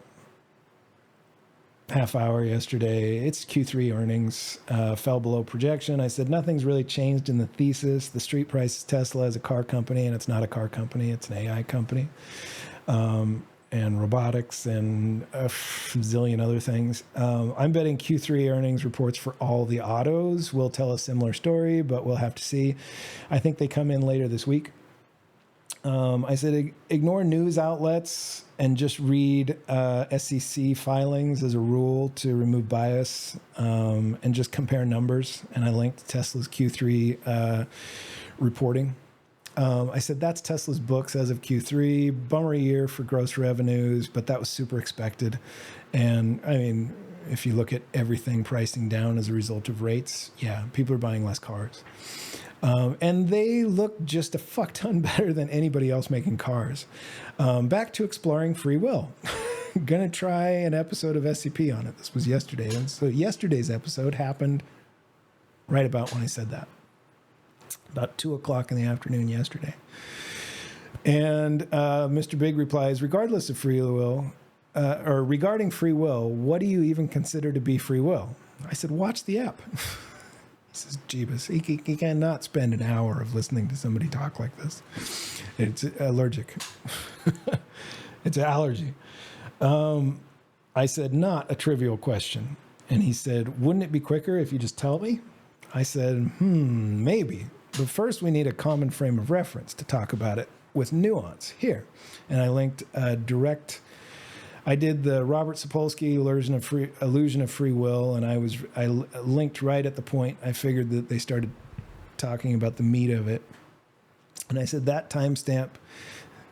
half hour yesterday. It's Q3 earnings, fell below projection. I said, nothing's really changed in the thesis. The street price is Tesla as a car company, and it's not a car company. It's an AI company, and robotics and a zillion other things. I'm betting Q3 earnings reports for all the autos will tell a similar story, but we'll have to see. I think they come in later this week. I said, ignore news outlets and just read SEC filings as a rule to remove bias, and just compare numbers. And I linked Tesla's Q3 reporting. I said, that's Tesla's books as of Q3. Bummer year for gross revenues, but that was super expected. And I mean, if you look at everything pricing down as a result of rates, yeah, people are buying less cars. And they look just a fuck ton better than anybody else making cars. Back to exploring free will. Gonna try an episode of SCP on it. This was yesterday. And so yesterday's episode happened right about when I said that. About 2:00 in the afternoon yesterday. And Mr. Big replies, regardless of free will, or regarding free will, what do you even consider to be free will? I said, watch the app. He says, Jeebus, he cannot spend an hour of listening to somebody talk like this. It's allergic. It's an allergy. I said, not a trivial question. And he said, wouldn't it be quicker if you just tell me? I said, maybe. But first we need a common frame of reference to talk about it with nuance here. And I linked I did the Robert Sapolsky illusion of free will, and I linked right at the point I figured that they started talking about the meat of it. And I said that timestamp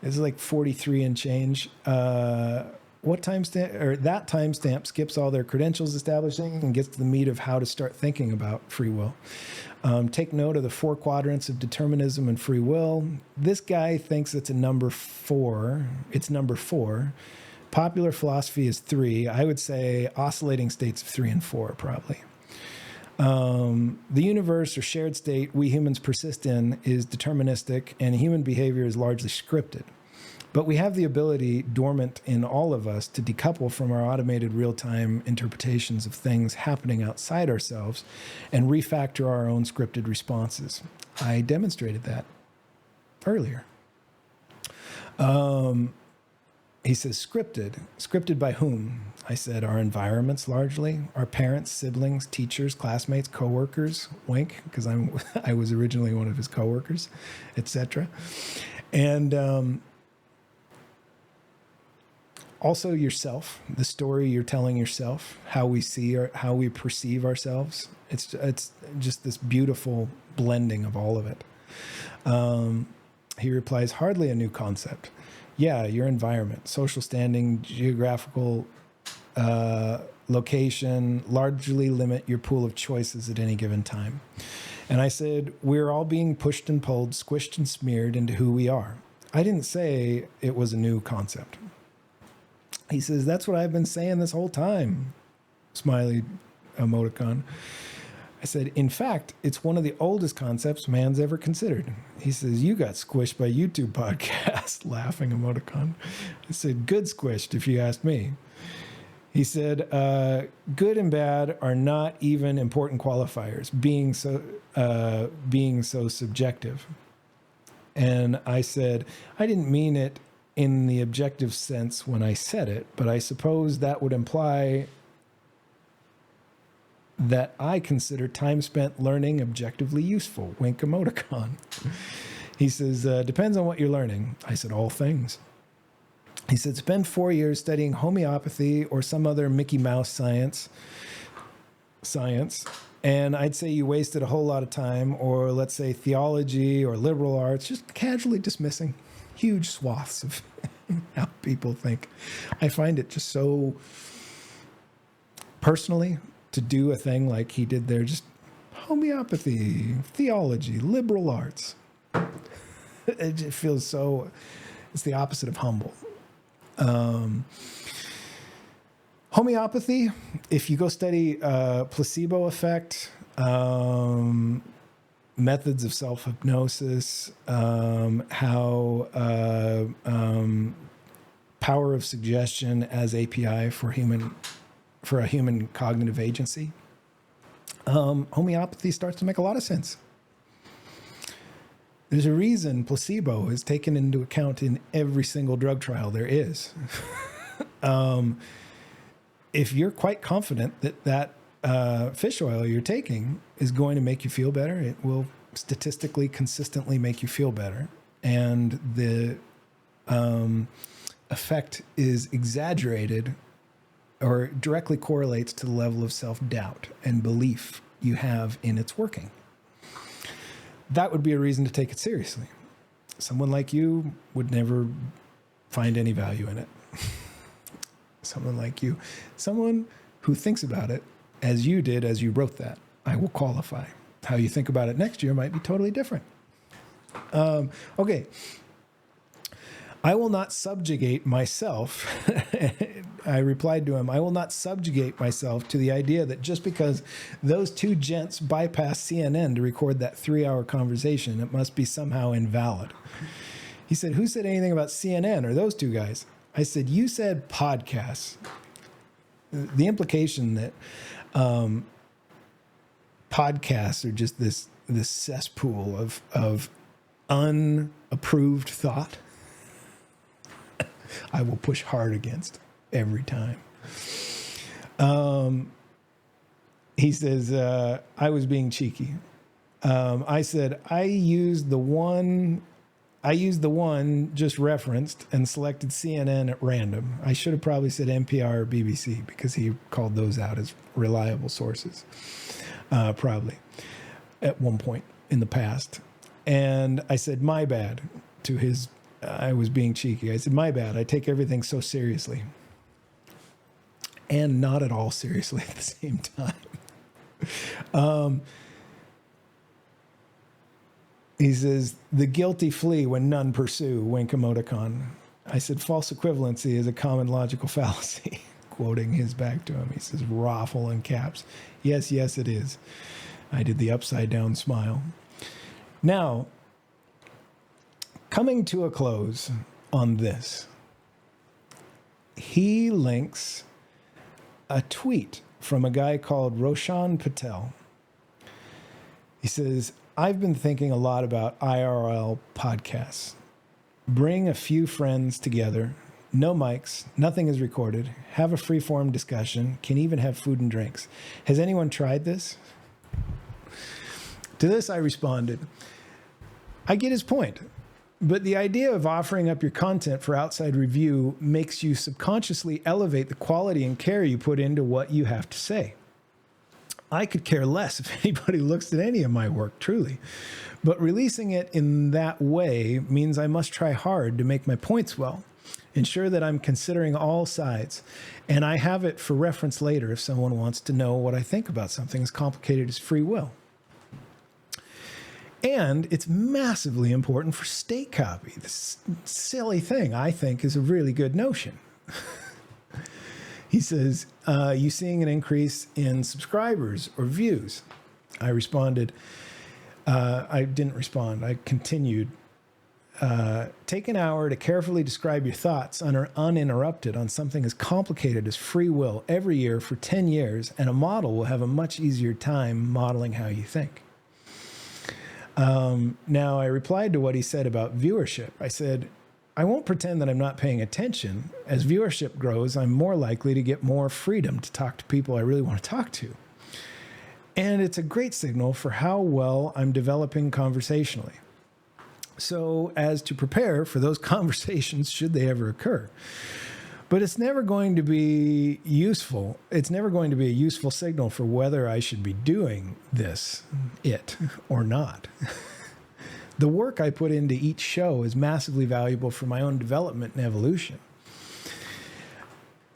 is like 43 and change. What timestamp, or that timestamp skips all their credentials establishing and gets to the meat of how to start thinking about free will. Take note of the 4 quadrants of determinism and free will. This guy thinks it's a number 4. It's number 4. Popular philosophy is 3. I would say oscillating states of 3 and 4, probably. The universe or shared state we humans persist in is deterministic, and human behavior is largely scripted. But we have the ability, dormant in all of us, to decouple from our automated real-time interpretations of things happening outside ourselves and refactor our own scripted responses. I demonstrated that earlier. He says, scripted. Scripted by whom? I said, our environments largely, our parents, siblings, teachers, classmates, coworkers, wink, because I was originally one of his coworkers, etc. And also yourself, the story you're telling yourself, how we see or how we perceive ourselves. It's just this beautiful blending of all of it. He replies, hardly a new concept. Yeah, your environment, social standing, geographical location largely limit your pool of choices at any given time. And I said, we're all being pushed and pulled, squished and smeared into who we are. I didn't say it was a new concept. He says, that's what I've been saying this whole time. Smiley emoticon. I said, in fact, it's one of the oldest concepts man's ever considered. He says, you got squished by YouTube podcast, laughing emoticon. I said, good squished, if you ask me. He said, good and bad are not even important qualifiers, being so subjective. And I said, I didn't mean it in the objective sense when I said it, but I suppose that would imply that I consider time spent learning objectively useful. Wink emoticon. He says, depends on what you're learning. I said, all things. He said, spend 4 years studying homeopathy or some other Mickey Mouse science, and I'd say you wasted a whole lot of time, or let's say theology or liberal arts, just casually dismissing huge swaths of how people think. I find it just so, personally, to do a thing like he did there, just homeopathy, theology, liberal arts. It just feels so, it's the opposite of humble. Homeopathy, if you go study placebo effect, methods of self-hypnosis, how power of suggestion as API for a human cognitive agency, homeopathy starts to make a lot of sense. There's a reason placebo is taken into account in every single drug trial there is. If you're quite confident that fish oil you're taking is going to make you feel better, it will statistically consistently make you feel better. And the effect is exaggerated or directly correlates to the level of self-doubt and belief you have in its working. That would be a reason to take it seriously. Someone like you would never find any value in it. Someone like you, someone who thinks about it as you did as you wrote that, I will qualify. How you think about it next year might be totally different. Okay. I will not subjugate myself. I replied to him, I will not subjugate myself to the idea that just because those two gents bypassed CNN to record that 3-hour conversation, it must be somehow invalid. He said, who said anything about CNN or those two guys? I said, you said podcasts. The implication that podcasts are just this cesspool of unapproved thought, I will push hard against every time. He says, I was being cheeky. I said, I used the one just referenced and selected CNN at random. I should have probably said NPR or BBC because he called those out as reliable sources, probably at one point in the past. And I said, my bad to his, I was being cheeky. I said, my bad. I take everything so seriously and not at all seriously at the same time. He says, the guilty flee when none pursue, wink emoticon. I said, false equivalency is a common logical fallacy. Quoting his back to him. He says, raffle in caps. Yes, yes, it is. I did the upside down smile. Now, coming to a close on this, he links a tweet from a guy called Roshan Patel. He says, I've been thinking a lot about IRL podcasts. Bring a few friends together, no mics, nothing is recorded, have a free-form discussion, can even have food and drinks. Has anyone tried this? To this I responded, I get his point, but the idea of offering up your content for outside review makes you subconsciously elevate the quality and care you put into what you have to say. I could care less if anybody looks at any of my work, truly. But releasing it in that way means I must try hard to make my points well, ensure that I'm considering all sides, and I have it for reference later if someone wants to know what I think about something as complicated as free will. And it's massively important for state copy. This silly thing, I think, is a really good notion. He says, you seeing an increase in subscribers or views? I responded, I didn't respond. I continued. Take an hour to carefully describe your thoughts uninterrupted on something as complicated as free will every year for 10 years, and a model will have a much easier time modeling how you think. Now, I replied to what he said about viewership. I said, I won't pretend that I'm not paying attention. As viewership grows, I'm more likely to get more freedom to talk to people I really want to talk to. And it's a great signal for how well I'm developing conversationally, so as to prepare for those conversations should they ever occur. But it's never going to be useful. It's never going to be a useful signal for whether I should be doing it, or not. The work I put into each show is massively valuable for my own development and evolution.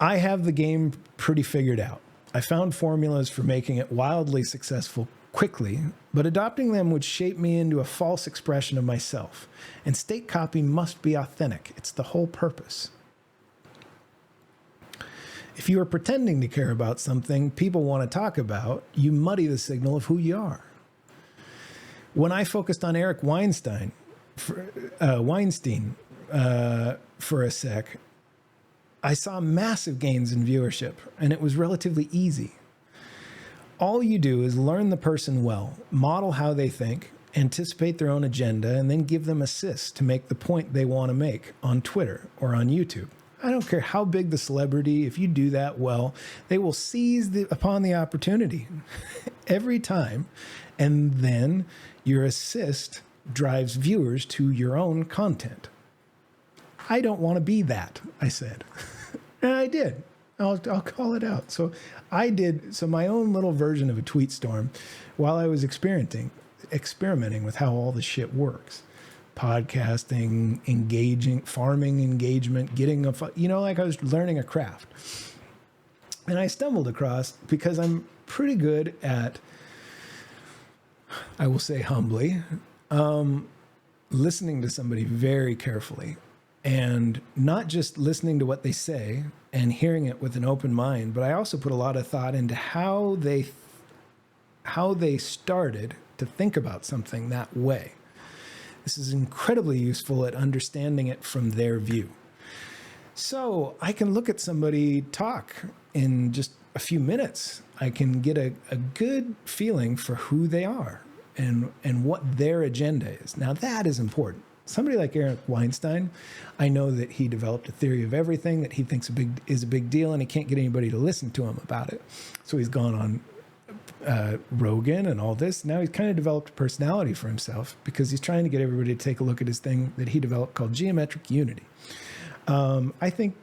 I have the game pretty figured out. I found formulas for making it wildly successful quickly, but adopting them would shape me into a false expression of myself. And state copy must be authentic. It's the whole purpose. If you are pretending to care about something people want to talk about, you muddy the signal of who you are. When I focused on Eric Weinstein for a sec, I saw massive gains in viewership, and it was relatively easy. All you do is learn the person well, model how they think, anticipate their own agenda, and then give them assists to make the point they want to make on Twitter or on YouTube. I don't care how big the celebrity, if you do that well, they will seize upon the opportunity every time, and then your assist drives viewers to your own content. I don't want to be that, I said. And I did. I'll call it out. So I did. So my own little version of a tweet storm while I was experimenting with how all this shit works. Podcasting, engaging, farming engagement, getting like I was learning a craft. And I stumbled across, because I'm pretty good at, I will say humbly, listening to somebody very carefully, and not just listening to what they say and hearing it with an open mind, but I also put a lot of thought into how they started to think about something that way. This is incredibly useful at understanding it from their view. So I can look at somebody talk in just a few minutes. I can get a good feeling for who they are and what their agenda is. Now that is important. Somebody like Eric Weinstein, I know that he developed a theory of everything that he thinks is a big deal, and he can't get anybody to listen to him about it. So he's gone on Rogan and all this. Now he's kind of developed a personality for himself, because he's trying to get everybody to take a look at his thing that he developed called geometric unity. I think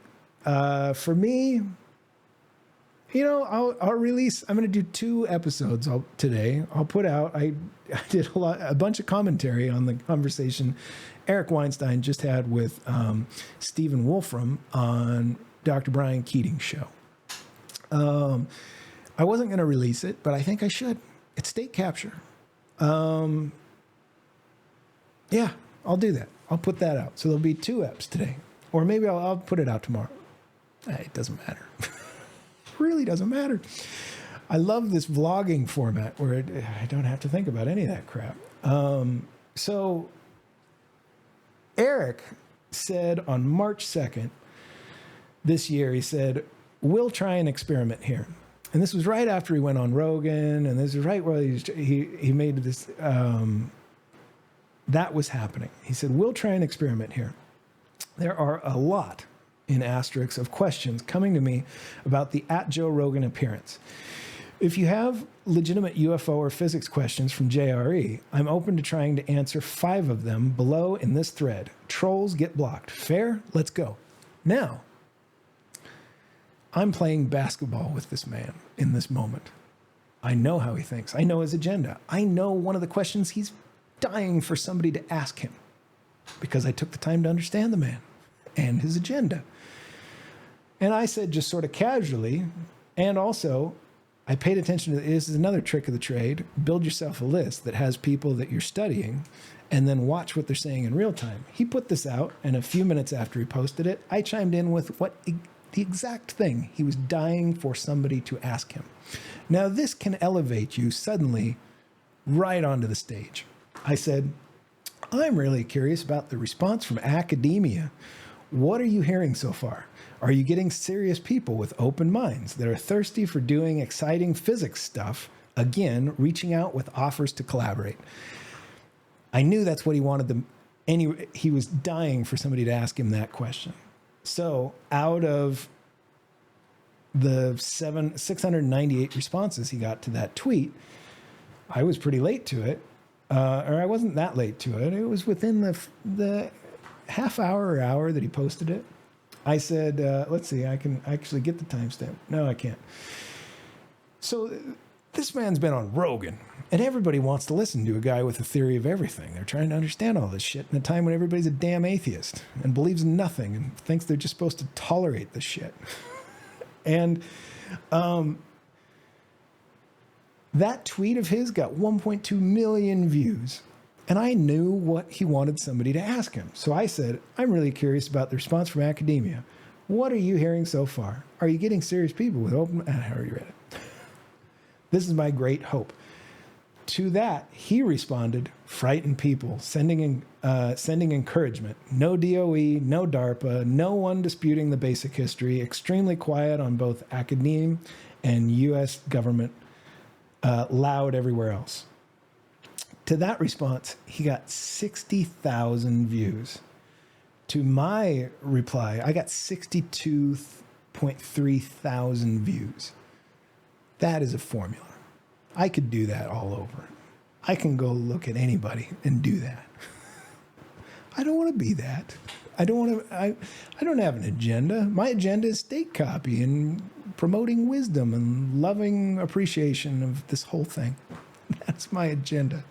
for me, I'll release, I'm going to do 2 episodes today. I'll put out, I did a bunch of commentary on the conversation Eric Weinstein just had with Stephen Wolfram on Dr. Brian Keating's show. I wasn't going to release it, but I think I should. It's state capture. Yeah, I'll do that. I'll put that out. So there'll be 2 eps today. Or maybe I'll put it out tomorrow. It doesn't matter. Really doesn't matter. I love this vlogging format where I don't have to think about any of that crap. So Eric said on March 2nd this year, he said, we'll try an experiment here. And this was right after he went on Rogan, and this is right where he made this, that was happening. He said, we'll try an experiment here. There are a lot in asterisks of questions coming to me about the @Joe Rogan appearance. If you have legitimate UFO or physics questions from JRE, I'm open to trying to answer 5 of them below in this thread. Trolls get blocked. Fair? Let's go. Now, I'm playing basketball with this man in this moment. I know how he thinks. I know his agenda. I know one of the questions he's dying for somebody to ask him, because I took the time to understand the man and his agenda. And I said, just sort of casually, and also I paid attention to this is another trick of the trade. Build yourself a list that has people that you're studying, and then watch what they're saying in real time. He put this out, and a few minutes after he posted it, I chimed in with the exact thing he was dying for somebody to ask him. Now, this can elevate you suddenly right onto the stage. I said, I'm really curious about the response from academia. What are you hearing so far? Are you getting serious people with open minds that are thirsty for doing exciting physics stuff? Again, reaching out with offers to collaborate. I knew that's what he wanted he was dying for somebody to ask him that question. So out of the 698 responses he got to that tweet, I was pretty late to it. Or I wasn't that late to it. It was within the half hour or hour that he posted it. I said, let's see, I can actually get the timestamp. No, I can't. So this man's been on Rogan, and everybody wants to listen to a guy with a theory of everything. They're trying to understand all this shit in a time when everybody's a damn atheist and believes in nothing and thinks they're just supposed to tolerate this shit. And that tweet of his got 1.2 million views. And I knew what he wanted somebody to ask him. So I said, I'm really curious about the response from academia. What are you hearing so far? Are you getting serious people with open... I already read it. This is my great hope. To that, he responded, frightened people, sending encouragement. No DOE, no DARPA, no one disputing the basic history, extremely quiet on both academia and U.S. government, loud everywhere else. To that response, he got 60,000 views. To my reply, I got 62.3 thousand views. That is a formula. I could do that all over. I can go look at anybody and do that. I don't want to be that. I don't have an agenda. My agenda is state copy and promoting wisdom and loving appreciation of this whole thing. That's my agenda.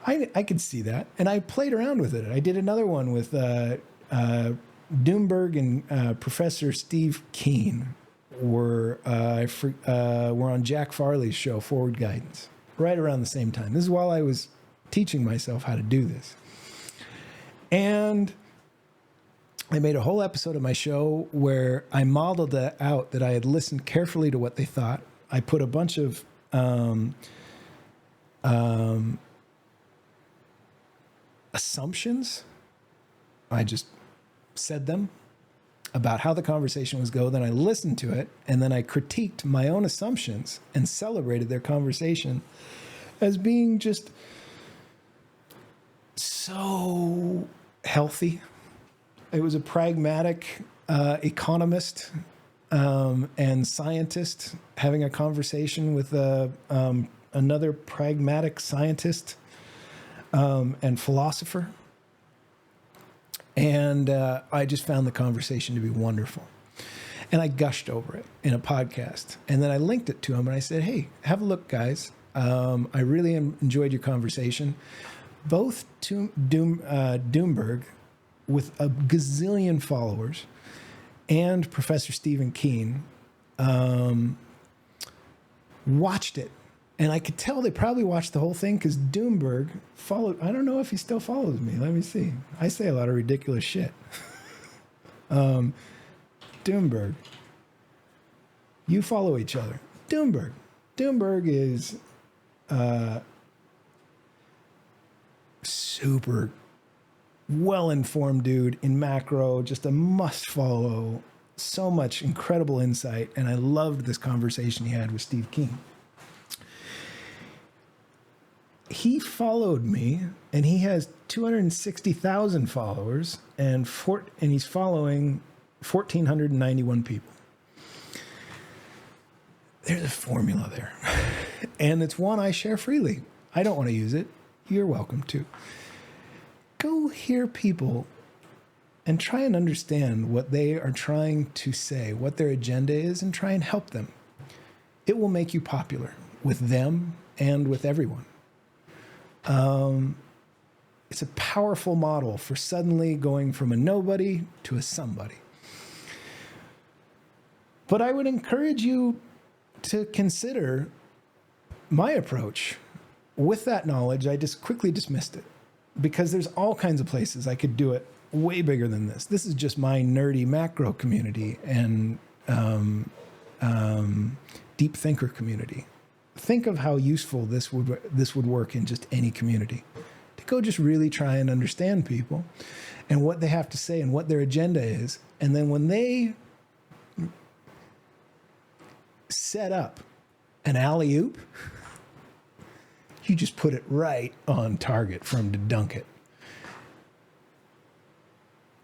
I could see that. And I played around with it. I did another one with Doomberg and Professor Steve Keen. Were on Jack Farley's show, Forward Guidance, right around the same time. This is while I was teaching myself how to do this. And I made a whole episode of my show where I modeled that out, that I had listened carefully to what they thought. I put a bunch of assumptions. I just said them about how the conversation was go. Then I listened to it, and then I critiqued my own assumptions and celebrated their conversation as being just so healthy. It was a pragmatic economist and scientist having a conversation with another pragmatic scientist and philosopher. And I just found the conversation to be wonderful. And I gushed over it in a podcast. And then I linked it to him and I said, hey, have a look, guys. I really enjoyed your conversation. Both Doomberg, with a gazillion followers, and Professor Stephen Keen watched it. And I could tell they probably watched the whole thing because Doomberg followed. I don't know if he still follows me. Let me see. I say a lot of ridiculous shit. Doomberg. You follow each other. Doomberg. Doomberg is super well-informed dude in macro, just a must follow. So much incredible insight. And I loved this conversation he had with Steve Keen. He followed me, and he has 260,000 followers, and he's following 1,491 people. There's a formula there, and it's one I share freely. I don't want to use it. You're welcome to. Go hear people and try and understand what they are trying to say, what their agenda is, and try and help them. It will make you popular with them and with everyone. It's a powerful model for suddenly going from a nobody to a somebody. But I would encourage you to consider my approach. With that knowledge, I just quickly dismissed it because there's all kinds of places I could do it way bigger than this. This is just my nerdy macro community and deep thinker community. Think of how useful this would work in just any community. To go just really try and understand people and what they have to say and what their agenda is. And then when they set up an alley-oop, you just put it right on target for them to dunk it.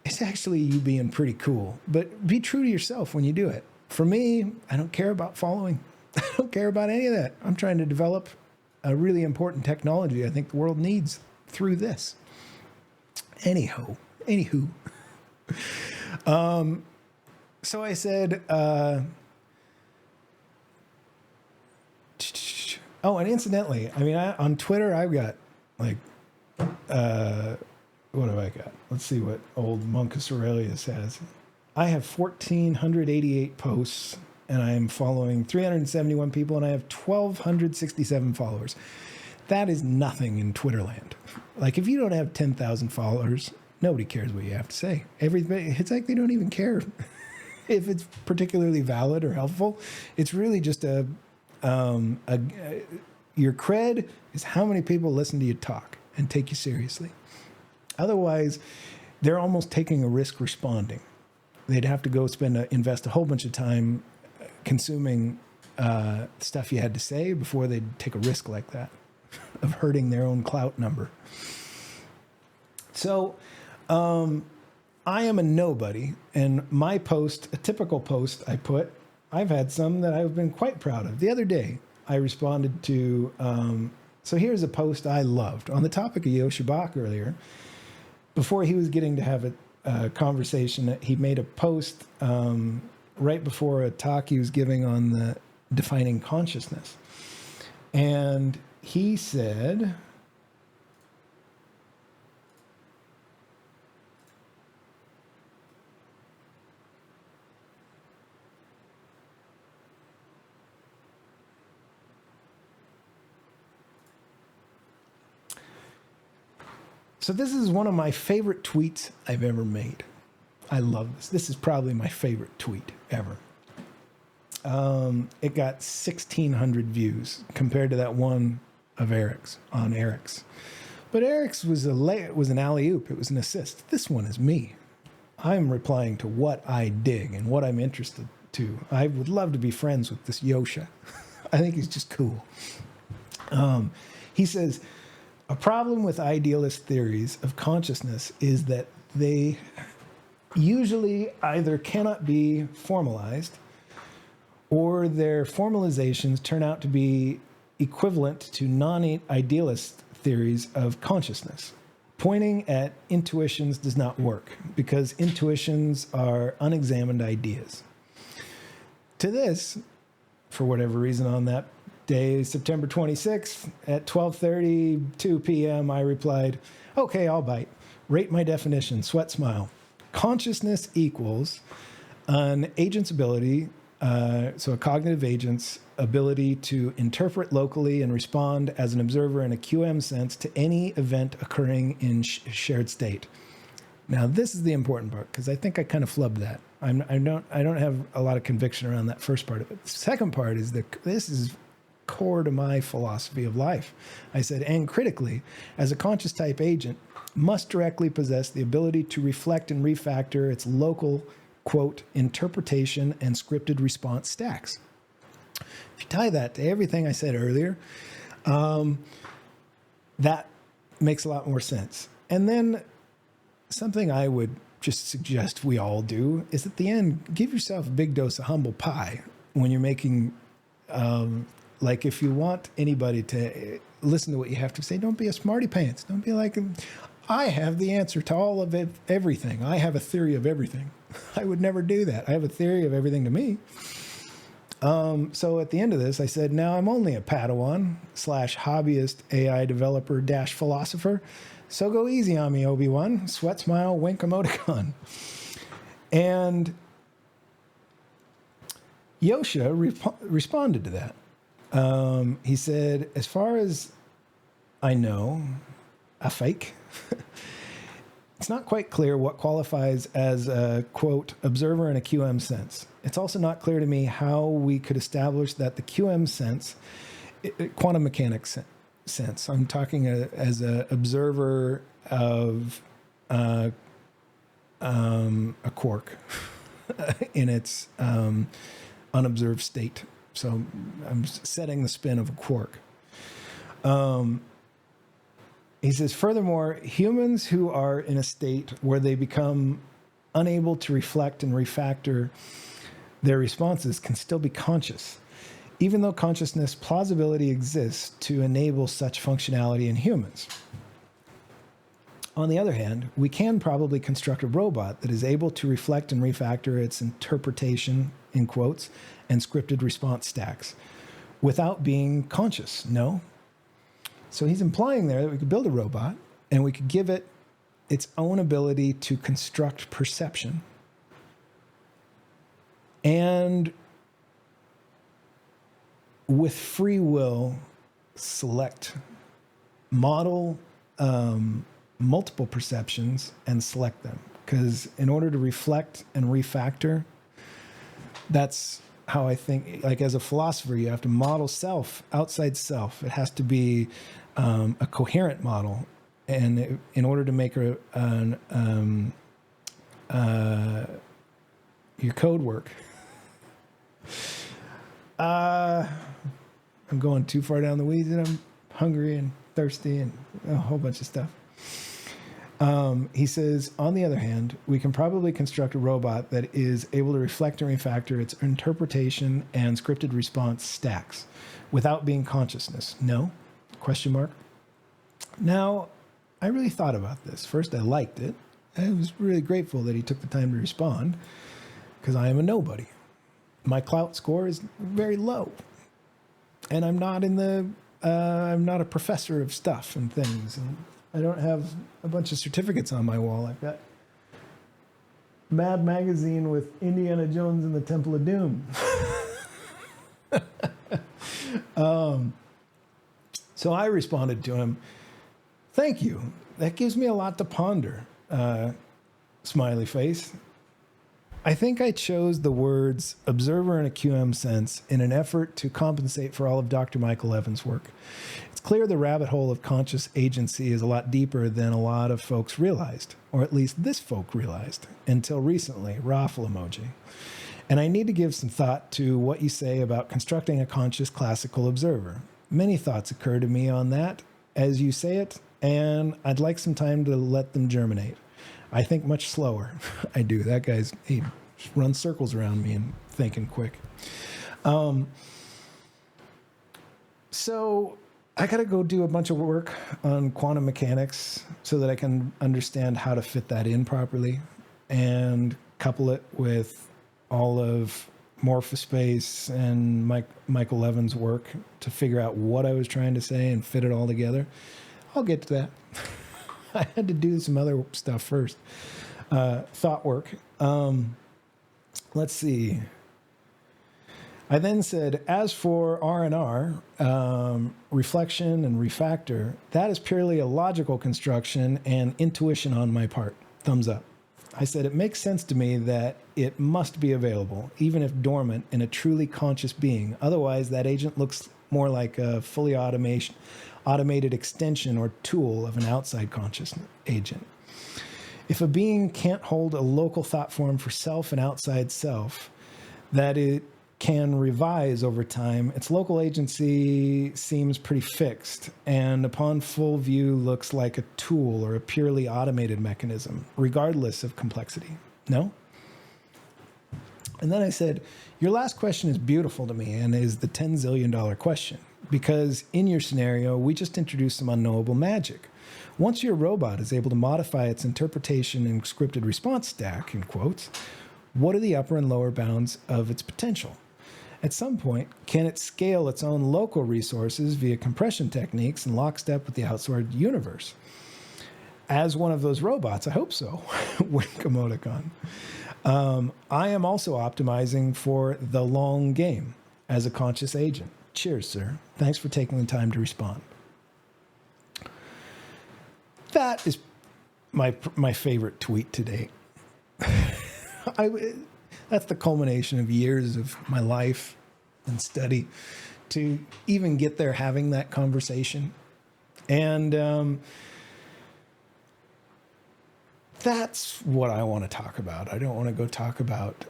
It's actually you being pretty cool, but be true to yourself when you do it. For me, I don't care about following. I don't care about any of that. I'm trying to develop a really important technology I think the world needs through this. Anywho. So I said, oh, and incidentally, I mean, on Twitter, I've got like, what have I got? Let's see what old Moncus Aurelius has. I have 1,488 posts, and I am following 371 people, and I have 1,267 followers. That is nothing in Twitterland. Like, if you don't have 10,000 followers, nobody cares what you have to say. Everybody, it's like they don't even care if it's particularly valid or helpful. It's really just a Your cred is how many people listen to you talk and take you seriously. Otherwise, they're almost taking a risk responding. They'd have to go invest a whole bunch of time consuming stuff you had to say before they'd take a risk like that of hurting their own clout number. So I am a nobody, and my post, a typical post I've had some that I've been quite proud of. The other day, I responded to, so here's a post I loved on the topic of Yosha Bach earlier. Before he was getting to have a conversation, he made a post right before a talk he was giving on the defining consciousness. And he said, so this is one of my favorite tweets I've ever made. I love this. This is probably my favorite tweet ever. It got 1,600 views compared to that one of Eric's on Eric's. But Eric's was an alley-oop. It was an assist. This one is me. I'm replying to what I dig and what I'm interested to. I would love to be friends with this Yosha. I think he's just cool. He says, a problem with idealist theories of consciousness is that they usually either cannot be formalized or their formalizations turn out to be equivalent to non-idealist theories of consciousness. Pointing at intuitions does not work because intuitions are unexamined ideas. To this, for whatever reason on that day, September 26th at 12:32 p.m., I replied, okay, I'll bite. Rate my definition, sweat smile. Consciousness equals an agent's ability, so a cognitive agent's ability to interpret locally and respond as an observer in a QM sense to any event occurring in shared state. Now, this is the important part because I think I kind of flubbed that. I don't have a lot of conviction around that first part of it. The second part is that this is core to my philosophy of life. I said, and critically, as a conscious type agent, must directly possess the ability to reflect and refactor its local, quote, interpretation and scripted response stacks. If you tie that to everything I said earlier, that makes a lot more sense. And then something I would just suggest we all do is at the end, give yourself a big dose of humble pie when you're making, like if you want anybody to listen to what you have to say, don't be a smarty pants. Don't be like, I have the answer to all of everything. I have a theory of everything. I would never do that. I have a theory of everything to me. So at the end of this, I said, now I'm only a Padawan / hobbyist AI developer / philosopher. So go easy on me, Obi-Wan. Sweat smile, wink emoticon. And Yosha responded to that. He said, as far as I know, a fake. It's not quite clear what qualifies as a, quote, observer in a QM sense. It's also not clear to me how we could establish that the QM sense, quantum mechanics sense, I'm talking as an observer of a quark in its unobserved state. So I'm setting the spin of a quark. He says, furthermore, humans who are in a state where they become unable to reflect and refactor their responses can still be conscious, even though consciousness plausibility exists to enable such functionality in humans. On the other hand, we can probably construct a robot that is able to reflect and refactor its interpretation, in quotes, and scripted response stacks without being conscious, no? So he's implying there that we could build a robot and we could give it its own ability to construct perception and with free will select, model multiple perceptions and select them. Because in order to reflect and refactor, that's how I think, like as a philosopher, you have to model self, outside self. It has to be a coherent model. And in order to make your code work. I'm going too far down the weeds and I'm hungry and thirsty and a whole bunch of stuff. He says, on the other hand, we can probably construct a robot that is able to reflect and refactor its interpretation and scripted response stacks without being consciousness. No? Question mark. Now, I really thought about this. First, I liked it. I was really grateful that he took the time to respond because I am a nobody. My clout score is very low. And I'm not I'm not a professor of stuff and things. And I don't have a bunch of certificates on my wall. I've got Mad Magazine with Indiana Jones and the Temple of Doom. So I responded to him, thank you. That gives me a lot to ponder. Smiley face. I think I chose the words observer in a QM sense in an effort to compensate for all of Dr. Michael Evans' work. It's clear the rabbit hole of conscious agency is a lot deeper than a lot of folks realized, or at least this folk realized, until recently, raffle emoji. And I need to give some thought to what you say about constructing a conscious classical observer. Many thoughts occur to me on that as you say it, and I'd like some time to let them germinate. I think much slower. I do. That guy's, he runs circles around me and thinking quick. So I got to go do a bunch of work on quantum mechanics so that I can understand how to fit that in properly and couple it with all of Morphospace and Michael Evans' work to figure out what I was trying to say and fit it all together. I'll get to that. I had to do some other stuff first. Thought work. Let's see. I then said, as for R&R, reflection and refactor, that is purely a logical construction and intuition on my part. Thumbs up. I said, it makes sense to me that it must be available, even if dormant, in a truly conscious being. Otherwise, that agent looks more like a fully automated extension or tool of an outside conscious agent. If a being can't hold a local thought form for self and outside self, that it can revise over time, its local agency seems pretty fixed, and upon full view looks like a tool or a purely automated mechanism, regardless of complexity. No? And then I said, your last question is beautiful to me and is the $10 zillion question. Because in your scenario, we just introduced some unknowable magic. Once your robot is able to modify its interpretation and scripted response stack, in quotes, what are the upper and lower bounds of its potential? At some point, can it scale its own local resources via compression techniques in lockstep with the outsourced universe? As one of those robots, I hope so. Wink emoticon. I am also optimizing for the long game as a conscious agent. Cheers, sir. Thanks for taking the time to respond. That is my favorite tweet to date. That's the culmination of years of my life and study to even get there having that conversation. And that's what I want to talk about. I don't want to go talk about...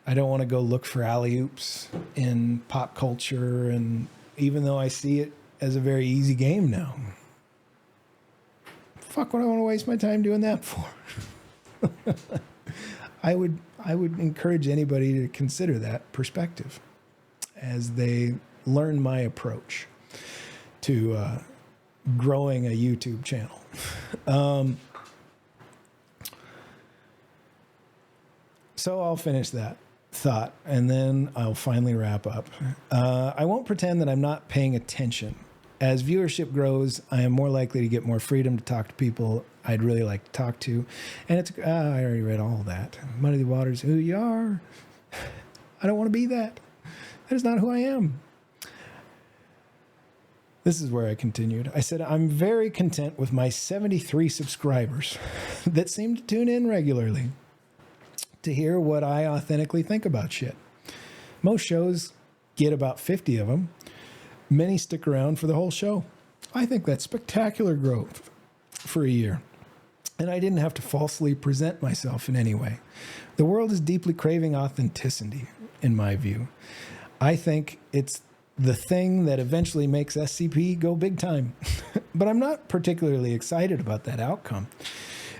I don't want to go look for alley-oops in pop culture, and even though I see it as a very easy game now. Fuck would I want to waste my time doing that for? I would encourage anybody to consider that perspective as they learn my approach to growing a YouTube channel. So I'll finish that thought, and then I'll finally wrap up. I won't pretend that I'm not paying attention. As viewership grows, I am more likely to get more freedom to talk to people I'd really like to talk to. And it's, I already read all that. Muddy the waters, who you are. I don't want to be that. That is not who I am. This is where I continued. I said, I'm very content with my 73 subscribers that seem to tune in regularly to hear what I authentically think about shit. Most shows get about 50 of them. Many stick around for the whole show. I think that's spectacular growth for a year. And I didn't have to falsely present myself in any way. The world is deeply craving authenticity, in my view. I think it's the thing that eventually makes SCP go big time. But I'm not particularly excited about that outcome.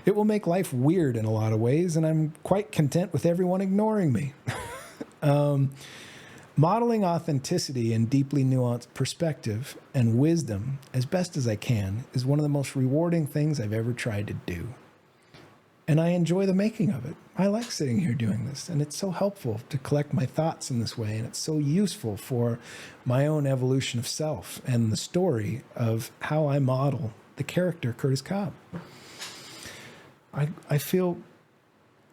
It will make life weird in a lot of ways, and I'm quite content with everyone ignoring me. Modeling authenticity and deeply nuanced perspective and wisdom as best as I can is one of the most rewarding things I've ever tried to do. And I enjoy the making of it. I like sitting here doing this, and it's so helpful to collect my thoughts in this way, and it's so useful for my own evolution of self and the story of how I model the character Curtis Cobb. I feel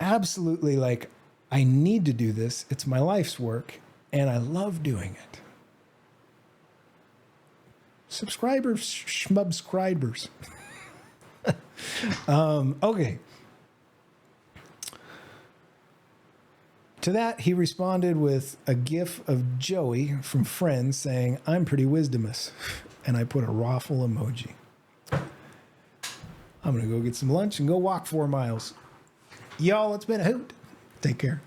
absolutely like I need to do this. It's my life's work, and I love doing it. Subscribers, schmubscribers. Okay. To that, he responded with a gif of Joey from Friends saying, "I'm pretty wisdomous." And I put a raffle emoji. I'm going to go get some lunch and go walk 4 miles. Y'all, it's been a hoot. Take care.